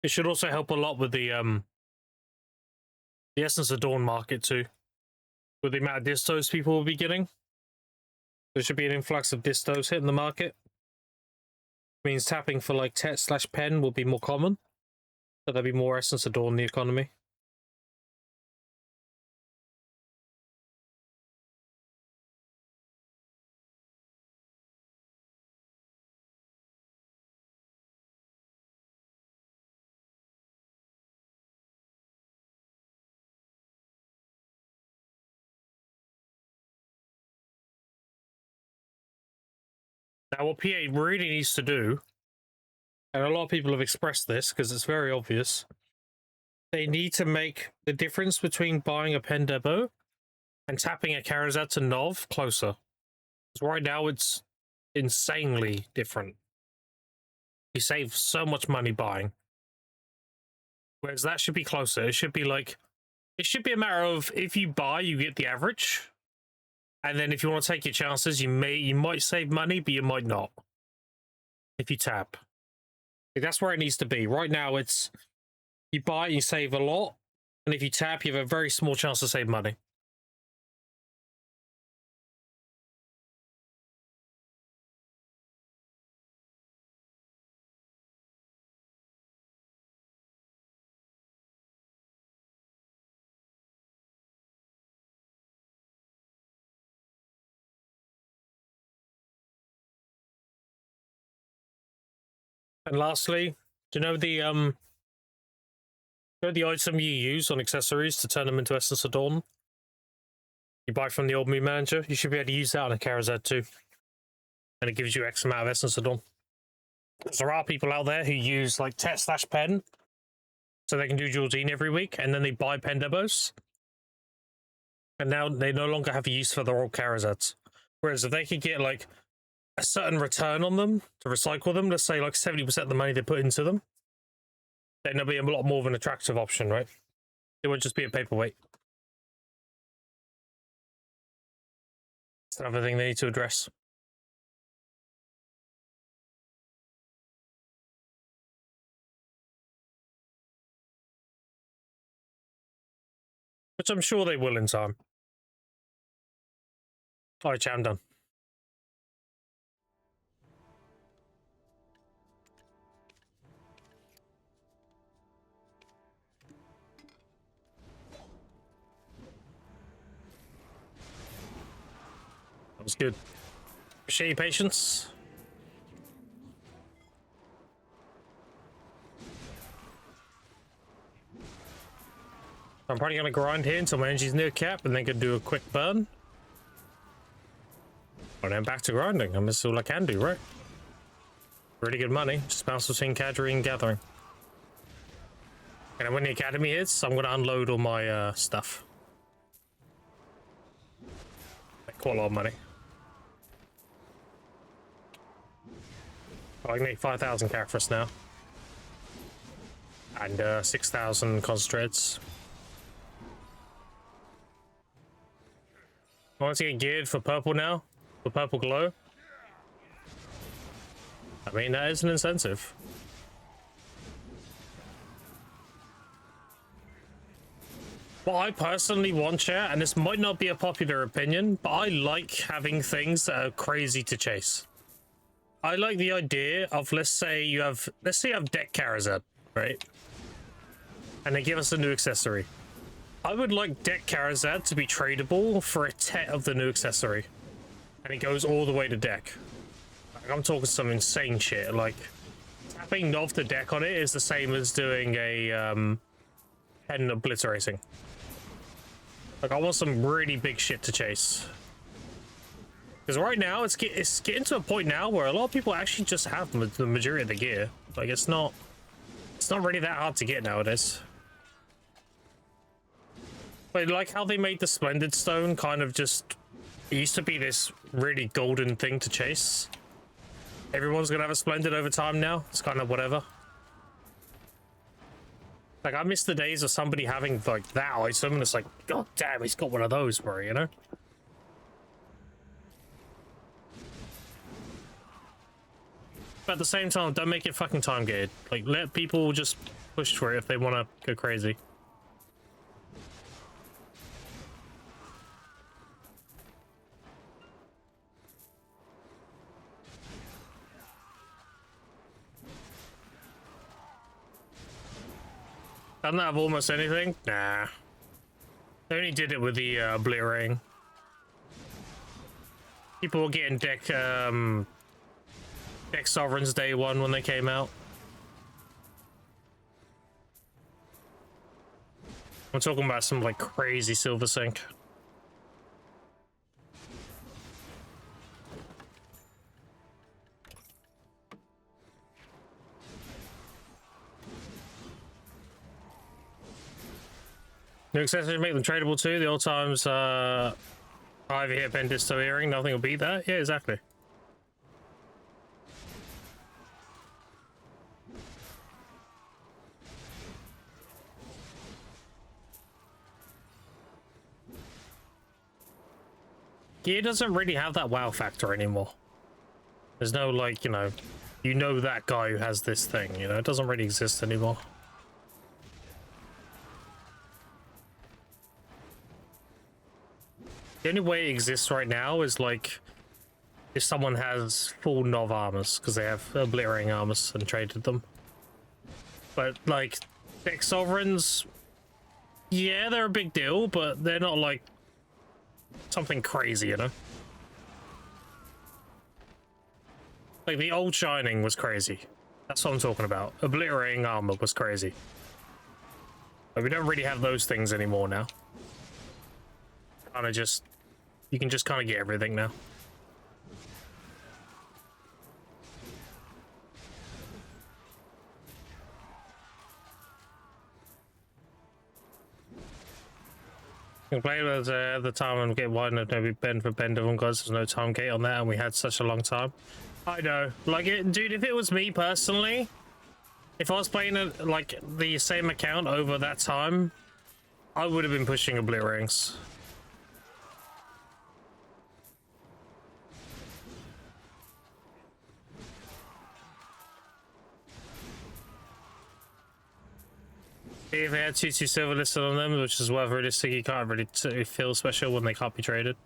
It should also help a lot with the Essence of Dawn market too. With the amount of distos people will be getting. There should be an influx of distos hitting the market. Means tapping for like Tet/Pen will be more common. So there'll be more Essence of Dawn in the economy. Now, what PA really needs to do, and a lot of people have expressed this because it's very obvious, they need to make the difference between buying a Pen Depot and tapping a Charizard to Nov closer. Because right now it's insanely different. You save so much money buying. Whereas that should be closer. It should be like, it should be a matter of if you buy, you get the average. And then if you want to take your chances, you might save money, but you might not. If you tap. That's where it needs to be. Right now it's, you buy, you save a lot. And if you tap, you have a very small chance to save money. And lastly, do you know the item you use on accessories to turn them into Essence of Dawn? You buy from the old Moon Manager. You should be able to use that on a Charizard too. And it gives you X amount of Essence of Dawn. Because there are people out there who use like Tet/Pen so they can do Jolene every week, and then they buy Pen Debos. And now they no longer have a use for their old Charizards. Whereas if they could get like a certain return on them to recycle them, let's say like 70% of the money they put into them, then it'll be a lot more of an attractive option, right? It won't just be a paperweight. It's another thing they need to address. Which I'm sure they will in time. Alright, chat, I'm done. That was good. Appreciate your patience. I'm probably going to grind here until my energy's near cap and then could do a quick burn. And then back to grinding. And that's all I can do, right? Really good money. Just bounce between Cadre and Gathering. And when the Academy hits, I'm going to unload all my stuff. Make quite a lot of money. I can make 5,000 Cactus now. And 6,000 concentrates. I want to get geared for purple now. For purple glow. I mean, that is an incentive. What I personally want, chat, and this might not be a popular opinion, but I like having things that are crazy to chase. I like the idea of, let's say you have Deck Charizard, right? And they give us a new accessory. I would like Deck Charizard to be tradable for a Tet of the new accessory. And it goes all the way to deck. Like, I'm talking some insane shit. Like, tapping Nov the deck on it is the same as doing a Pen Obliterating. Like, I want some really big shit to chase. Because right now it's getting to a point now where a lot of people actually just have the majority of the gear. Like it's not really that hard to get nowadays. But like how they made the Splendid Stone kind of just, it used to be this really golden thing to chase. Everyone's gonna have a Splendid over time now. It's kind of whatever. Like I miss the days of somebody having like that item and it's like, god damn, he's got one of those, bro, you know? But at the same time, don't make it fucking time gated. Like, let people just push for it if they want to go crazy. Doesn't have almost anything? Nah. They only did it with the obliterating. People were getting deck Sovereigns day one when they came out. I'm talking about some like crazy silver sync. New accessories make them tradable too. The old times Ivy hit Pendisto earring, nothing will beat that. Yeah, exactly. Gear doesn't really have that wow factor anymore. There's no like, you know that guy who has this thing, you know, it doesn't really exist anymore. The only way it exists right now is like if someone has full Nov armors because they have obliterating armors and traded them. But like deck Sovereigns, yeah, they're a big deal, but they're not like something crazy, you know? Like the old Shining was crazy. That's what I'm talking about. Obliterating armor was crazy. Like we don't really have those things anymore now. Kind of just, you can just kind of get everything now. You can play with at the time and get wide enough to bend for bend of them guys. There's no time gate on that, and we had such a long time. I know, like it, dude. If it was me personally, if I was playing it like the same account over that time, I would have been pushing obliterations. If they had 2/2 silver listed on them, which is worth realistic, you can't really feel special when they can't be traded.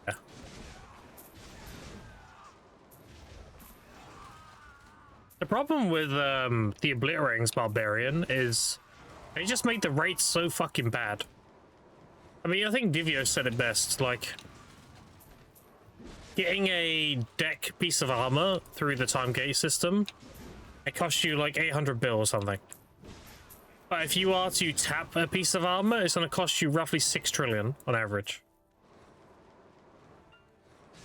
Yeah. The problem with the Obliterating's Barbarian is they just made the rates so fucking bad. I mean, I think Divio said it best, like getting a deck piece of armor through the time gate system, it costs you like 800 bill or something. But if you are to tap a piece of armor, it's going to cost you roughly 6 trillion on average.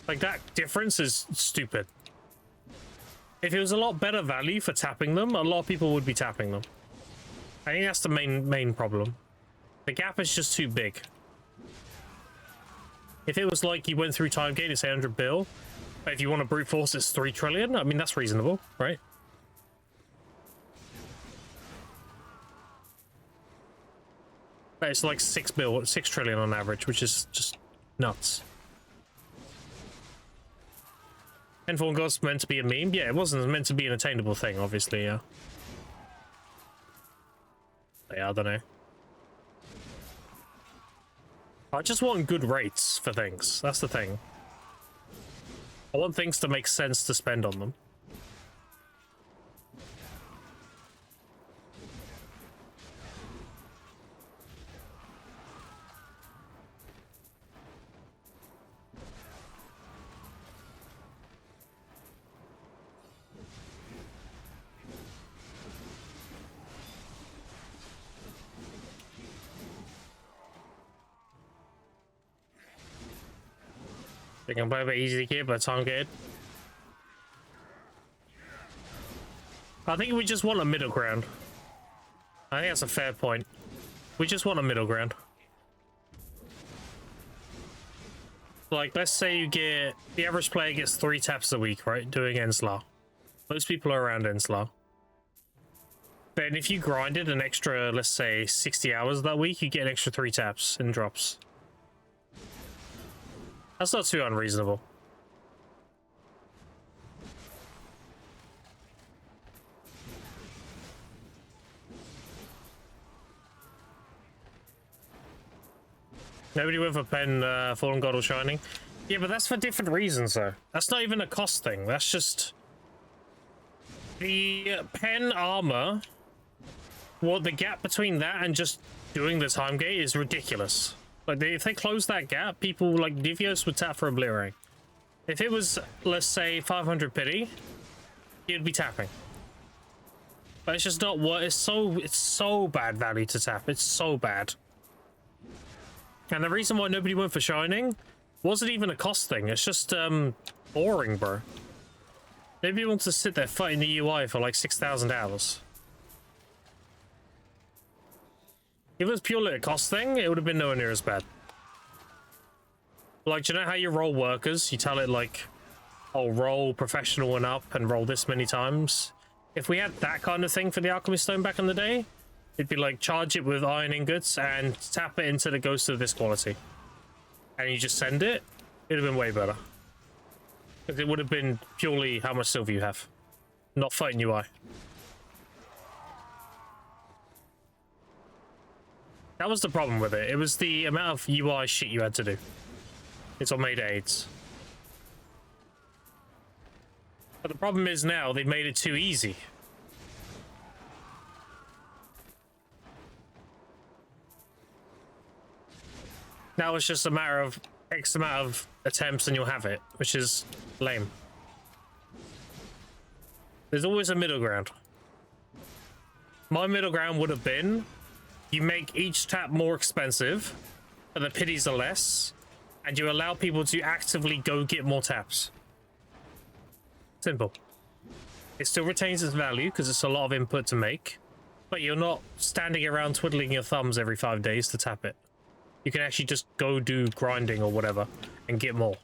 Like, that difference is stupid. If it was a lot better value for tapping them, a lot of people would be tapping them. I think that's the main problem. The gap is just too big. If it was like you went through time gate, it's 800 bill. But if you want to brute force, it's 3 trillion. I mean, that's reasonable, right? It's like 6 trillion on average, which is just nuts. Endform God's meant to be a meme? Yeah, it wasn't meant to be an attainable thing, obviously, yeah. Yeah, I don't know. I just want good rates for things. That's the thing. I want things to make sense to spend on them. They can play a bit easy to get, but time gated. I think we just want a middle ground. I think that's a fair point. We just want a middle ground. Like, let's say you get... The average player gets 3 taps a week, right? Doing Enslar. Most people are around Enslar. Then if you grinded an extra, let's say, 60 hours that week, you get an extra 3 taps and drops. That's not too unreasonable. Nobody went for pen, Fallen God or Shining. Yeah, but that's for different reasons, though. That's not even a cost thing. That's just... The pen armor... Well, the gap between that and just doing the time gate is ridiculous. Like, if they close that gap, people like Divios would tap for Obliterate. If it was, let's say, 500 pity, you'd be tapping. But it's just not what... It's so bad value to tap. It's so bad. And the reason why nobody went for Shining wasn't even a cost thing. It's just boring, bro. Nobody wants to sit there fighting the UI for like 6,000 hours. If it was purely a cost thing, it would have been nowhere near as bad. Like, do you know how you roll workers? You tell it like, oh, roll professional and up and roll this many times. If we had that kind of thing for the Alchemy Stone back in the day, it'd be like charge it with iron ingots and tap it into the ghost of this quality. And you just send it, it'd have been way better. Because it would have been purely how much silver you have, not fighting UI. That was the problem with it. It was the amount of UI shit you had to do. It's what made AIDS. But the problem is now they've made it too easy. Now it's just a matter of X amount of attempts and you'll have it, which is lame. There's always a middle ground. My middle ground would have been, you make each tap more expensive, but the pities are less, and you allow people to actively go get more taps. Simple. It still retains its value because it's a lot of input to make, but you're not standing around twiddling your thumbs every 5 days to tap it. You can actually just go do grinding or whatever and get more.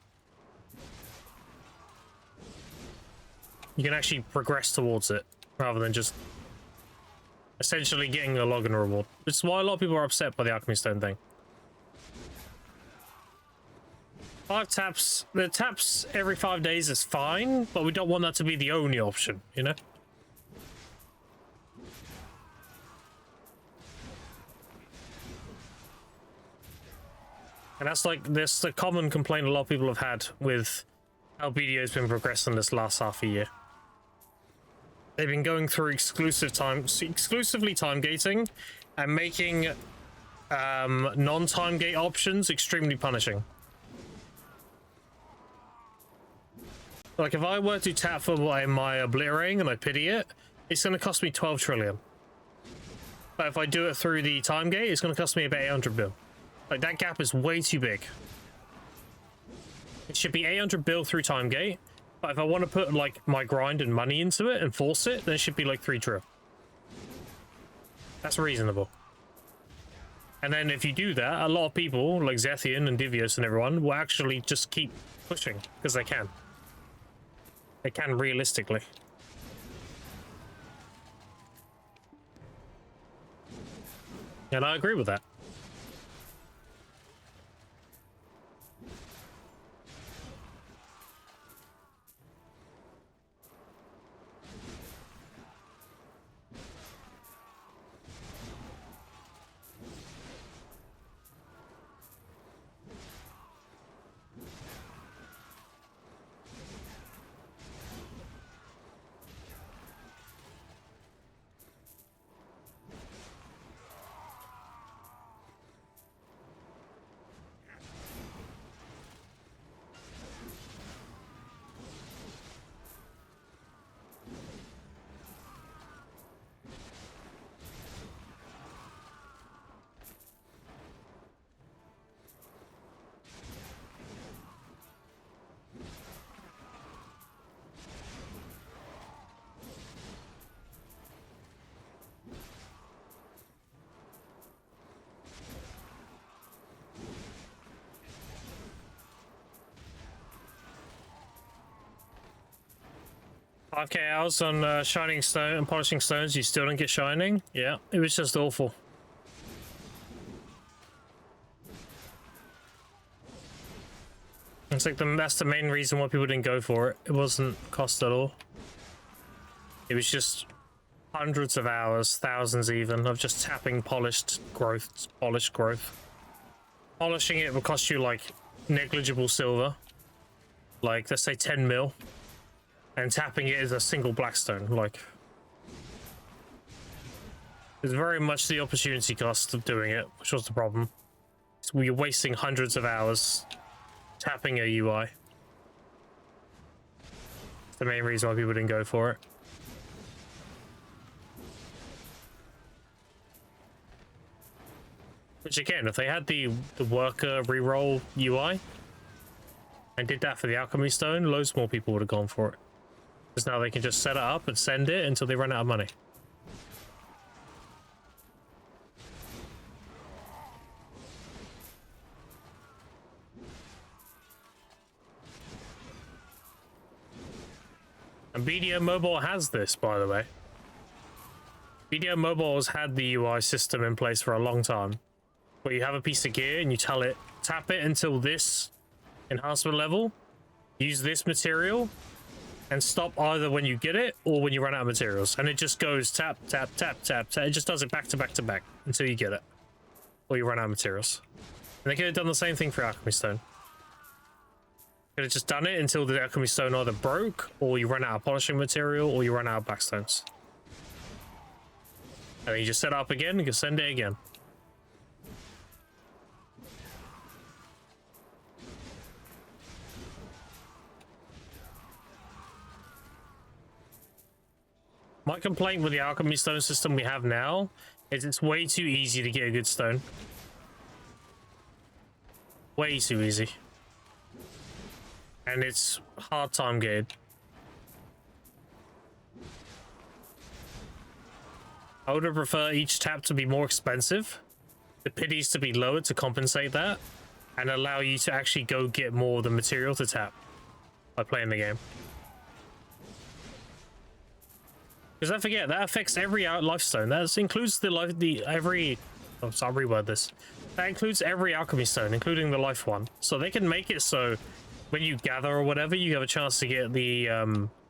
You can actually progress towards it rather than just essentially getting a login reward. Which is why a lot of people are upset by the Alchemy Stone thing. 5 taps, the taps every 5 days is fine, but we don't want that to be the only option, you know? And that's like, this the common complaint a lot of people have had with how BDO's been progressing this last half a year. They've been going through exclusively time gating and making non-time gate options extremely punishing. Like, if I were to tap for my obliterating and I pity it, it's going to cost me 12 trillion. But if I do it through the time gate, it's going to cost me about 800 bill. Like, that gap is way too big. It should be 800 bill through time gate, but if I want to put, like, my grind and money into it and force it, then it should be, like, 3 trill. That's reasonable. And then if you do that, a lot of people, like Zethian and Divios and everyone, will actually just keep pushing, because they can. They can realistically. And I agree with that. 5k hours on shining stone and polishing stones, you still don't get shining? Yeah, it was just awful. It's like that's the main reason why people didn't go for it. It wasn't cost at all. It was just hundreds of hours, thousands even, of just tapping polished growth. Polishing it will cost you like negligible silver, like let's say 10 mil, and tapping it is a single blackstone. Like, it's very much the opportunity cost of doing it, which was the problem. So you're wasting hundreds of hours tapping a UI. It's the main reason why people didn't go for it. Which again, if they had the worker reroll UI and did that for the alchemy stone, loads more people would have gone for it. Because now they can just set it up and send it until they run out of money. And BDO Mobile has this, by the way. BDO Mobile has had the UI system in place for a long time, where you have a piece of gear and you tell it, tap it until this enhancement level, use this material, and stop either when you get it or when you run out of materials. And it just goes tap, tap, tap, tap, tap. It just does it back to back to back until you get it, or you run out of materials. And they could have done the same thing for Alchemy Stone. Could have just done it until the Alchemy Stone either broke, or you run out of polishing material, or you run out of blackstones. And then you just set it up again and you can send it again. My complaint with the alchemy stone system we have now is it's way too easy to get a good stone. Way too easy. And it's hard time gated. I would have preferred each tap to be more expensive, the pities to be lower to compensate that, and allow you to actually go get more of the material to tap by playing the game. Because don't forget, that affects every life stone. That includes every... Oh, so I'll reword this. That includes every alchemy stone, including the life one. So they can make it so when you gather or whatever, you have a chance to get the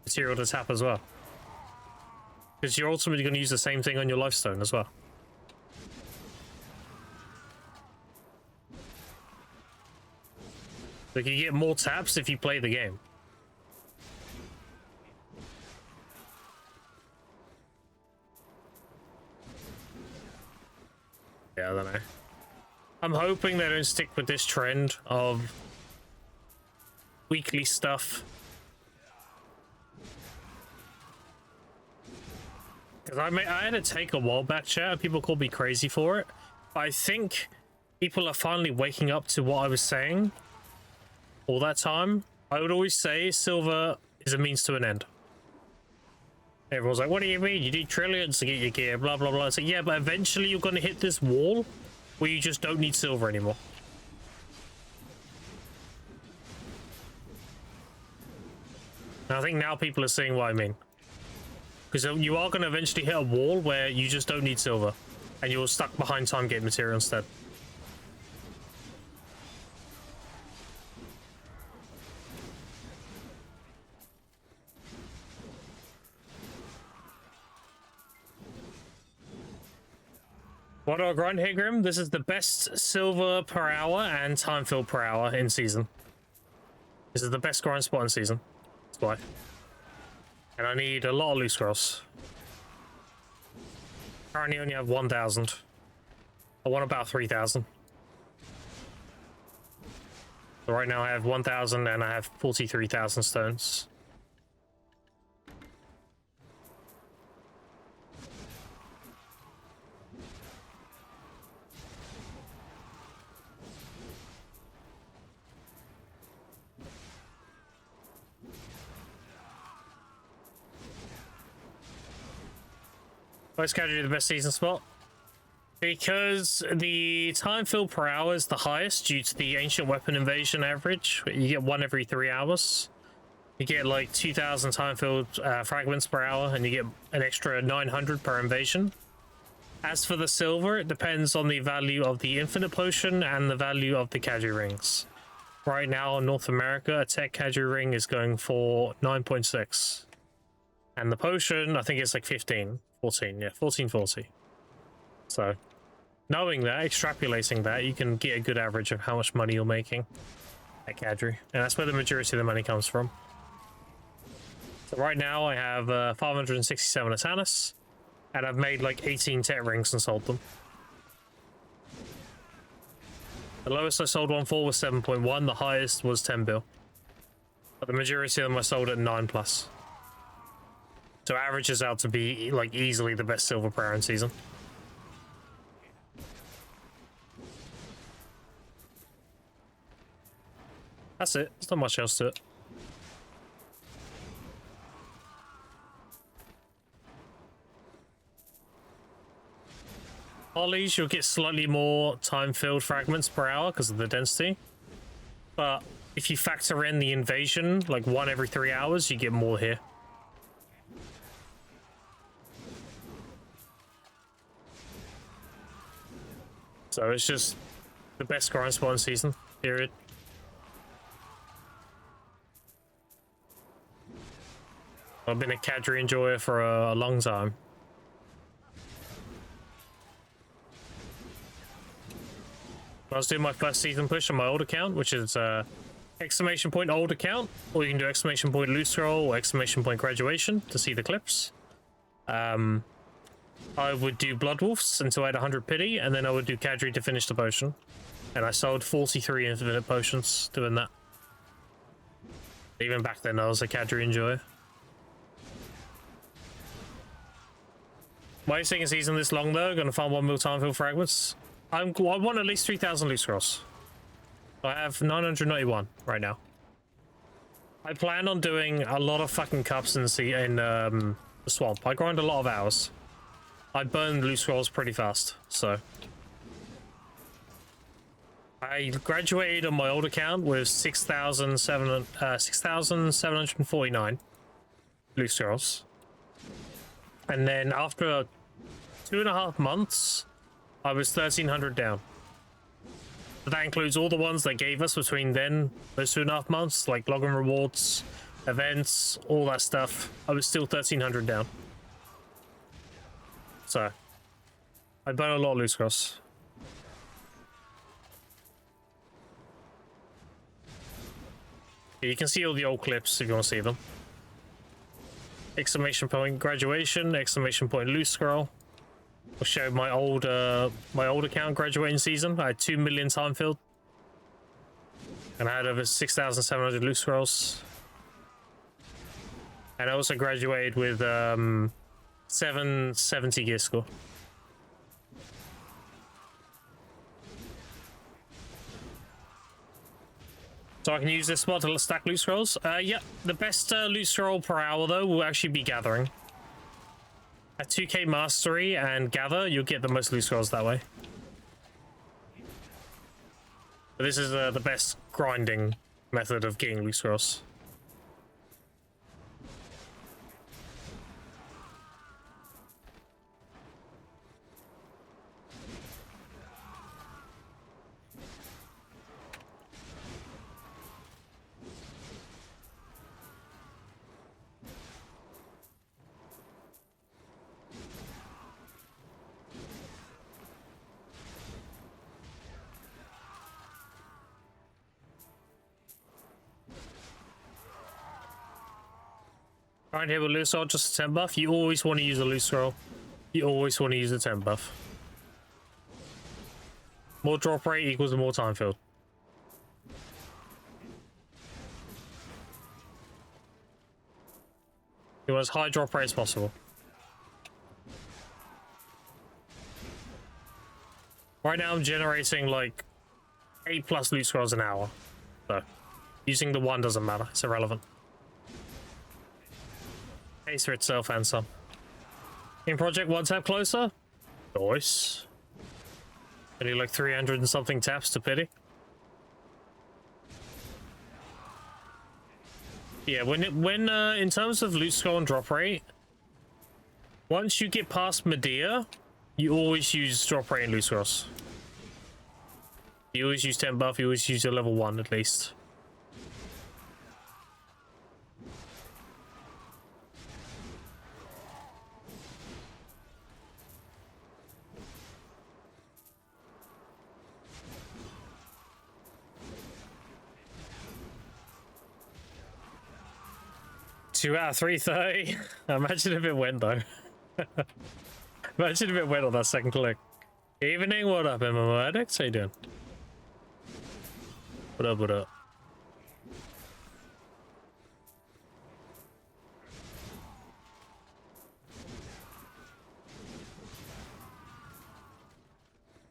material to tap as well. Because you're ultimately going to use the same thing on your life stone as well. Like, you get more taps if you play the game. Yeah, I don't know. I'm hoping they don't stick with this trend of weekly stuff. Because I had to take a while back, chat, and people called me crazy for it. But I think people are finally waking up to what I was saying all that time. I would always say silver is a means to an end. Everyone's like, what do you mean? You need trillions to get your gear, blah, blah, blah. It's like, yeah, but eventually you're going to hit this wall where you just don't need silver anymore. And I think now people are seeing what I mean. Because you are going to eventually hit a wall where you just don't need silver. And you're stuck behind time gate material instead. What do I grind here, Grim? This is the best silver per hour and time fill per hour in season. This is the best grind spot in season. That's why. And I need a lot of loose scrolls. Currently only have 1,000. I want about 3,000. So right now I have 1,000 and I have 43,000 stones. Why's category the best season spot? Because the time fill per hour is the highest due to the ancient weapon invasion average. You get one every 3 hours. You get like 2,000 time-filled fragments per hour, and you get an extra 900 per invasion. As for the silver, it depends on the value of the infinite potion and the value of the Kadri rings. Right now in North America, a tech Kadri ring is going for 9.6. And the potion, I think it's like 14, yeah, 1440. So, knowing that, extrapolating that, you can get a good average of how much money you're making at Kadri. And that's where the majority of the money comes from. So right now I have 567 Atanas, and I've made like 18 tech rings and sold them. The lowest I sold one for was 7.1, the highest was 10 bill. But the majority of them I sold at 9+. So averages out to be like easily the best silver per hour in season. That's it, there's not much else to it. Ollies, you'll get slightly more time-filled fragments per hour because of the density. But if you factor in the invasion, like 1 every 3 hours, you get more here. So it's just the best grind spot in season, period. I've been a Kadri enjoyer for a long time. I was doing my first season push on my old account, which is exclamation point old account, or you can do exclamation point loot scroll or exclamation point graduation to see the clips. I would do Blood Wolves until I had 100 pity, and then I would do Kadri to finish the potion. And I sold 43 infinite potions doing that. Even back then, I was a Kadri enjoyer. Why are you taking a season this long though? Gonna farm 1 mil time fill fragments? I want at least 3,000 loot scrolls. I have 991 right now. I plan on doing a lot of fucking cups in the swamp. I grind a lot of hours. I burn loot scrolls pretty fast, so. I graduated on my old account with 6,749 loot scrolls. And then after 2.5 months, I was 1,300 down. But that includes all the ones they gave us between then, those 2.5 months, like login rewards, events, all that stuff. I was still 1,300 down. So, I burn a lot of loot scrolls. You can see all the old clips if you want to see them. Exclamation point graduation, exclamation point loot scroll. I'll show my old account graduating season. I had 2 million time filled. And I had over 6,700 loot scrolls. And I also graduated with 770 gear score. So I can use this spot to stack loot scrolls. Yeah, the best loot scroll per hour though will actually be gathering. At 2k mastery and gather, you'll get the most loot scrolls that way. But this is the best grinding method of getting loot scrolls. Right here with loot scroll, just a 10 buff. You always want to use a loot scroll. You always want to use a 10 buff. More drop rate equals more time filled. You want as high drop rate as possible. Right now I'm generating like 8+ loot scrolls an hour. So using the 1 doesn't matter, it's irrelevant. Pays for itself and some. In Project 1 tap closer? Nice. Only like 300 and something taps to pity. Yeah, when in terms of loot scroll and drop rate, once you get past Medea, you always use drop rate and loot scrolls. You always use 10 buff, you always use your level 1 at least. Two out of 330. Imagine if it went though. Imagine if it went on that second click. Evening, what up, MMO Addicts? How you doing? What up, what up?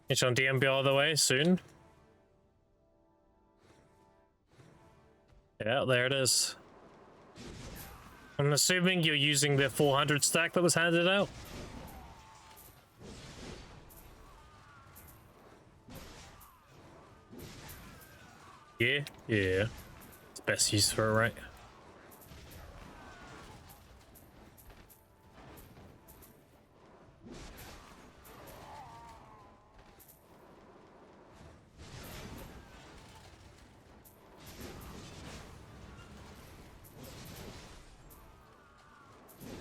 It's on DMB all the way soon. Yeah, there it is. I'm assuming you're using the 400 stack that was handed out. Yeah, yeah. It's best use for it, right?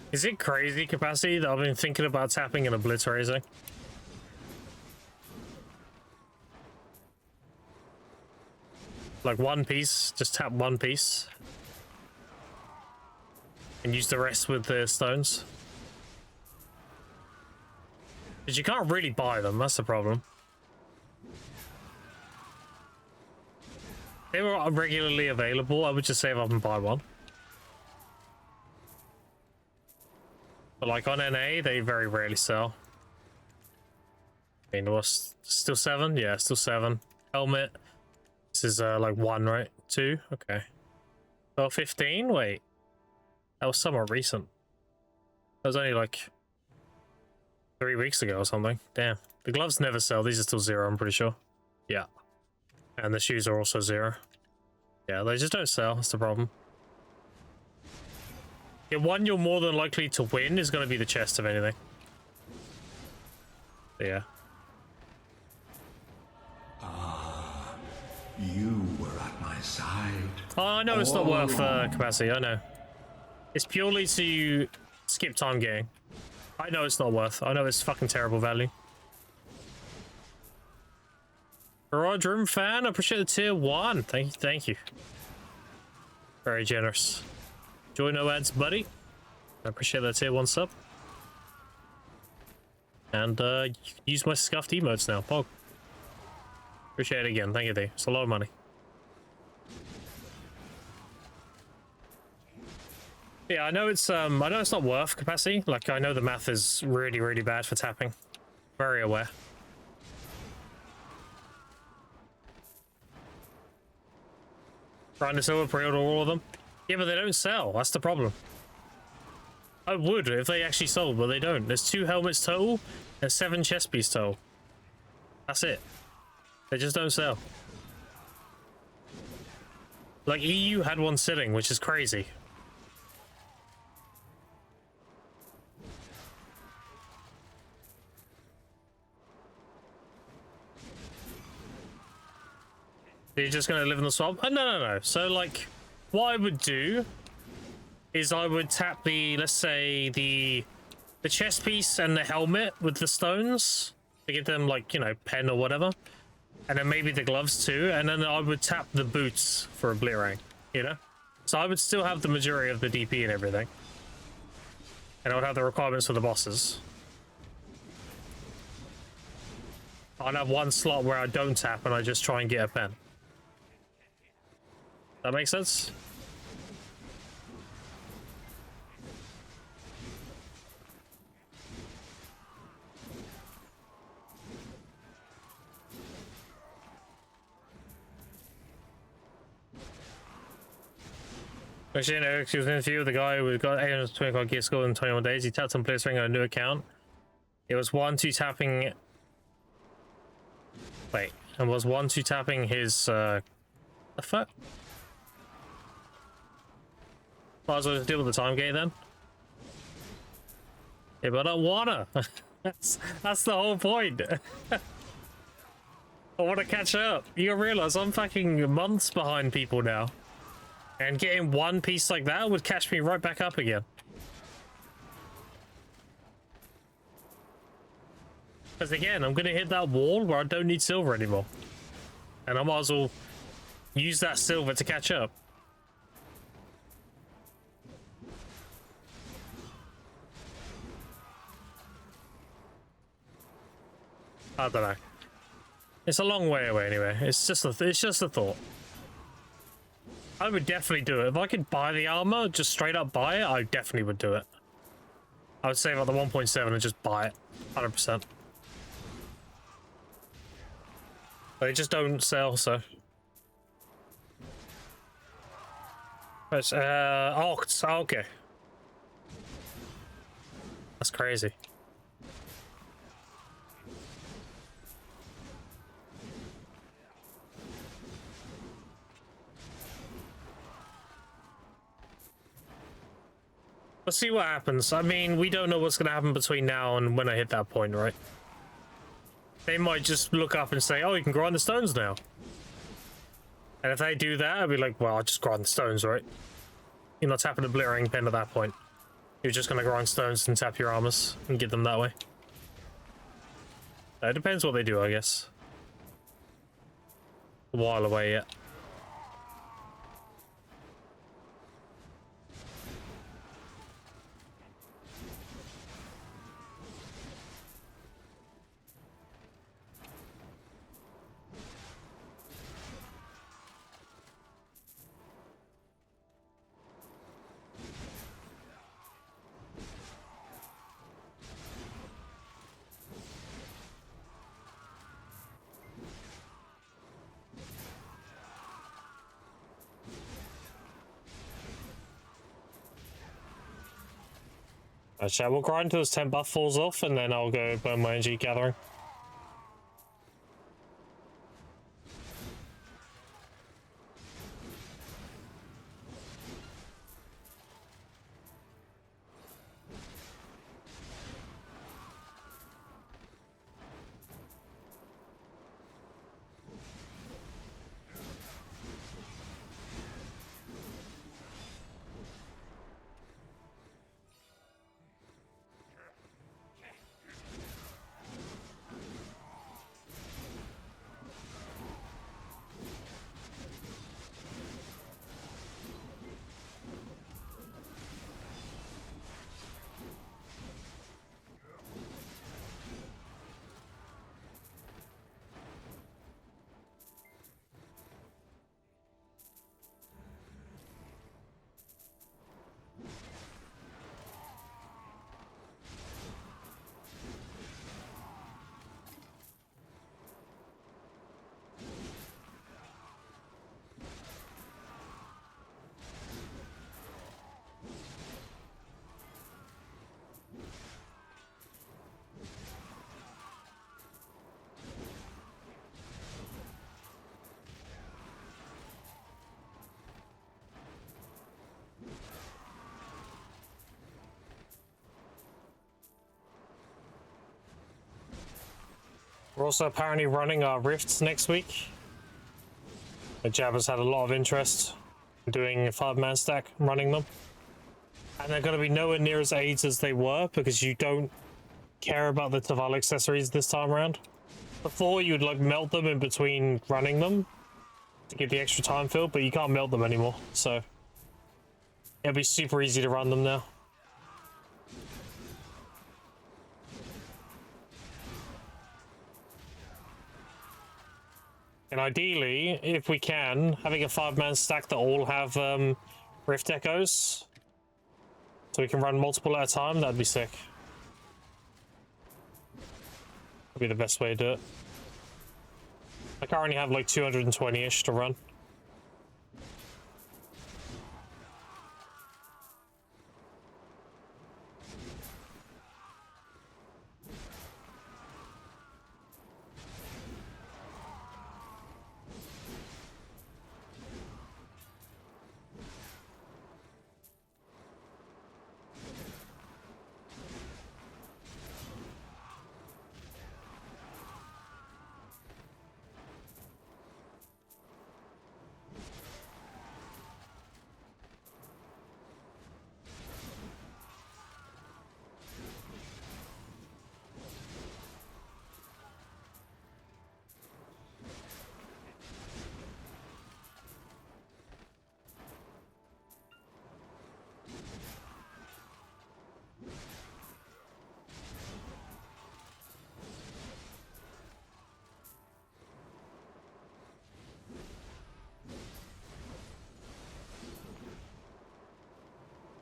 Is it crazy capacity that I've been thinking about tapping and obliterating? Like one piece, just tap one piece. And use the rest with the stones. Because you can't really buy them, that's the problem. If they were regularly available, I would just save up and buy one. But like on NA, they very rarely sell. I mean, what's still 7? Yeah, still 7. Helmet. This is like 1, right? 2? Okay. Oh, 15? Wait. That was somewhat recent. That was only like 3 weeks ago or something. Damn. The gloves never sell. These are still 0, I'm pretty sure. Yeah. And the shoes are also 0. Yeah, they just don't sell. That's the problem. Yeah, one you're more than likely to win is going to be the chest, if anything. Yeah. You were at my side. Oh, I know it's not worth capacity, I know. It's purely to skip time getting. I know it's not worth. I know it's fucking terrible value. Garage Room fan, I appreciate the tier 1. Thank you. Very generous. Joy no ads, buddy. I appreciate that tier 1 sub. And you can use my scuffed emotes now. Pog. Appreciate it again. Thank you, D. It's a lot of money. Yeah, I know it's not worth capacity. Like, I know the math is really, really bad for tapping. Very aware. Trying to sell pre-order all of them. Yeah, but they don't sell. That's the problem. I would if they actually sold, but they don't. There's 2 helmets total and 7 chest piece total. That's it. They just don't sell. Like, EU had one sitting, which is crazy. You're just gonna live in the swamp? Oh, no. So, like, what I would do is I would tap the, let's say, the chest piece and the helmet with the stones to get them, like, you know, pen or whatever. And then maybe the gloves too. And then I would tap the boots for obliterating, you know? So I would still have the majority of the DP and everything. And I would have the requirements for the bosses. I'd have one slot where I don't tap and I just try and get a pen. That makes sense? Actually, no, she was in an interview with the guy who got 825 gear score in 21 days. He tapped on Bliss Ring on a new account. It was 1-2 tapping. Wait, and was 1-2 tapping his. The fuck? Might as well just deal with the time gate then. Yeah, but I don't wanna. that's the whole point. I want to catch up. You realize I'm fucking months behind people now. And getting one piece like that would catch me right back up again. Because again, I'm going to hit that wall where I don't need silver anymore. And I might as well use that silver to catch up. I don't know. It's a long way away anyway. It's just a thought. I would definitely do it. If I could buy the armor, just straight up buy it, I definitely would do it. I would save out the 1.7 and just buy it. 100%. They just don't sell, so. It's, okay. That's crazy. Let's see what happens. I mean, we don't know what's going to happen between now and when I hit that point, right? They might just look up and say, oh, you can grind the stones now. And if they do that, I'd be like, well, I'll just grind the stones, right? You're not tapping the Blittering Pen at that point. You're just going to grind stones and tap your armors and get them that way. It depends what they do, I guess. A while away yet. Chat, we'll grind until this 10 buff falls off, and then I'll go burn my energy gathering. We're also apparently running our rifts next week. The Jabba's had a lot of interest in doing a 5-man stack, running them. And they're going to be nowhere near as aids as they were because you don't care about the Taval accessories this time around. Before, you'd like melt them in between running them to get the extra time filled, but you can't melt them anymore. So it'll be super easy to run them now. And ideally, if we can, having a 5-man stack that all have Rift Echoes, so we can run multiple at a time, that'd be sick. That'd be the best way to do it. I currently have like 220-ish to run.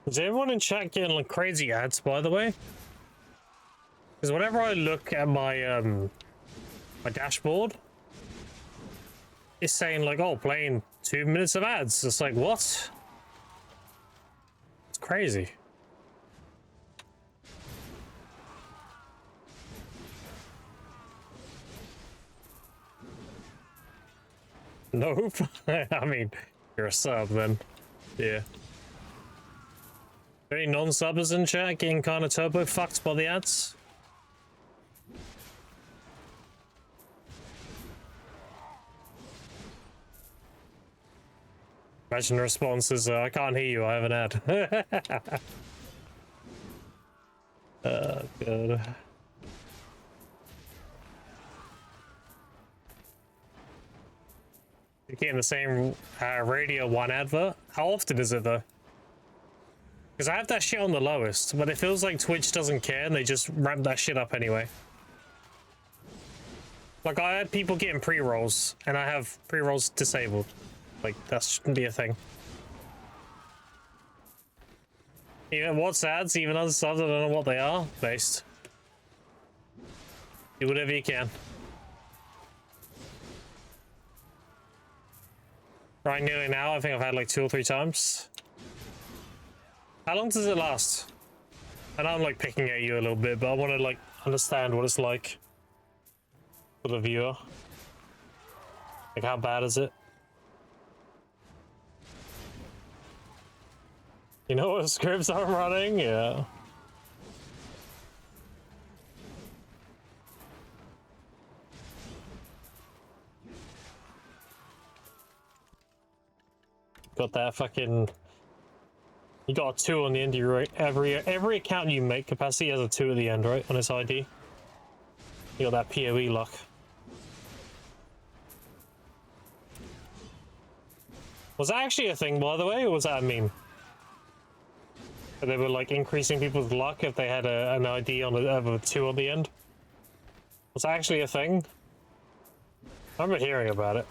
Is everyone in chat getting like crazy ads, by the way? Because whenever I look at my my dashboard, it's saying like, oh, playing 2 minutes of ads. It's like, what? It's crazy. Nope. I mean, you're a sub then. Yeah. Any non-subbers in chat getting kind of turbo fucked by the ads? Imagine the response is, I can't hear you, I have an ad. Oh, God. You're getting the same Radio 1 advert? How often is it, though? Because I have that shit on the lowest, but it feels like Twitch doesn't care and they just ramp that shit up anyway. Like, I had people getting pre-rolls, and I have pre-rolls disabled. Like, that shouldn't be a thing. Even what's ads, even other subs, I don't know what they are. Based. Do whatever you can. Right nearly now, I think I've had like 2 or 3 times. How long does it last? I know I'm like picking at you a little bit, but I want to like understand what it's like for the viewer. Like, how bad is it? You know what scripts I'm running? Yeah. Got that fucking... You got a 2 on the end, right? Every account you make, Capacity has a 2 at the end, right? On its ID. You got that PoE luck. Was that actually a thing, by the way, or was that a meme? That they were like increasing people's luck if they had an ID on a 2 on the end? Was that actually a thing? I remember hearing about it.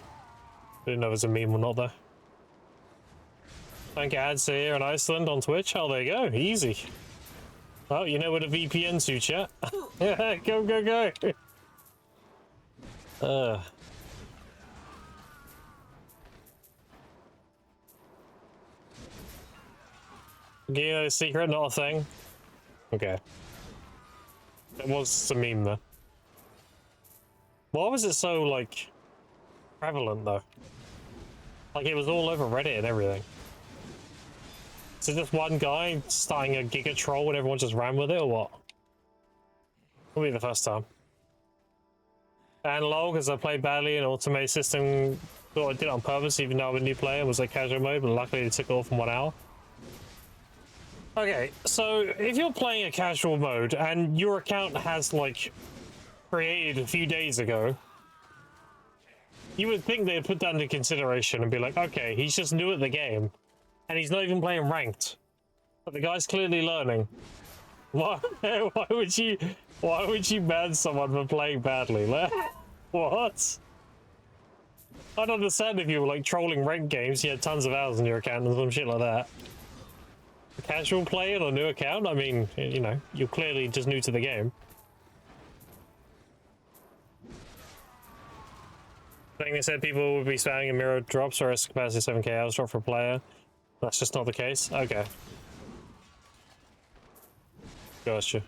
Didn't know if it was a meme or not, though. Thank ads here in Iceland on Twitch. Oh, there you go. Easy. Oh, you know what a VPN to, chat. Yeah, go, go, go. You know, secret, not a thing. Okay. It was a meme, though. Why was it so, like, prevalent, though? Like, it was all over Reddit and everything. Is it just one guy starting a giga troll and everyone just ran with it, or what? It'll be the first time. And lol, because I played badly in automated system, thought I did it on purpose, even though I'm a new player, was like casual mode, but luckily it took off in 1 hour. Okay, so if you're playing a casual mode and your account has like created a few days ago, you would think they'd put that into consideration and be like, okay, he's just new at the game. And he's not even playing ranked, but the guy's clearly learning. Why would you ban someone for playing badly? What? I'd understand if you were like trolling ranked games, you had tons of hours on your account and some shit like that. A casual player on a new account? I mean, you know, you're clearly just new to the game. I think they said people would be spamming a mirror drops or a capacity 7k hours drop for a player. That's just not the case? Okay. Gotcha.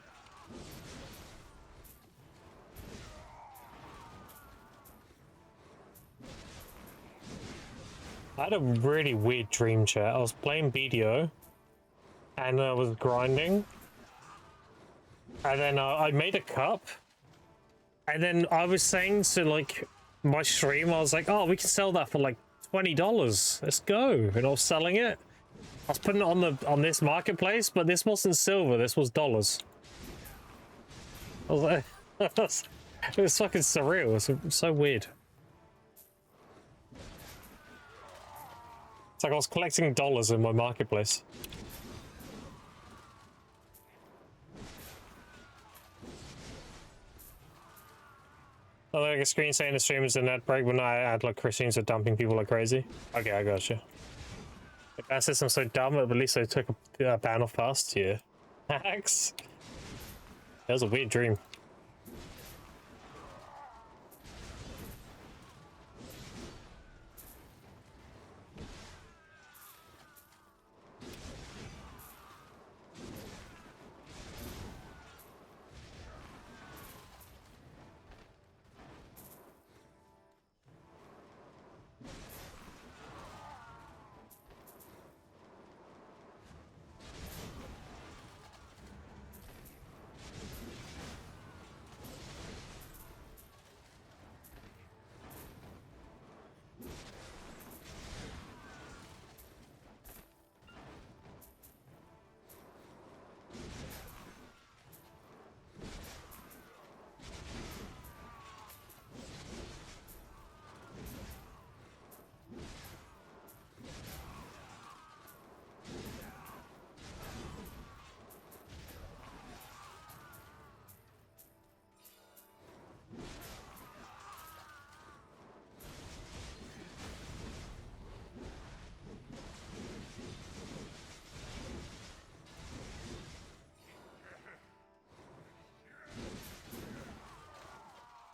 I had a really weird dream, chat. I was playing BDO and I was grinding. And then I made a cup. And then I was saying to like my stream, I was like, oh, we can sell that for like $20. Let's go. And I was selling it. I was putting it on this marketplace, but this wasn't silver, this was dollars. I was like, it was fucking surreal. It was so weird. It's like I was collecting dollars in my marketplace. Oh, like a screen saying the stream is a net break, but no, I had like Christians are dumping people like crazy. Okay, I got you. That system's so dumb, but at least I took a ban off past year. Hacks. That was a weird dream.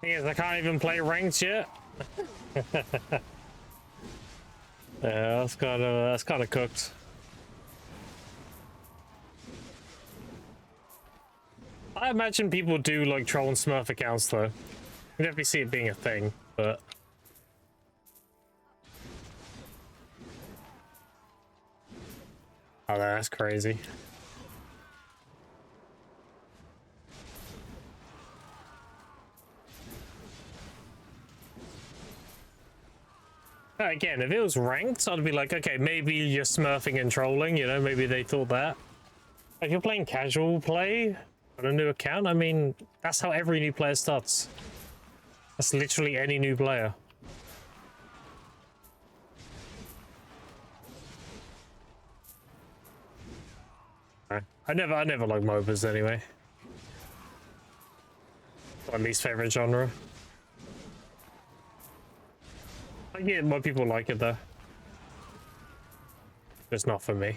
Thing is, I can't even play ranked yet. Yeah, that's kind of cooked. I imagine people do like troll and smurf accounts though. You definitely see it being a thing, but oh, that's crazy. Again, if it was ranked, I'd be like, okay, maybe you're smurfing and trolling, you know, maybe they thought that. If you're playing casual play on a new account, I mean, that's how every new player starts. That's literally any new player. I never like MOBAs anyway. My least favorite genre. I get why people like it though. It's not for me.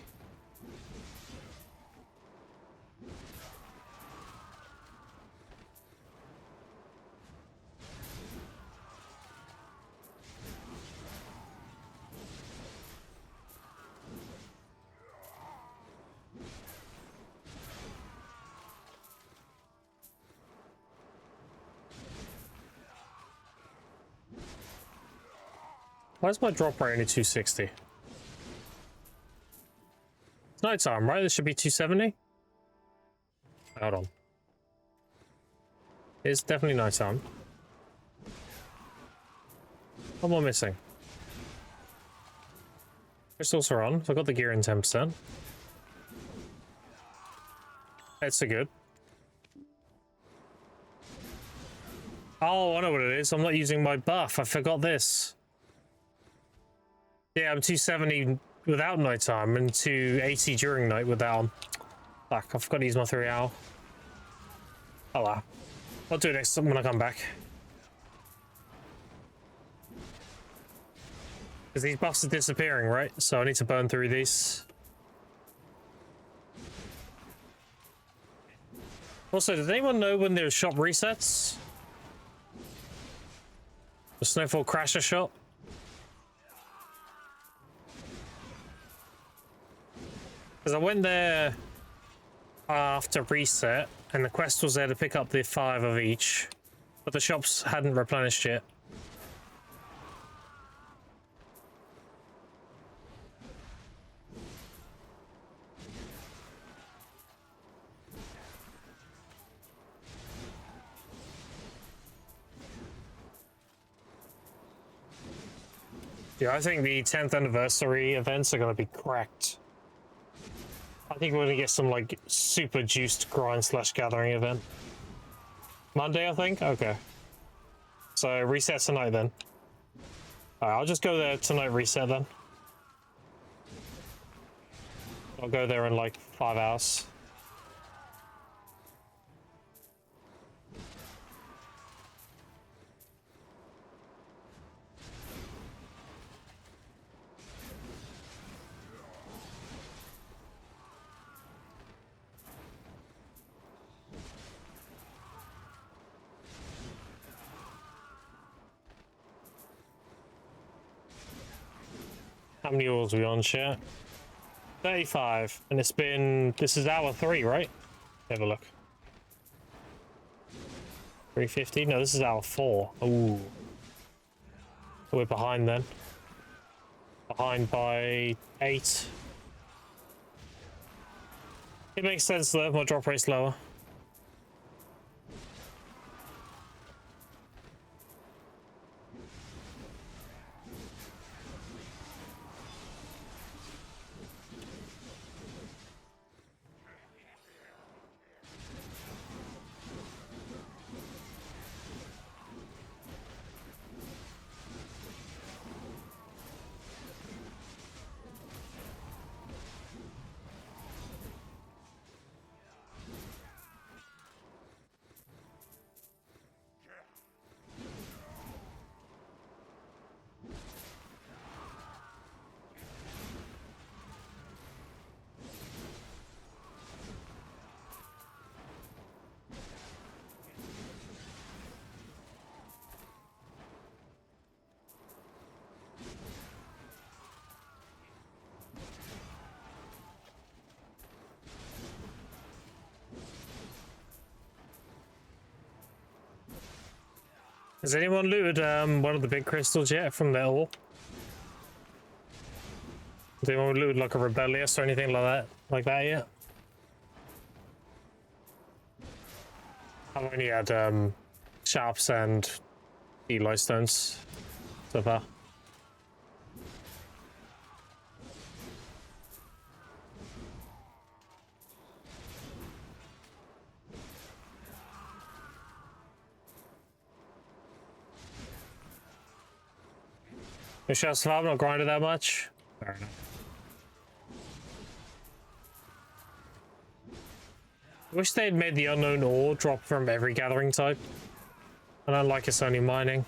Why is my drop rate only 260? It's nighttime, right? This should be 270. Hold on. It's definitely nighttime. What am I missing? Crystals are on. So I got the gear in 10%. That's so good. Oh, I know what it is. I'm not using my buff. I forgot this. Yeah, I'm 270 without nighttime and 280 during night without. Fuck, I forgot to use my 3 hour. Oh well. I'll do it next time when I come back. Because these buffs are disappearing, right? So I need to burn through these. Also, does anyone know when there's shop resets? The Snowfall Crasher shop? Because I went there after reset, and the quest was there to pick up the 5 of each, but the shops hadn't replenished yet. Yeah, I think the 10th anniversary events are going to be cracked. I think we're gonna get some like super juiced grind / gathering event. Monday, I think? Okay. So reset tonight then. Alright, I'll just go there tonight, reset then. I'll go there in like 5 hours. How many hours are we on, chat? 35. And it's been... This is hour 3, right? Have a look. 350? No, this is hour 4. Ooh. We're behind then. Behind by 8. It makes sense though, my drop rate's lower. Has anyone looted one of the big crystals yet from the ore? Has anyone looted like a rebellious or anything like that yet? I've only had sharps and Eli stones so far. It's just I've not grinded that much. Fair enough. Wish they'd made the unknown ore drop from every gathering type. I don't like it's only mining.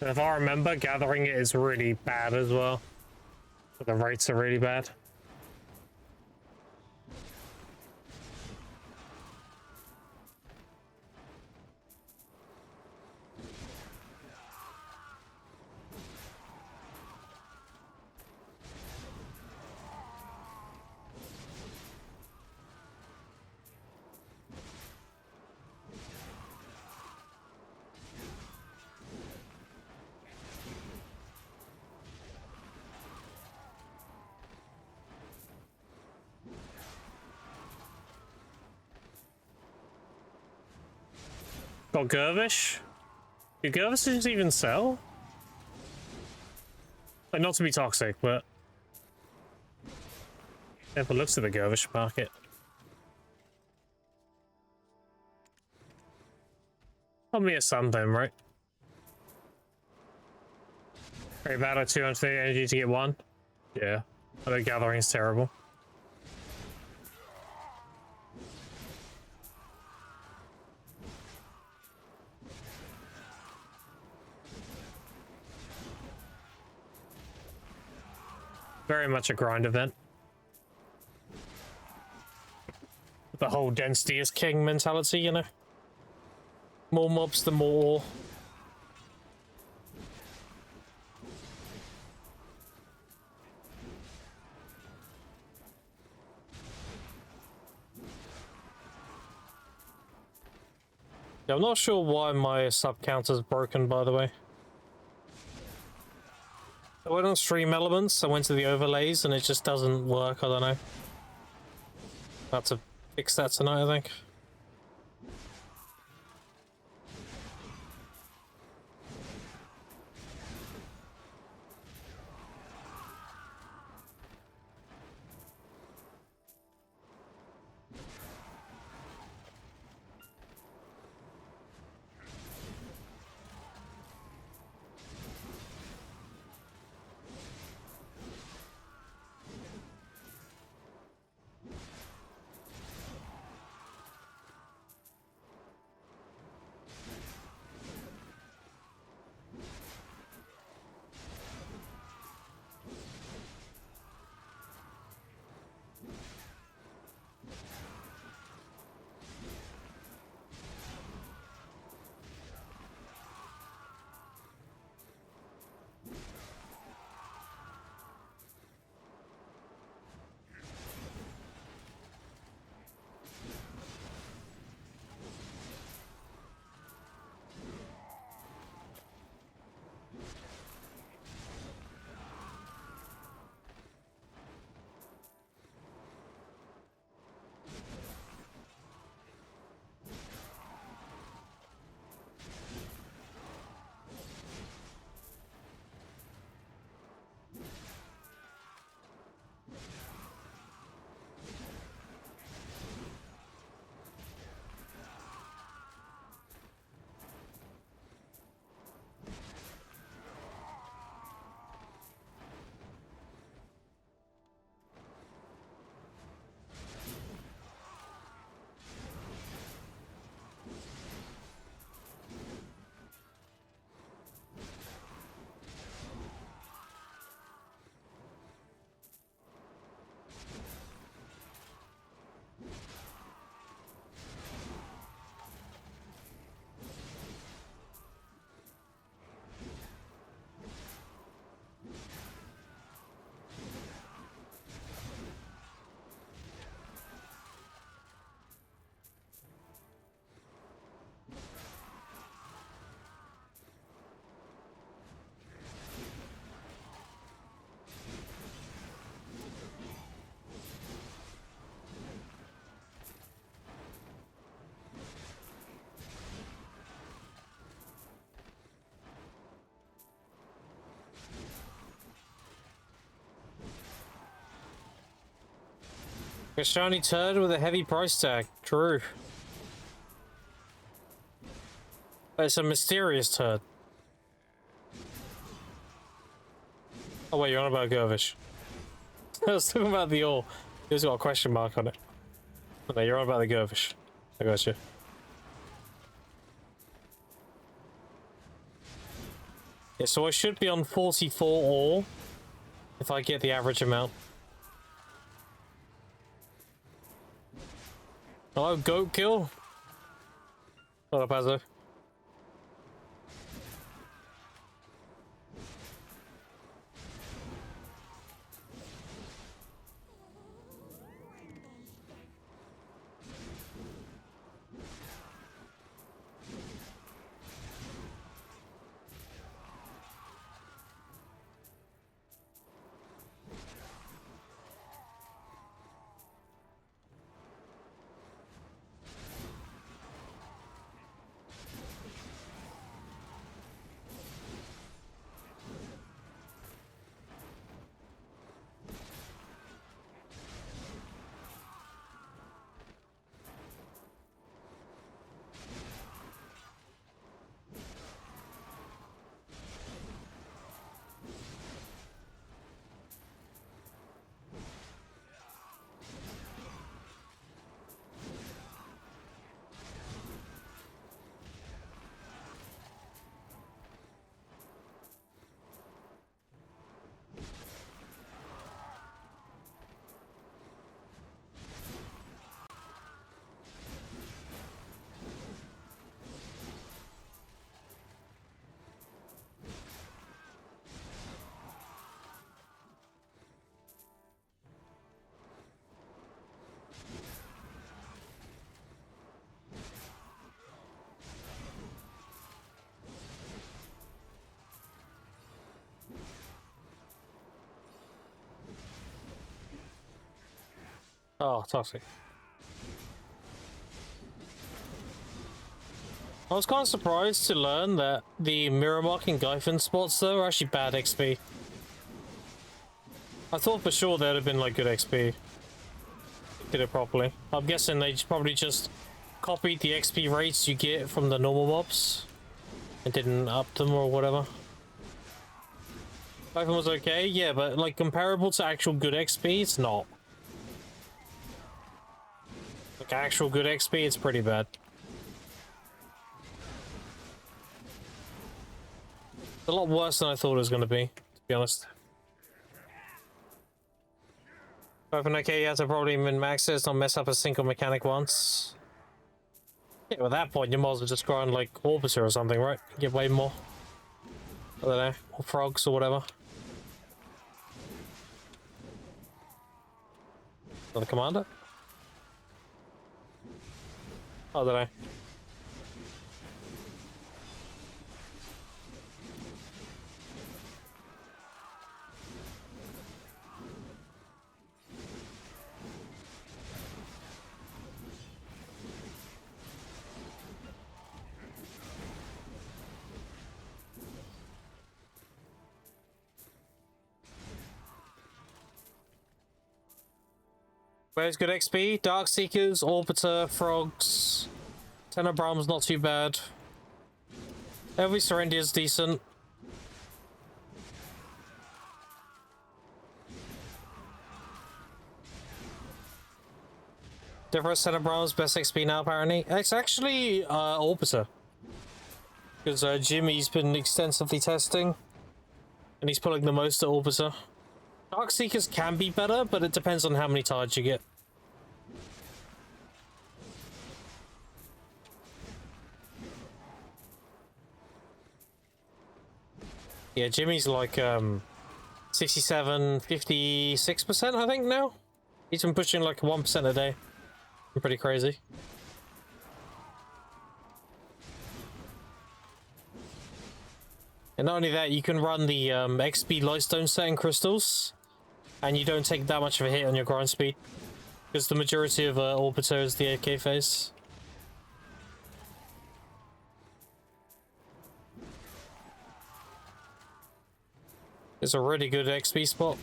And if I remember, gathering it is really bad as well. But the rates are really bad. Got Gervish? Do Gervishes even sell? Like, not to be toxic, but... Never looks at the Gervish market. Probably a something, right? Very bad at 230 energy to get one. Yeah. I know gathering is terrible. Very much a grind event. The whole density is king mentality, you know? More mobs, the more... Yeah, I'm not sure why my sub counter's broken, by the way. I went on stream elements, I went to the overlays, and it just doesn't work, I don't know. I have to fix that tonight, I think. A shiny turd with a heavy price tag. True. But it's a mysterious turd. Oh wait, you're on about Gervish. I was talking about the ore. It's got a question mark on it. Oh, no, you're on about the Gervish. I got you. Yeah, so I should be on 44 ore if I get the average amount. Hello, goat kill. What up, Azo? Oh, toxic. I was kind of surprised to learn that the mirror marking Gyphon spots though are actually bad XP. I thought for sure they'd have been like good XP. Did it properly. I'm guessing they probably just copied the XP rates you get from the normal mobs and didn't up them or whatever. Gyphon was okay, yeah, but like comparable to actual good XP, it's not. Like actual good XP, it's pretty bad. It's a lot worse than I thought it was going to be honest. Open okay, you have to probably min-max it, not mess up a single mechanic once. Yeah, well, at that point, you might as well just grind like Orbiter or something, right? Get way more. I don't know, or frogs or whatever. Another commander? I don't know. Where's good XP? Dark Seekers, Orbiter, Frogs. Tenebram's not too bad. Every Serendia's decent. Different Tenebram's best XP now, apparently. It's actually Orbiter. Because Jimmy's been extensively testing. And he's pulling the most at Orbiter. Dark Seekers can be better, but it depends on how many tides you get. Yeah, Jimmy's like 67, 56% I think now. He's been pushing like 1% a day. Pretty crazy. And not only that, you can run the XP Lightstone set in crystals, and you don't take that much of a hit on your grind speed, because the majority of Orbiter is the AK phase. It's a really good XP spot.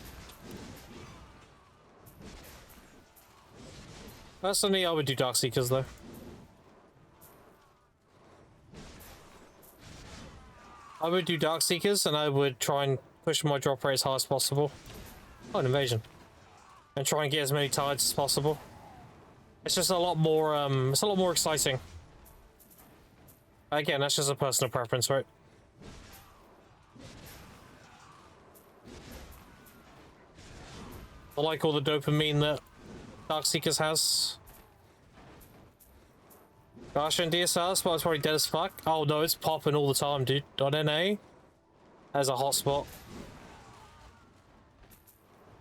Personally, I would do Dark Seekers though. I would do Dark Seekers, and I would try and push my drop rate as high as possible. Oh, an invasion. And try and get as many tides as possible. It's just a lot more, it's a lot more exciting. Again, that's just a personal preference, right? I like all the dopamine that Dark Seekers has. Gosh, and DSR spot's probably dead as fuck. Oh no, it's popping all the time, dude. .NA has a hotspot.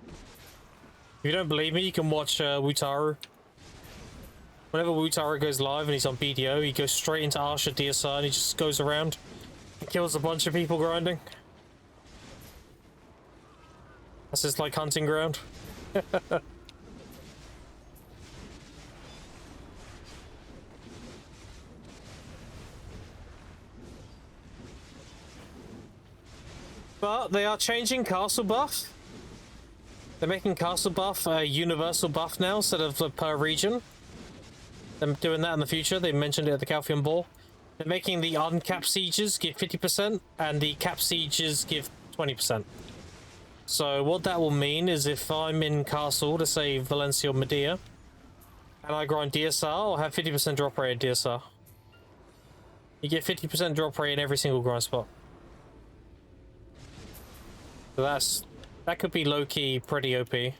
If you don't believe me, you can watch Wutaru. Whenever Wutaru goes live and he's on BDO, he goes straight into Arsha DSR and he just goes around and kills a bunch of people grinding. That's his, like, hunting ground. But they are changing castle buff. They're making castle buff a universal buff now instead of per region. They're doing that in the future. They mentioned it at the Calphian Ball. They're making the uncapped sieges give 50% and the capped sieges give 20%. So what that will mean is if I'm in castle to say Valencia or Medea and I grind DSR, I'll have 50% drop rate at DSR. You get 50% drop rate in every single grind spot. So that could be low-key pretty OP.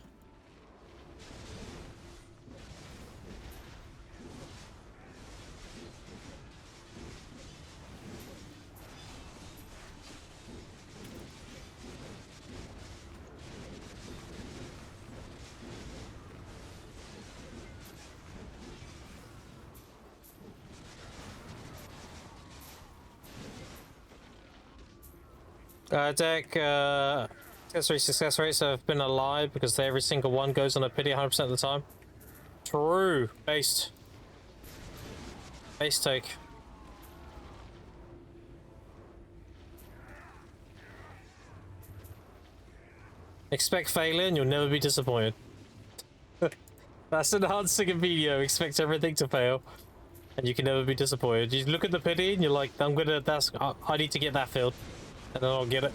Deck, success rates have been a lie because every single one goes on a pity 100% of the time. True. Based. Base take. Expect failure and you'll never be disappointed. That's enhancing a video. Expect everything to fail and you can never be disappointed. You look at the pity and you're like, I need to get that filled. And then I'll get it.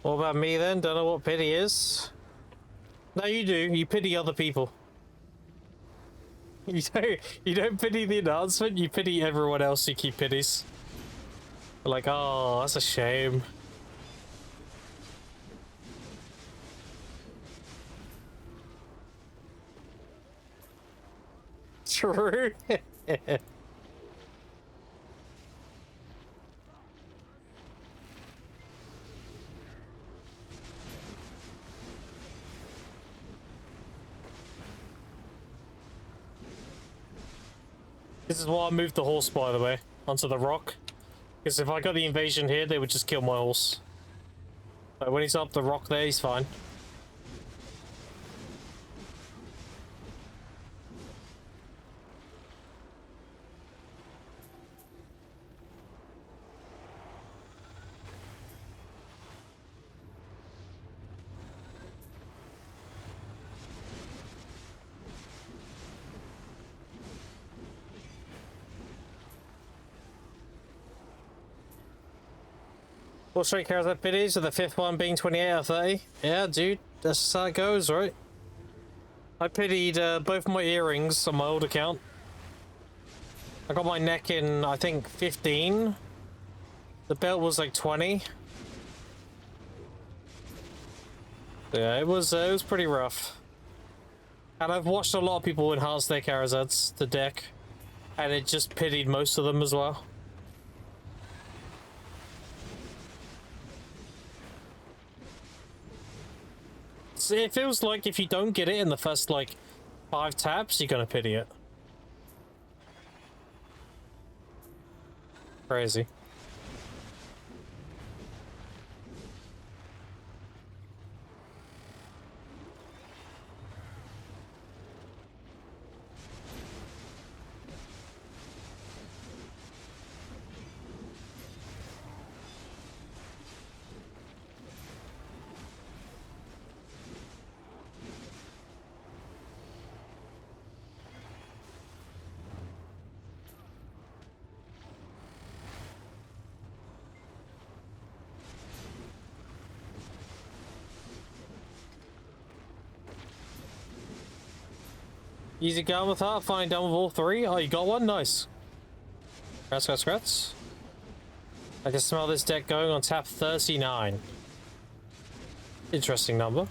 What about me then? Don't know what pity is. No, you do. You pity other people. You don't pity the announcement, you pity everyone else you keep pities. Like, oh, that's a shame. True. This is why I moved the horse, by the way, onto the rock. Because if I got the invasion here, they would just kill my horse. But when he's up the rock there, he's fine. What straight carries that pities, with the fifth one being 28 out of 30? Yeah, dude, that's just how it goes, right? I pitied both my earrings on my old account. I got my neck in, I think, 15. The belt was like 20. Yeah, it was pretty rough. And I've watched a lot of people enhance their Charizards, the deck, and it just pitied most of them as well. it feels like if you don't get it in the first like 5 taps, you're gonna pity it. Crazy. Easy going with that. Fine down with all 3. Oh, you got one? Nice. Scrats. I can smell this deck going on tap 39. Interesting number.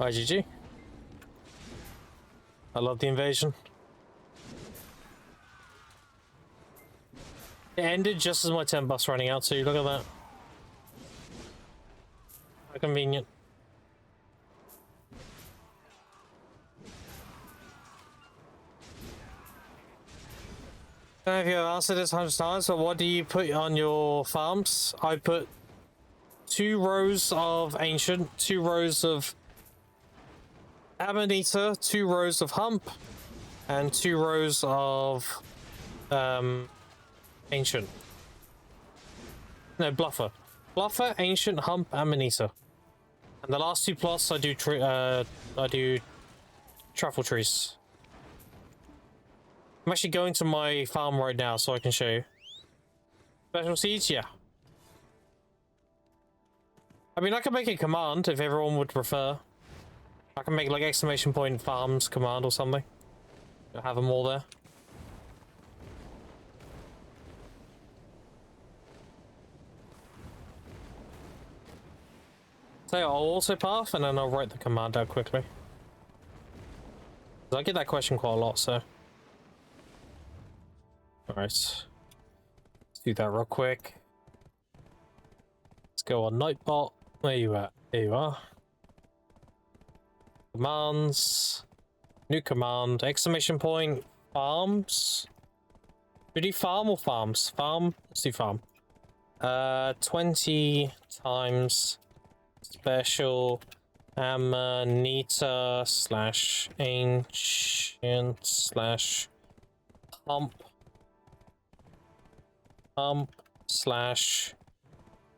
GG. I love the invasion. It ended just as my 10 buffs running out too, look at that. How convenient. I don't know if you've answered this 100 times, but what do you put on your farms? I put 2 rows of Ancient, 2 rows of Amanita, 2 rows of Hump, and 2 rows of Ancient. No, Bluffer. Bluffer, Ancient, Hump, Amanita. And the last 2 plots I do truffle trees. I'm actually going to my farm right now so I can show you. Special seeds, yeah. I mean, I can make a command if everyone would prefer. I can make like exclamation point farms command or something. Have them all there. So I'll also path and then I'll write the command out quickly. I get that question quite a lot, so. Alright. Let's do that real quick. Let's go on Nightbot. Where you at? There you are. Commands. New command. Exclamation point. Farms. Do we do farm or farms? Farm. Let's do farm. 20 times special Amanita slash ancient slash hump slash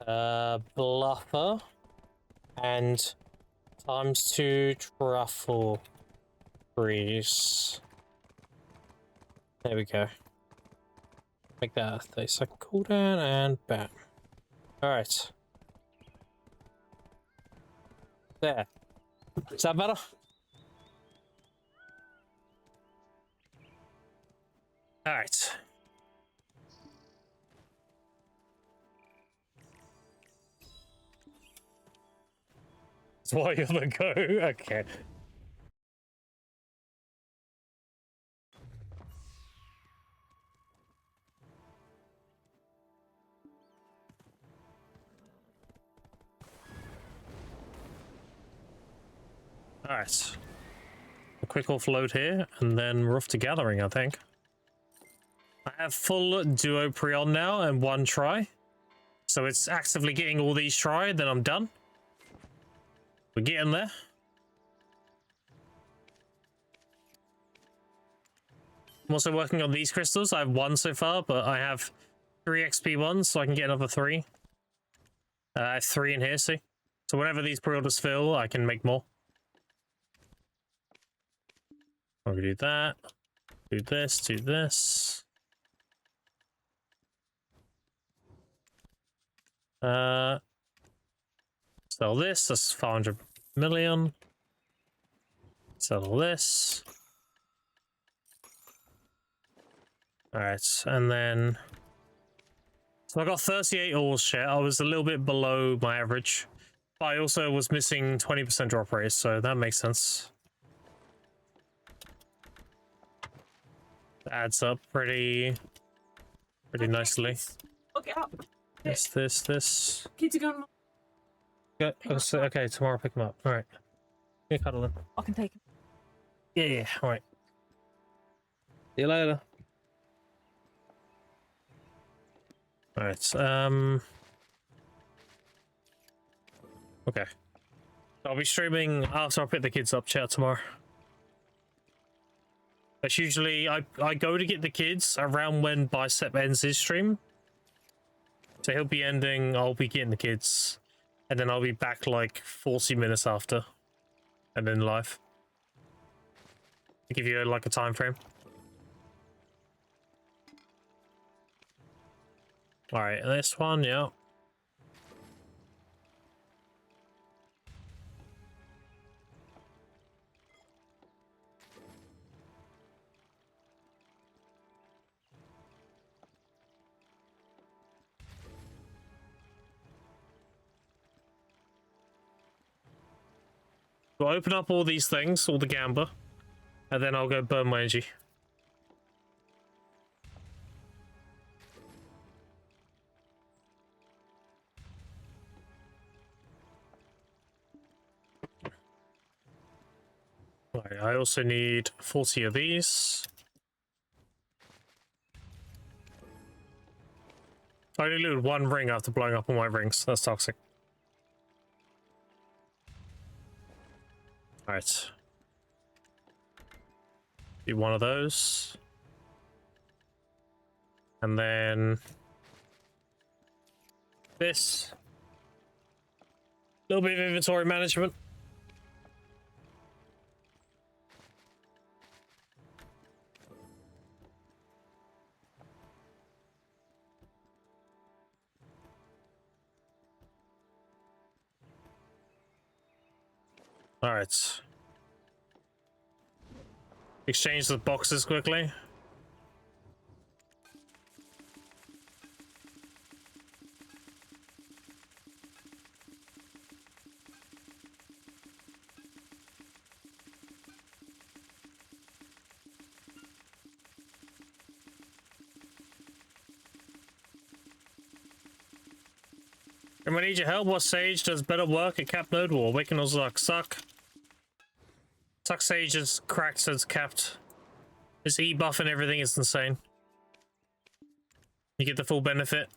bluffer and times 2 truffle trees. There we go. Make that a 30-second cooldown and bam. Alright. There. Is that better? Alright. That's why you're the go. Okay. Alright. Alright. A quick offload here, and then we're off to gathering, I think. I have full duo pre-on now and 1 try. So it's actively getting all these tried, then I'm done. We're getting there. I'm also working on these crystals. I have 1 so far, but I have 3 XP ones, so I can get another 3. I have 3 in here, see? So whenever these pre-orders fill, I can make more. I'm gonna do that. Do this, do this. Sell this, that's 500 million. Sell this. Alright, and then... So I got 38 ores share. I was a little bit below my average. But I also was missing 20% drop rate, so that makes sense. That adds up pretty nicely. Look it up. This. Kids are going. Okay, tomorrow pick them up. All right. You cuddle them. I can take them. Yeah. All right. See you later. All right. Okay. I'll be streaming after I pick the kids up. Chat tomorrow. That's usually I go to get the kids around when Bicep ends his stream. So he'll be ending, I'll be getting the kids, and then I'll be back like 40 minutes after, and then live. To give you like a time frame. All right, this one, yeah. So I'll open up all these things, all the gamba, and then I'll go burn my energy. Right, I also need 40 of these. I only looted 1 ring after blowing up all my rings. That's toxic. Alright. Do 1 of those. And then... this. A little bit of inventory management. Alright. Exchange the boxes quickly. And I need your help. What Sage does better work at Cap Node War? Awaken or suck. Suck Sage is cracked since capped. His E buff and everything is insane. You get the full benefit.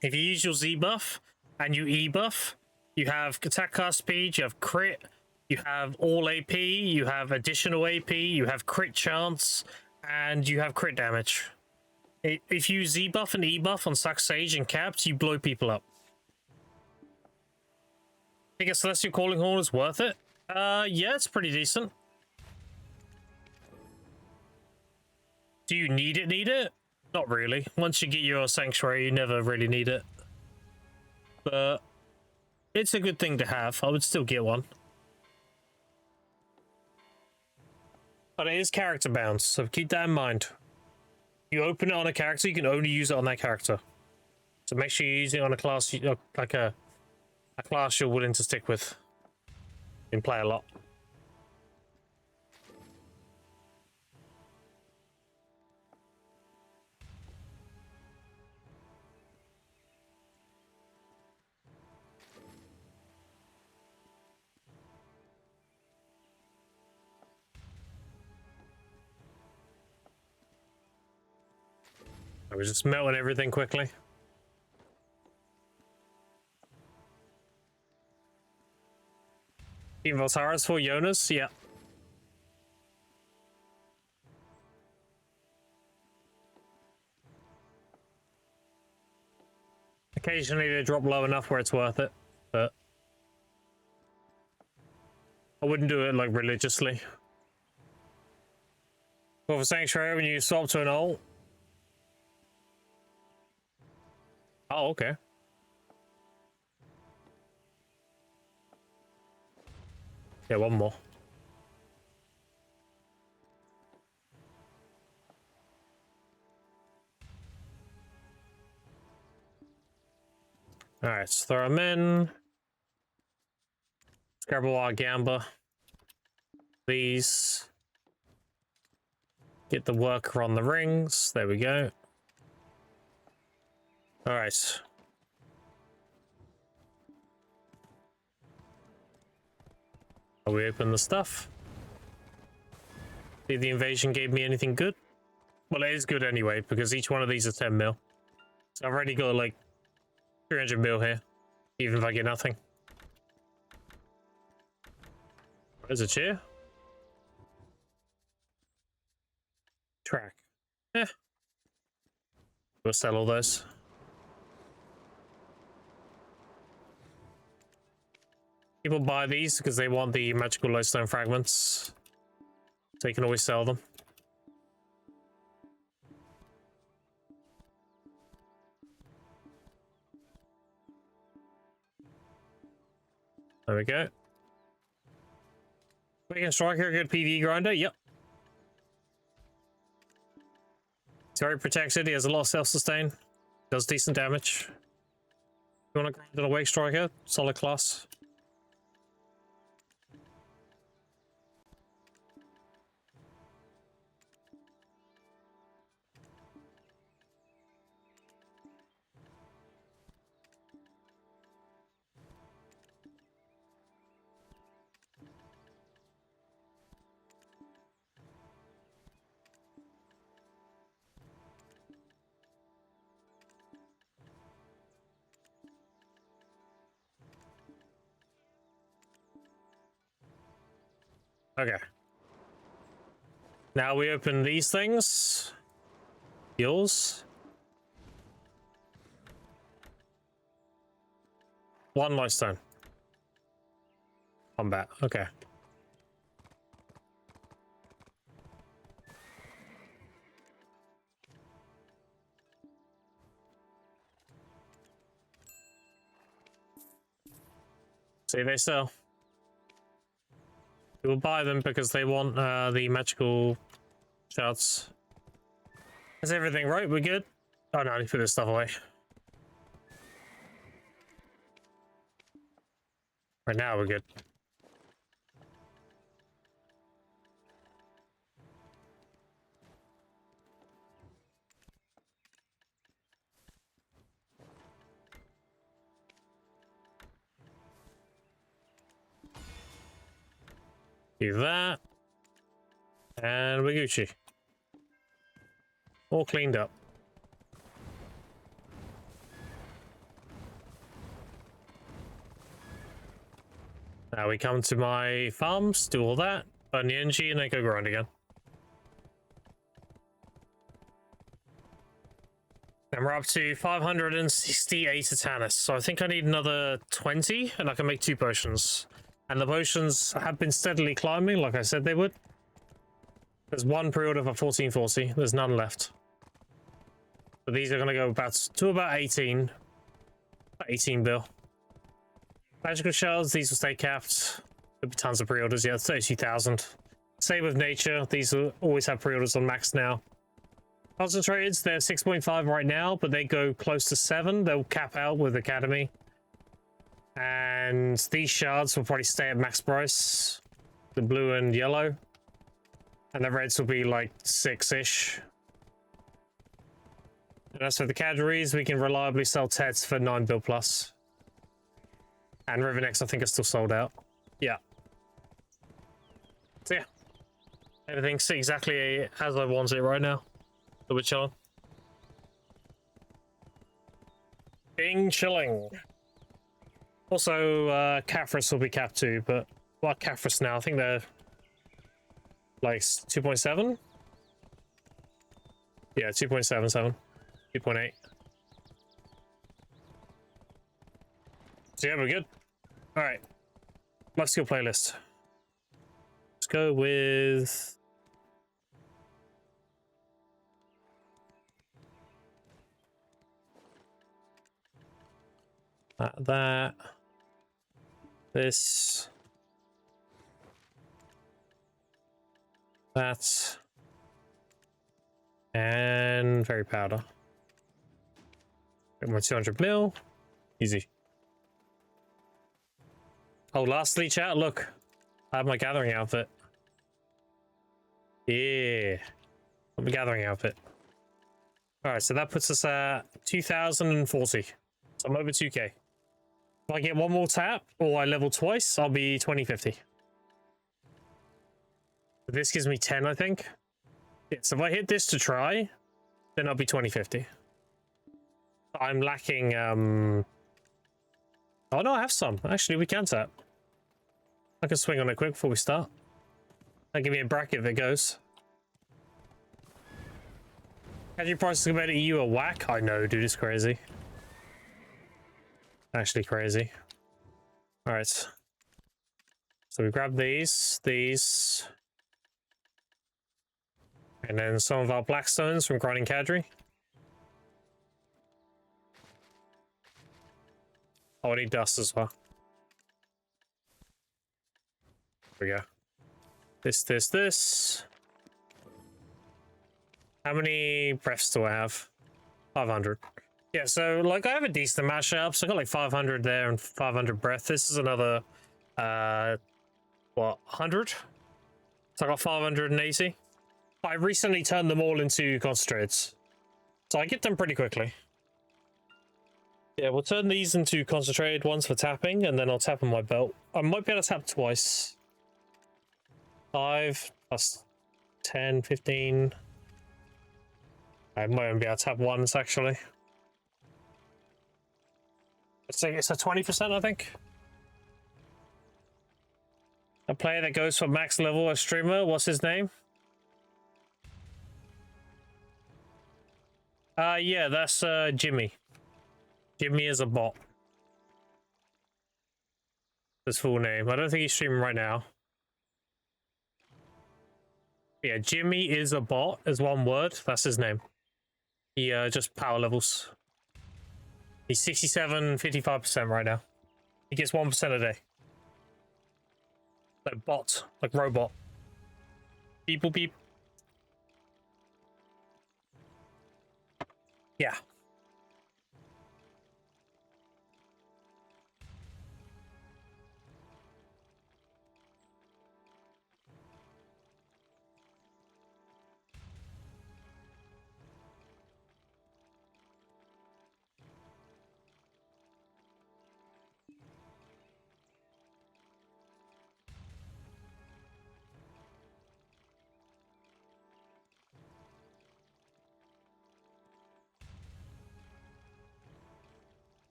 If you use your Z buff and you E buff, you have attack cast speed, you have crit, you have all AP, you have additional AP, you have crit chance, and you have crit damage. If you Z buff and E buff on Suck Sage and capped, you blow people up. I think a Celestial Calling Horn is worth it. Yeah, it's pretty decent. Do you need it? Not really. Once you get your Sanctuary, you never really need it. But it's a good thing to have. I would still get one. But it is character bound, so keep that in mind. You open it on a character, you can only use it on that character. So make sure you use it on a class, like a class you're willing to stick with and play a lot. I was just melting everything quickly. Team Voltaris for Jonas, yeah. Occasionally they drop low enough where it's worth it, but I wouldn't do it like religiously. Well, for Sanctuary, when you swap to an ult. Oh, okay. Yeah, one more. All right, let's throw them in. Let's grab a wild gamba. These. Get the worker on the rings. There we go. All right. We open the stuff. See if the invasion gave me anything good. Well, it is good anyway, because each one of these is 10 mil. So I've already got like 300 mil here, even if I get nothing. There's a chair. Track. Eh. We'll sell all those. People buy these because they want the magical lodestone fragments. So you can always sell them. There we go. Quick and striker, good PvE grinder. Yep. He's very protected. He has a lot of self-sustain. Does decent damage. You want to grind an awake striker? Solid class. Okay. Now we open these things. Yours. One lifestone. Combat. Okay. See, they sell. People buy them because they want the magical shards. Is everything right? We're good? Oh no, I need to put this stuff away. Right now we're good. Do that. And we're Gucci. All cleaned up. Now we come to my farms, do all that, burn the energy, and then go grind again. And we're up to 568 Atanas, so I think I need another 20, and I can make 2 potions. And the potions have been steadily climbing, like I said they would. There's one pre-order for 1440, there's none left. But these are going to go about 18 bill. Magical shells, these will stay capped. There'll be tons of pre-orders, yeah, 32,000. Same with nature, these will always have pre-orders on max now. Concentrateds, they're 6.5 right now, but they go close to 7. They'll cap out with Academy. And these shards will probably stay at max price. The blue and yellow. And the reds will be like 6-ish. And as for the categories, we can reliably sell Tets for 9 bill plus. And Rivernex, I think, is still sold out. Yeah. So yeah. Everything's exactly as I want it right now. So we're chilling. Being chilling. Also, Caphras will be cap 2, but what Caphras now? I think they're like 2.7? Yeah, 2.77, 2.8. So yeah, we're good. All right, life skill playlist. Let's go with that. This. That. And fairy powder. Get my 200 mil. Easy. Oh, lastly, chat, look. I have my gathering outfit. Yeah. My gathering outfit. Alright, so that puts us at 2040. So I'm over 2k. If I get one more tap or I level twice, I'll be 2050. This gives me 10, I think. Yeah, so if I hit this to try, then I'll be 2050. I'm lacking, Oh no, I have some. Actually, we can tap. I can swing on it quick before we start. That'll give me a bracket if it goes. Energy prices compared to EU are whack? I know, dude, it's crazy. Actually crazy. Alright. So we grab these. And then some of our black stones from grinding Kadri. Oh, I need dust as well. There we go. This. How many breaths do I have? 500. Yeah, so like I have a decent mashup. So I got like 500 there and 500 breath. This is another, what, 100? So I got 580. I recently turned them all into concentrates. So I get them pretty quickly. Yeah, we'll turn these into concentrated ones for tapping, and then I'll tap on my belt. I might be able to tap twice. 5 plus 10, 15. I might even be able to tap once, actually. It's a 20%, I think. A player that goes for max level, a streamer, what's his name? Yeah, that's Jimmy. Jimmy is a bot. His full name. I don't think he's streaming right now. Yeah, Jimmy is a bot is one word. That's his name. He just power levels. He's 67, 55% right now. He gets 1% a day. Like bot, like robot. Beep boop beep. Yeah.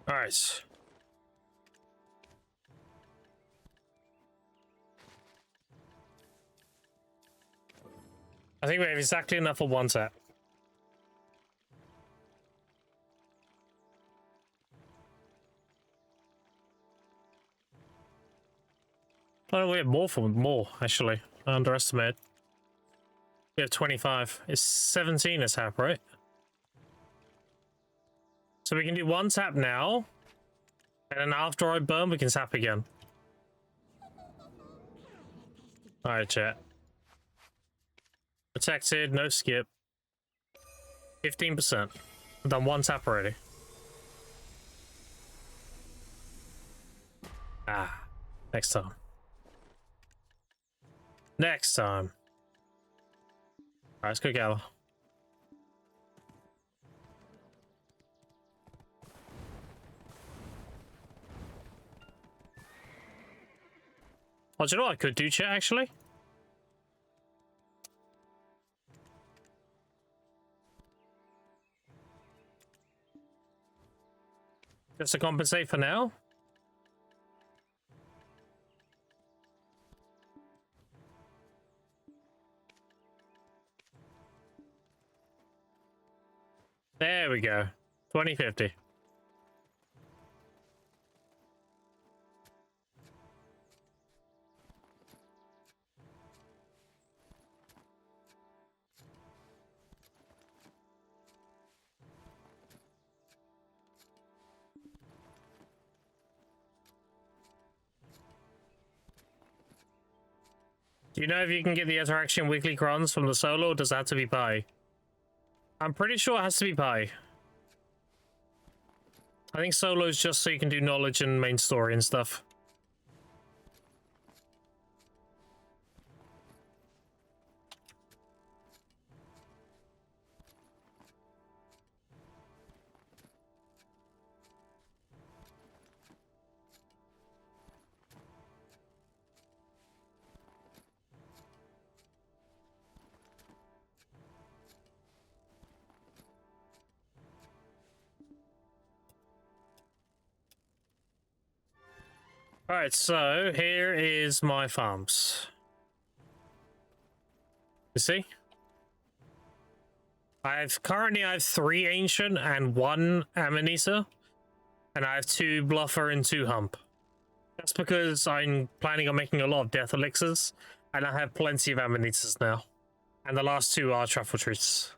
All right. I think we have exactly enough for one tap. Oh, we have more, actually. I underestimated. We have 25. It's 17 a tap, right? So we can do one tap now, and then after I burn, we can tap again. Alright, chat. Protected, no skip. 15%. I've done one tap already. Next time. Next time. Alright, let's go gather. Oh, do you know what I could do, chat, actually? Just to compensate for now? There we go. 2050. Do you know if you can get the interaction weekly crons from the solo, or does that have to be pie? I'm pretty sure it has to be pie. I think solo is just so you can do knowledge and main story and stuff. Alright, so here is my farms. You see? Currently I have 3 ancient and 1 Amanita, and I have 2 bluffer and 2 hump. That's because I'm planning on making a lot of death elixirs, and I have plenty of Amanitas now. And the last 2 are truffle treats.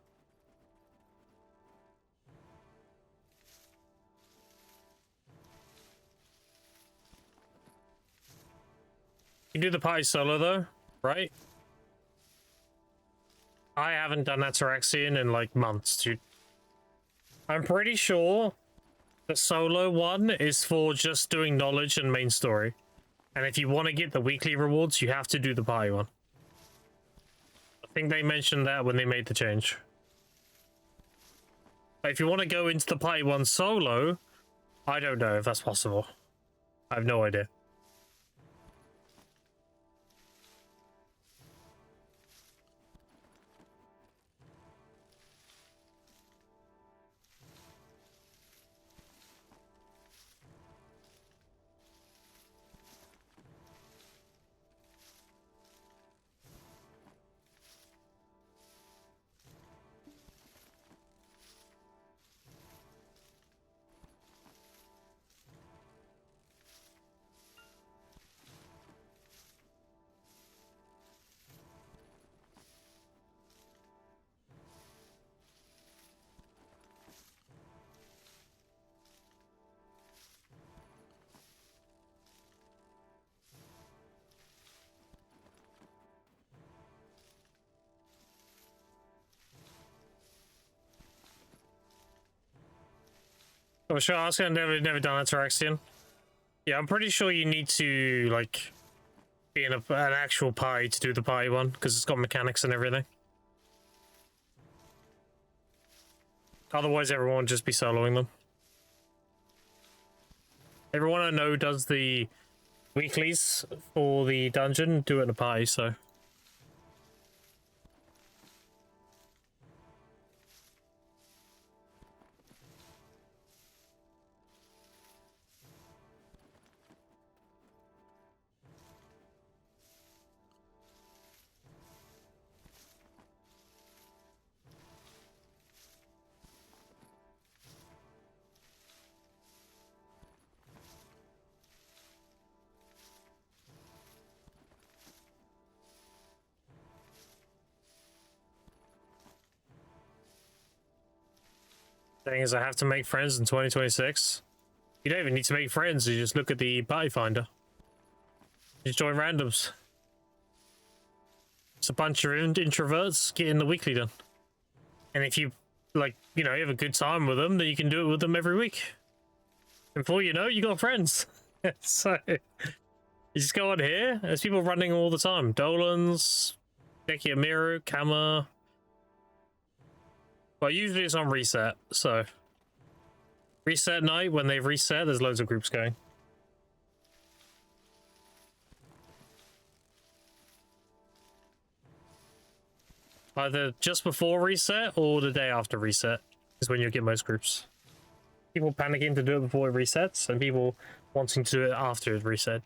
You do the pie solo though, right? I haven't done Ataraxian in like months, dude. I'm pretty sure the solo one is for just doing knowledge and main story. And if you want to get the weekly rewards, you have to do the pie one. I think they mentioned that when they made the change. But if you want to go into the pie one solo, I don't know if that's possible. I have no idea. Oh, sure, I was gonna never done Ataraxian. Yeah, I'm pretty sure you need to, like, be in an actual pie to do the pie one, because it's got mechanics and everything. Otherwise, everyone would just be soloing them. Everyone I know does the weeklies for the dungeon, do it in a pie, so... Thing is, I have to make friends in 2026. You don't even need to make friends, you just look at the party finder. Just join randoms. It's a bunch of introverts getting the weekly done. And if you, like, you know, you have a good time with them, then you can do it with them every week. And before you know, you got friends. So, you You just go on here. There's people running all the time. Dolans, Deki Amiru, Kama. Well, usually it's on reset, so reset night, when they've reset, there's loads of groups going. Either just before reset or the day after reset is when you'll get most groups. People panicking to do it before it resets, and people wanting to do it after it reset.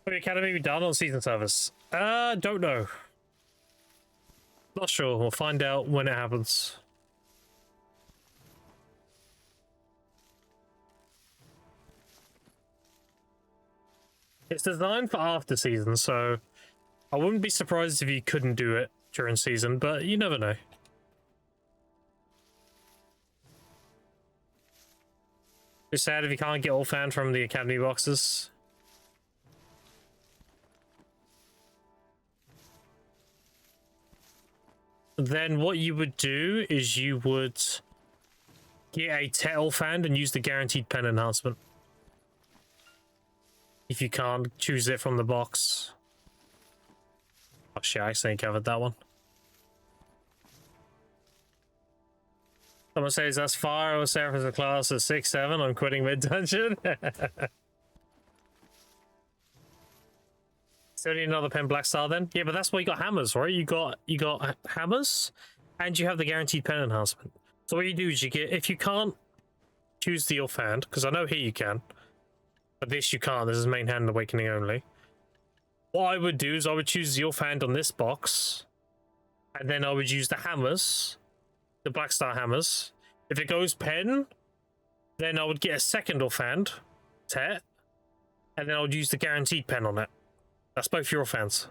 Will the academy be done on season service? Don't know. Not sure. We'll find out when it happens. It's designed for after season, so I wouldn't be surprised if you couldn't do it during season, but you never know. It's sad if you can't get all fan from the academy boxes. Then what you would do is you would get a Tettle fan and use the guaranteed pen enhancement. If you can't choose it from the box. Oh shit, I accidentally covered that one. Someone says that's fire. I was there for the class at 6-7. I'm quitting mid-dungeon. Still need another pen black star then? Yeah, but that's why you got hammers, right? You got hammers and you have the guaranteed pen enhancement. So what you do is you get, if you can't choose the offhand, because I know here you can, but this you can't. This is main hand awakening only. What I would do is I would choose the offhand on this box, and then I would use the hammers, the black star hammers. If it goes pen, then I would get a second offhand, Tet, and then I would use the guaranteed pen on it. That's both your offhands.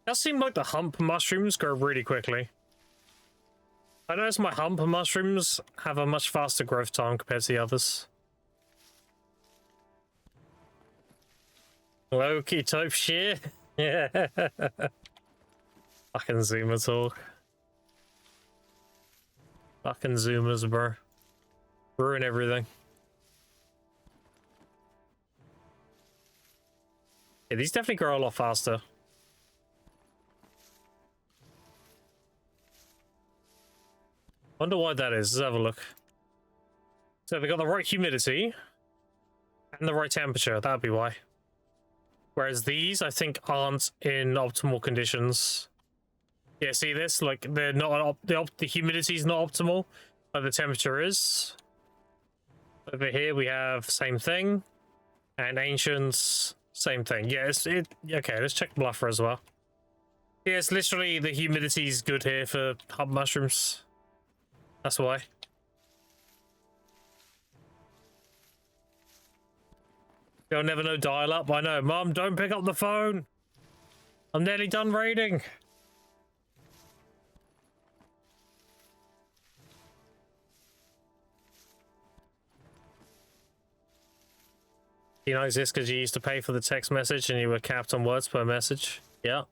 Does seem like the hump mushrooms go really quickly. I noticed my hump mushrooms have a much faster growth time compared to the others. Low-key type shit. Yeah. Fucking Zoomer talk. Fucking Zoomers, bro. Ruin everything. Yeah, these definitely grow a lot faster. Wonder why that is. Let's have a look. So they got the right humidity and the right temperature. That'd be why. Whereas these, I think, aren't in optimal conditions. Yeah, see this? Like, they're not the humidity's not optimal, but the temperature is. Over here we have same thing, and ancients, same thing. Yeah, okay. Let's check bluffer as well. Yeah, it's literally the humidity's good here for hub mushrooms. That's why. You'll never know dial up. I know. Mum, don't pick up the phone. I'm nearly done raiding. You know this because you used to pay for the text message and you were capped on words per message. Yeah.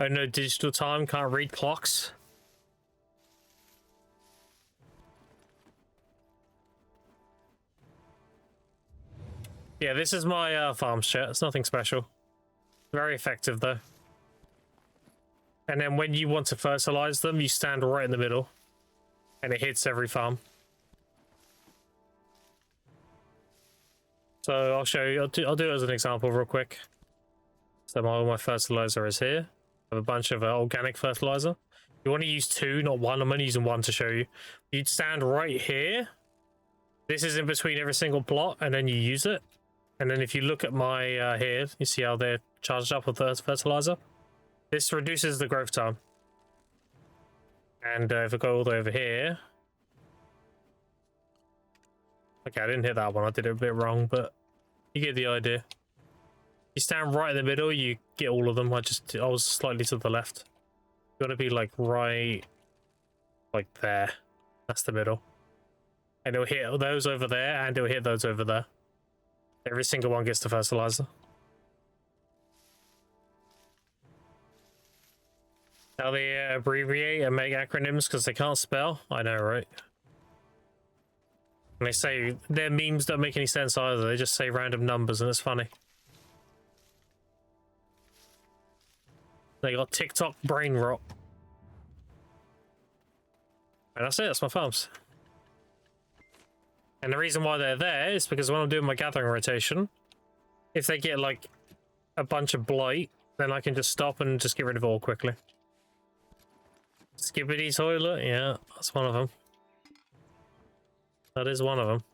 Oh no, digital time, can't read clocks. Yeah, this is my farm shit. It's nothing special. Very effective though. And then when you want to fertilize them, you stand right in the middle. And it hits every farm. So I'll show you. I'll do it as an example real quick. So my fertilizer is here. I have a bunch of organic fertilizer. You want to use 2, not 1. I'm only using 1 to show you. You'd stand right here. This is in between every single plot, and then you use it. And then if you look at my here, you see how they're charged up with fertilizer. This reduces the growth time. And if I go all the way over here... Okay, I didn't hit that one. I did it a bit wrong, but you get the idea. You stand right in the middle, you get all of them. I was slightly to the left. You want to be like right Like there. That's the middle. And it'll hit those over there, and it'll hit those over there. Every single one gets the fertilizer. How they abbreviate and make acronyms because they can't spell? I know, right? And they say their memes don't make any sense either. They just say random numbers and it's funny. They got TikTok brain rot. And that's it, that's my farms. And the reason why they're there is because when I'm doing my gathering rotation, if they get like a bunch of blight, then I can just stop and just get rid of it all quickly. Skibbity toilet, yeah, that's one of them. That is one of them.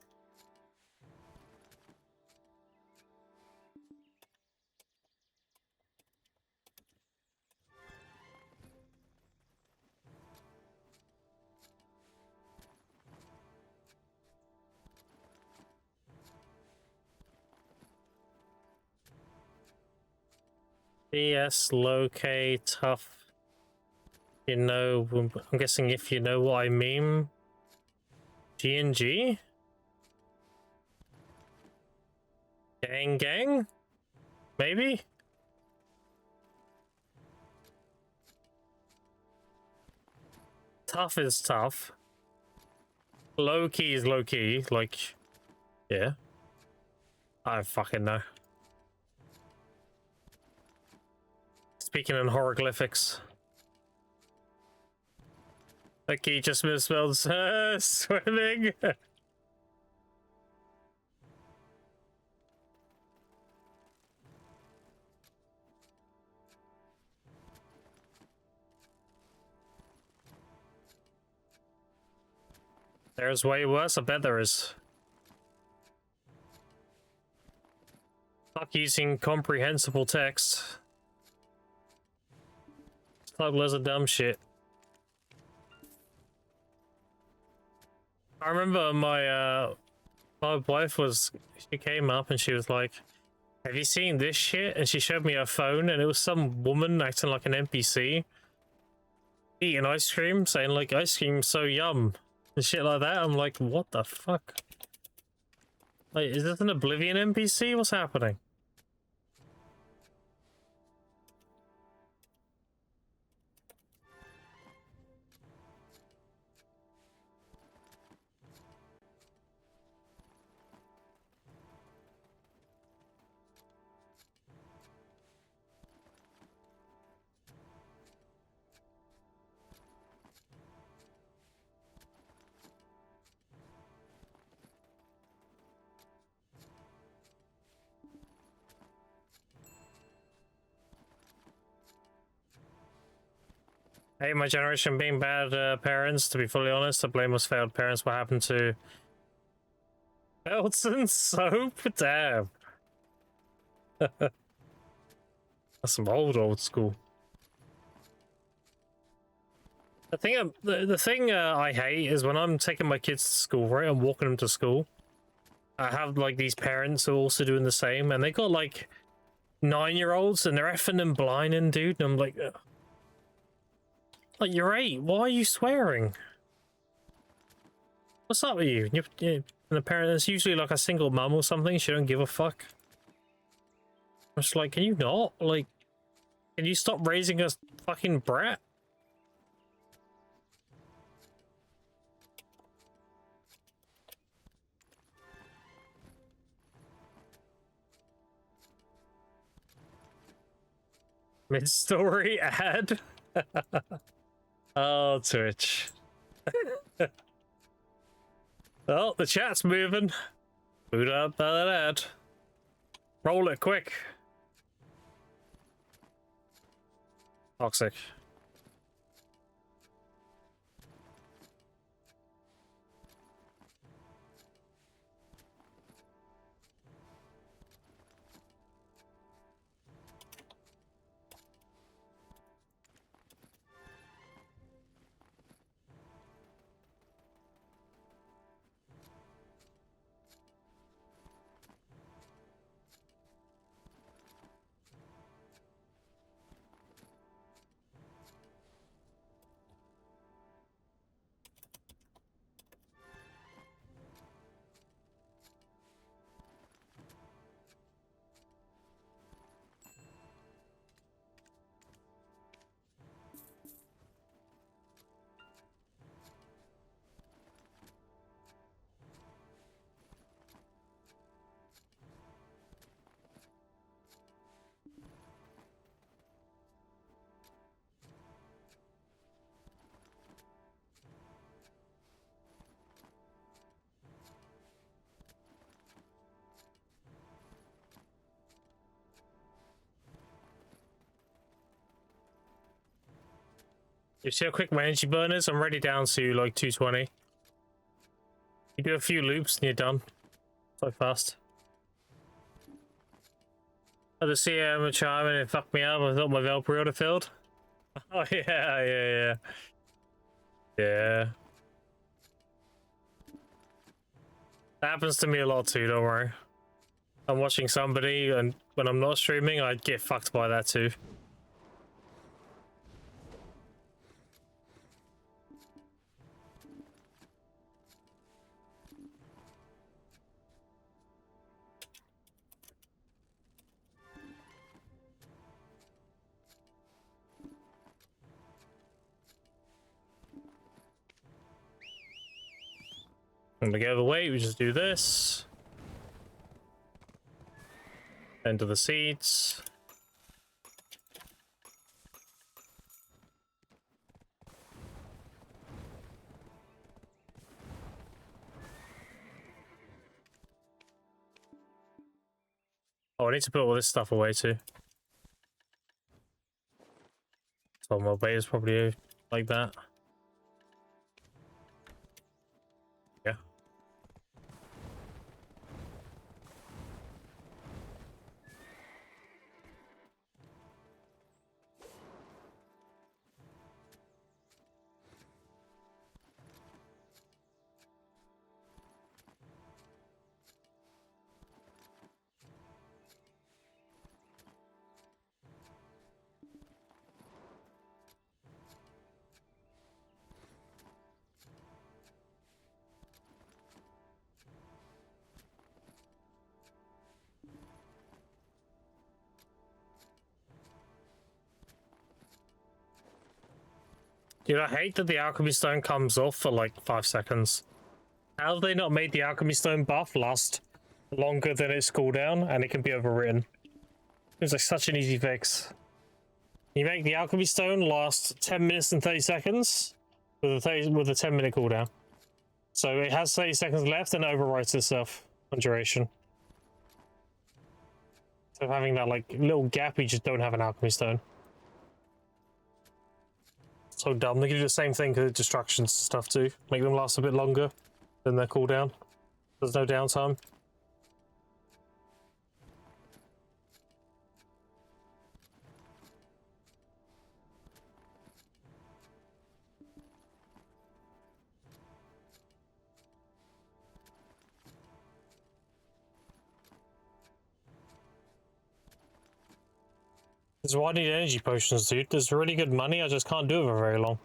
BS, low K, tough. You know, I'm guessing if you know what I mean. G&G? Gang gang? Maybe? Tough is tough. Low key is low key, like, yeah. I fucking know. Speaking in hieroglyphics. Okay, just misspelled swimming. There's way worse, I bet there is. Fuck using comprehensible text. Stop loads of dumb shit. I remember my wife she came up and she was like, have you seen this shit? And she showed me her phone and it was some woman acting like an NPC eating ice cream, saying like ice cream's so yum and shit like that. I'm like, what the fuck? Like, is this an Oblivion NPC? What's happening? Hey, my generation being bad parents, to be fully honest, the blame was failed parents. What happened to belts and soap? Damn. That's some old school. The thing I hate is when I'm taking my kids to school, right? I'm walking them to school. I have like these parents who are also doing the same, and they got like 9-year-olds and they're effing and blinding, dude. And I'm like, you're 8. Why are you swearing? What's up with you? And the parent is usually like a single mum or something. She don't give a fuck. I'm just like, can you not? Like, can you stop raising a fucking brat? Mid-story ad? Oh, Twitch. Oh, the chat's moving. Boot up that ad. Roll it quick. Toxic. You see how quick my energy burn is? I'm already down to like 220. You do a few loops and you're done. So fast. I just see a charm and it fucked me up. I thought my Vel pre-order filled. Oh yeah. Yeah. That happens to me a lot too, don't worry. I'm watching somebody and when I'm not streaming, I get fucked by that too. And to get out of the way, we just do this. Enter the seats. Oh, I need to put all this stuff away too. So my bait is probably like that. Yeah. Dude, I hate that the alchemy stone comes off for like 5 seconds. How have they not made the alchemy stone buff last longer than its cooldown and it can be overwritten? It's like such an easy fix. You make the alchemy stone last 10 minutes and 30 seconds with a 10-minute cooldown. So it has 30 seconds left and it overwrites itself on duration. So having that like little gap, you just don't have an alchemy stone. So dumb. They can do the same thing to distractions and stuff too. Make them last a bit longer than their cooldown. There's no downtime. This is why I need energy potions, dude. There's really good money, I just can't do it for very long.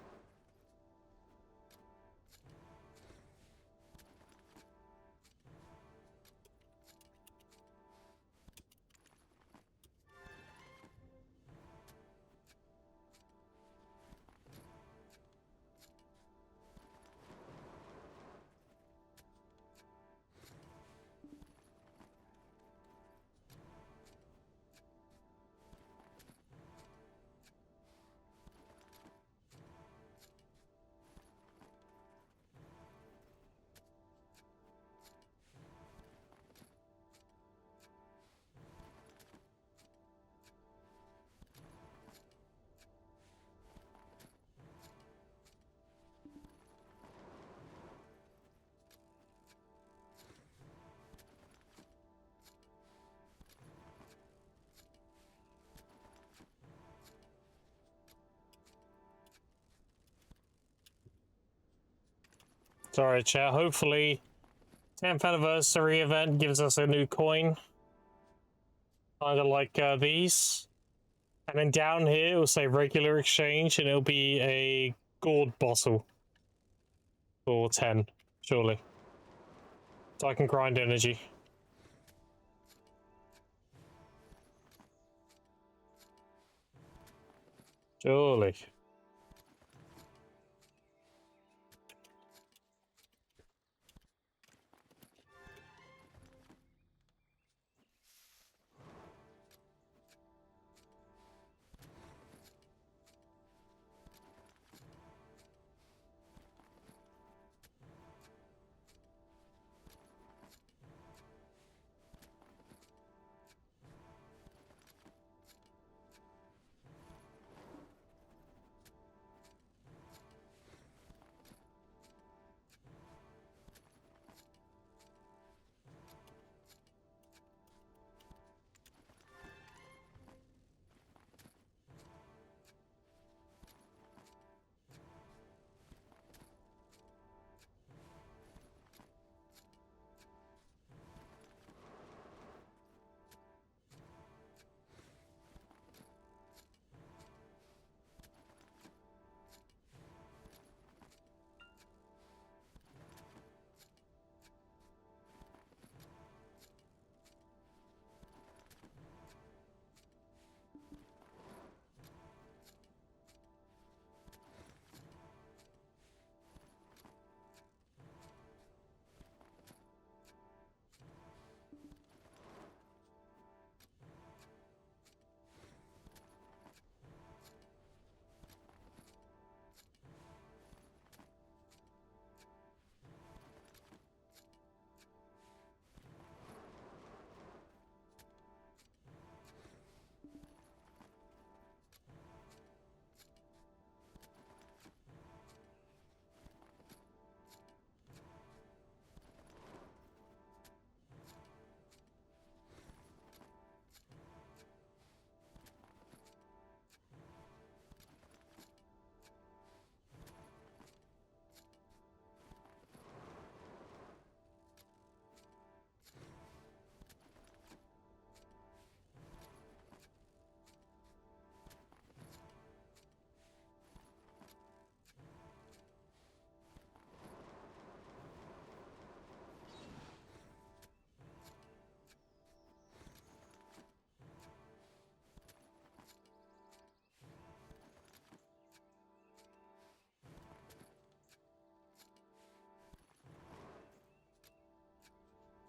Sorry, chat. Hopefully, 10th anniversary event gives us a new coin. Kind of like these. And then down here, it will say regular exchange, and it'll be a gold bottle. For 10, surely. So I can grind energy. Surely.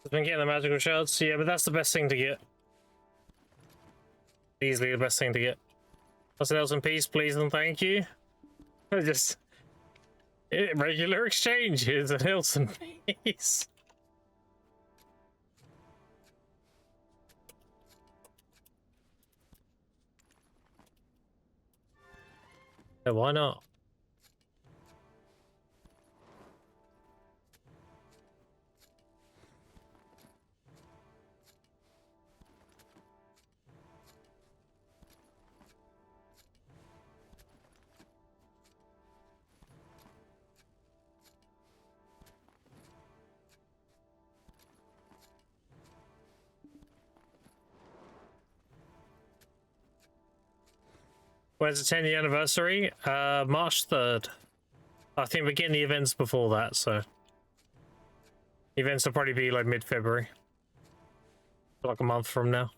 I've been getting the magical shards. Yeah, but that's the best thing to get. Easily the best thing to get. What's an else in peace, please and thank you. Just regular exchange is an else in peace. Yeah, why not? When's the 10th anniversary? March 3rd. I think we're getting the events before that, so events will probably be like mid-February, like a month from now.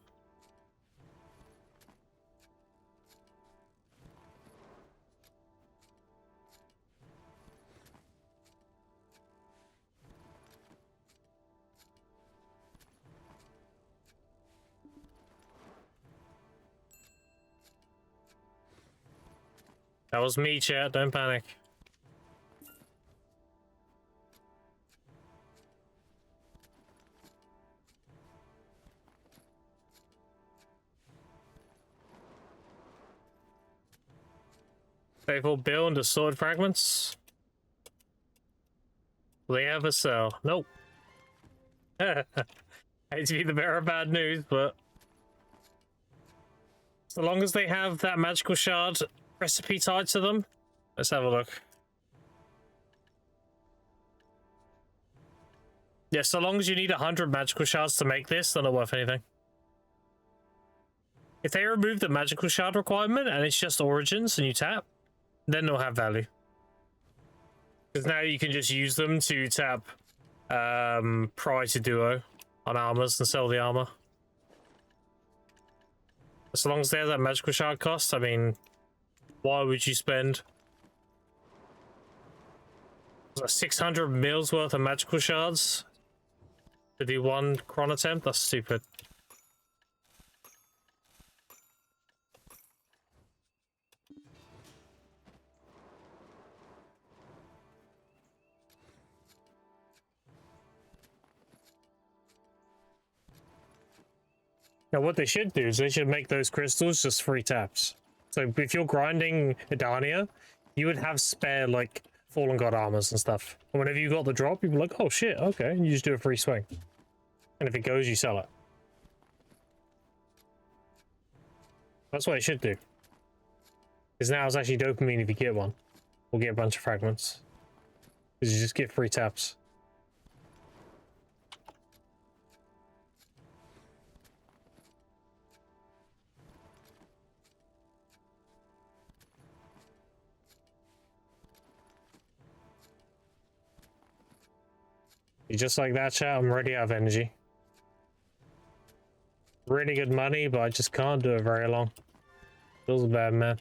That was me, chat. Don't panic. Faithful Bill and the sword fragments. Will they ever sell? Nope. Hate to be the bearer of bad news, but so long as they have that magical shard recipe tied to them. Let's have a look. Yeah, so long as you need 100 magical shards to make this, they're not worth anything. If they remove the magical shard requirement and it's just origins and you tap, then they'll have value. Because now you can just use them to tap prior to duo on armors and sell the armor. As long as they have that magical shard cost, I mean, why would you spend 600 mils worth of magical shards to do one cron attempt? That's stupid. Now what they should do is they should make those crystals just free taps. So if you're grinding Edania, you would have spare like Fallen God armors and stuff. And whenever you got the drop, you'd be like, oh shit, okay, and you just do a free swing. And if it goes, you sell it. That's what it should do. Because now it's actually dopamine if you get one. We'll get a bunch of fragments. Because you just get free taps. Just like that, chat, I'm already out of energy. Really good money, but I just can't do it very long. Feels bad, man.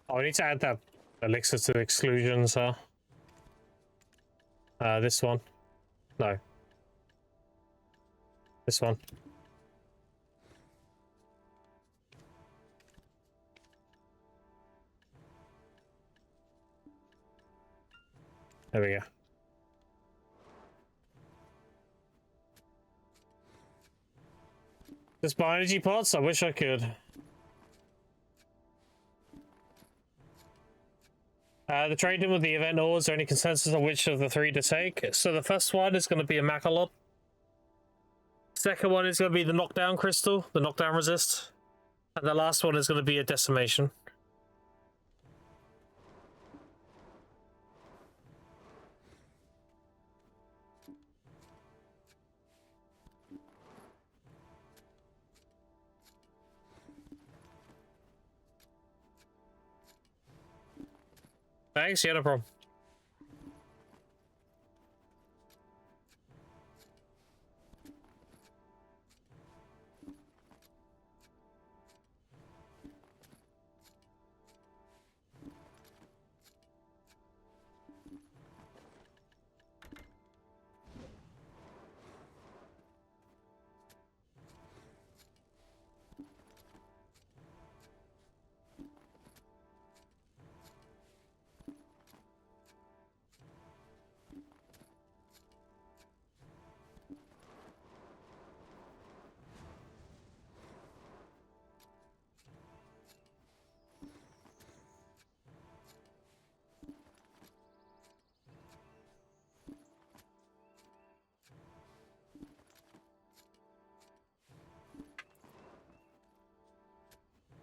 Oh, I need to add that elixir to exclusions, huh? This one. No. This one. There we go. Just buy energy pots? I wish I could. The trading with the event ores, is there any consensus on which of the three to take? So the first one is going to be a Macalot. Second one is going to be the knockdown crystal, the knockdown resist. And the last one is going to be a decimation. Thanks, yeah, no problem.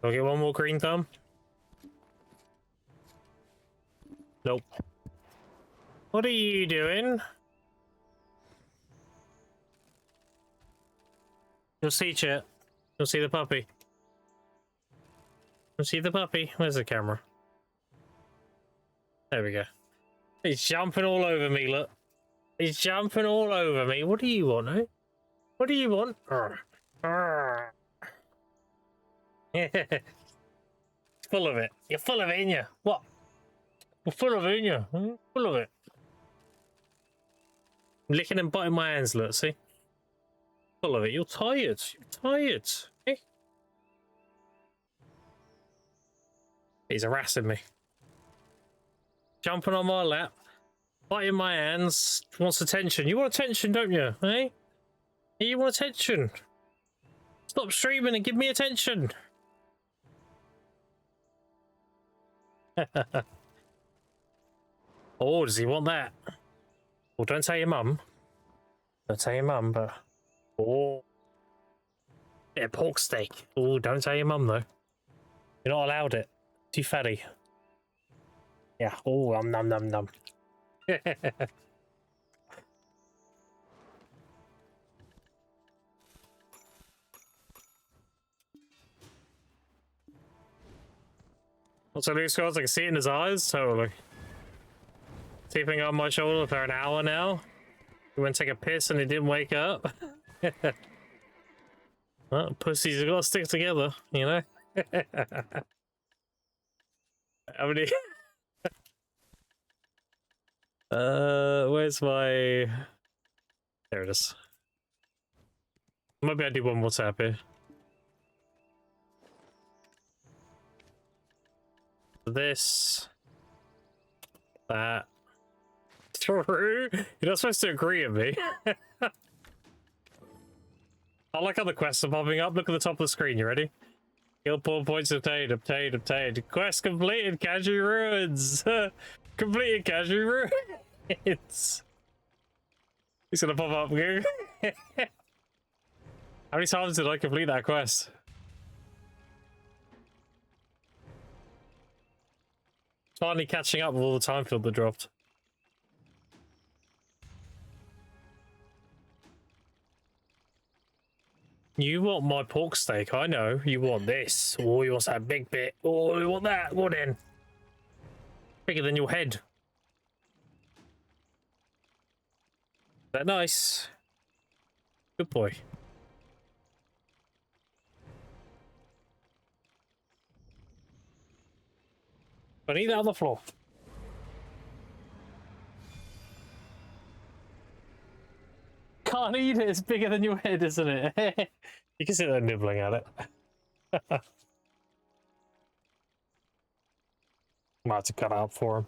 I'll get one more green thumb. Nope. What are you doing? You'll see, chat. You'll see the puppy. You'll see the puppy. Where's the camera? There we go. He's jumping all over me, look. He's jumping all over me. What do you want, eh? What do you want? Full of it. You're full of it, ain't you? What? You're full of it, ain't you? Hmm? Full of it. I'm licking and biting my hands, look, see? Full of it. You're tired. You're tired. Eh? He's harassing me. Jumping on my lap. Biting my hands. Wants attention. You want attention, don't you? Eh? You want attention. Stop streaming and give me attention. Oh, does he want that? Well, don't tell your mum. Don't tell your mum, but... Oh. Yeah, pork steak. Oh, don't tell your mum, though. You're not allowed it. Too fatty. Yeah. Oh, num num num. What's the news, guys? I can see it in his eyes. Totally. Sleeping on my shoulder for an hour now. He went to take a piss and he didn't wake up. Well, pussies have got to stick together, you know? How many... where's my... There it is. Maybe I'll do one more tap here. This... That... True? You're not supposed to agree with me. I like how the quests are popping up. Look at the top of the screen. You ready? Guild points obtained, obtained. Quest completed, Casual Ruins. Completed Casual Ruins. He's gonna pop up. How many times did I complete that quest? Finally catching up with all the time field that dropped. You want my pork steak, I know. You want this. Oh, you want that big bit. Oh, you want that. Go on then. Bigger than your head. Is that nice? Good boy. But eat that on the floor. Can't eat it. It's bigger than your head, isn't it? You can sit there nibbling at it. Might have to cut out for him.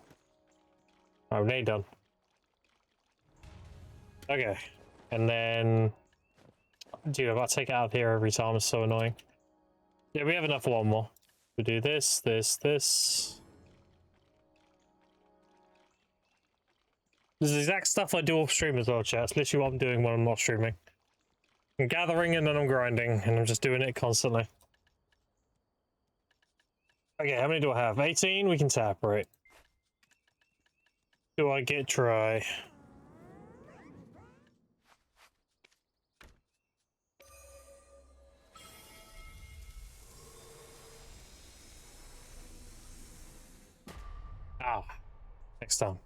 Oh, they done. Okay. And then... Dude, I've got to take it out of here every time. It's so annoying. Yeah, we have enough for one more. We do this, this, this. This is the exact stuff I do off stream as well, chat. It's literally what I'm doing when I'm not streaming. I'm gathering and then I'm grinding, and I'm just doing it constantly. Okay, how many do I have? 18? We can tap, right? Do I get dry? Ah. next time.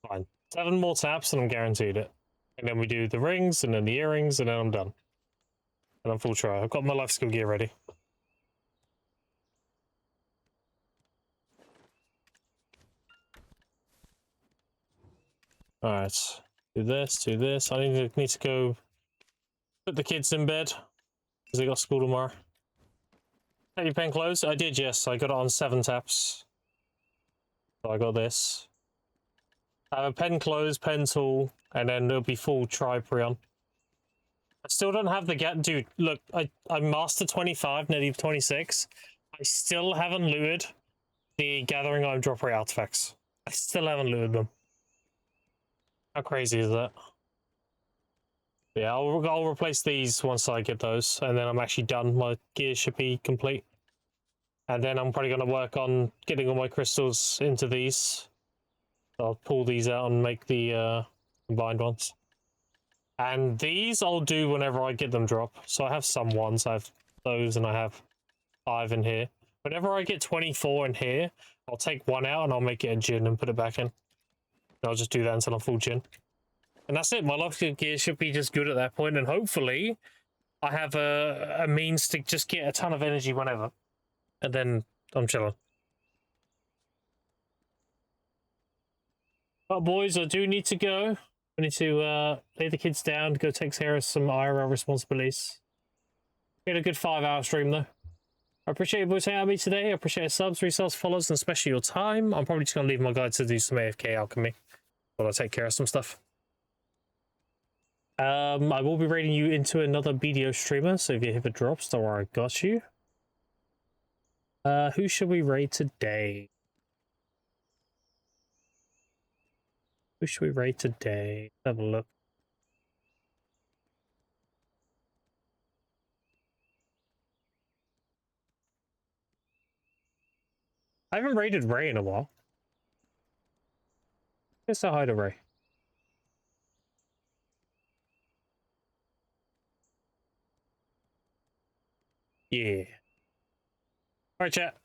Fine. 7 more taps and I'm guaranteed it. And then we do the rings and then the earrings and then I'm done. And I'm full try. I've got my life skill gear ready. Alright. Do this, do this. I need to go put the kids in bed. Because they got school tomorrow. Have your pen closed? I did, yes. I got it on 7 taps. So I got this. I have a pen closed, pen tool, and then it'll be full tri-prion. I still don't have the gap. Dude, look, I'm master 25, nearly 26. I still haven't looted the Gathering Iron Drop Rate artifacts. I still haven't looted them. How crazy is that? Yeah, I'll replace these once I get those, and then I'm actually done. My gear should be complete. And then I'm probably going to work on getting all my crystals into these. I'll pull these out and make the combined ones. And these I'll do whenever I get them drop. So I have some ones, I have those, and I have 5 in here. Whenever I get 24 in here, I'll take 1 out and I'll make it a gin and put it back in. And I'll just do that until I'm full gin. And that's it. My life gear should be just good at that point, and hopefully I have a means to just get a ton of energy whenever. And then I'm chilling. But boys, I do need to go. I need to lay the kids down, go take care of some IRL responsibilities. We had a good 5-hour stream though. I appreciate you boys hanging out with me today. I appreciate your subs, resubs, follows, and especially your time. I'm probably just going to leave my guide to do some AFK alchemy while I take care of some stuff. I will be raiding you into another BDO streamer, so if your hit drops, don't worry, I got you. Who should we raid today? Who should we raid today? Let's have a look. I haven't raided Ray in a while. Let's say hi to Ray. Yeah. Alright, chat.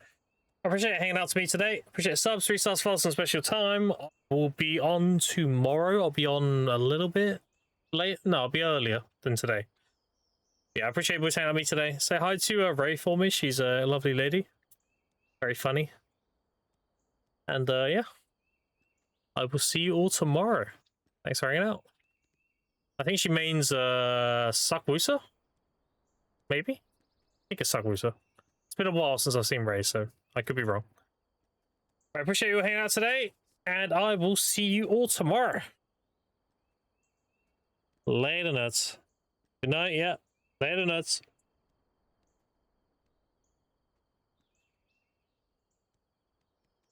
I appreciate it hanging out to me today. Appreciate subs, 3 stars, follows, and special time. We'll be on tomorrow. I'll be on a little bit late. No, I'll be earlier than today. Yeah, I appreciate you boys hanging out with me today. Say hi to Ray for me. She's a lovely lady. Very funny. And yeah. I will see you all tomorrow. Thanks for hanging out. I think she means Sakwusa? Maybe? I think it's Sakwusa. It's been a while since I've seen Ray, so I could be wrong. I appreciate you hanging out today, and I will see you all tomorrow. Later, nuts. Good night, yeah. Later, nuts.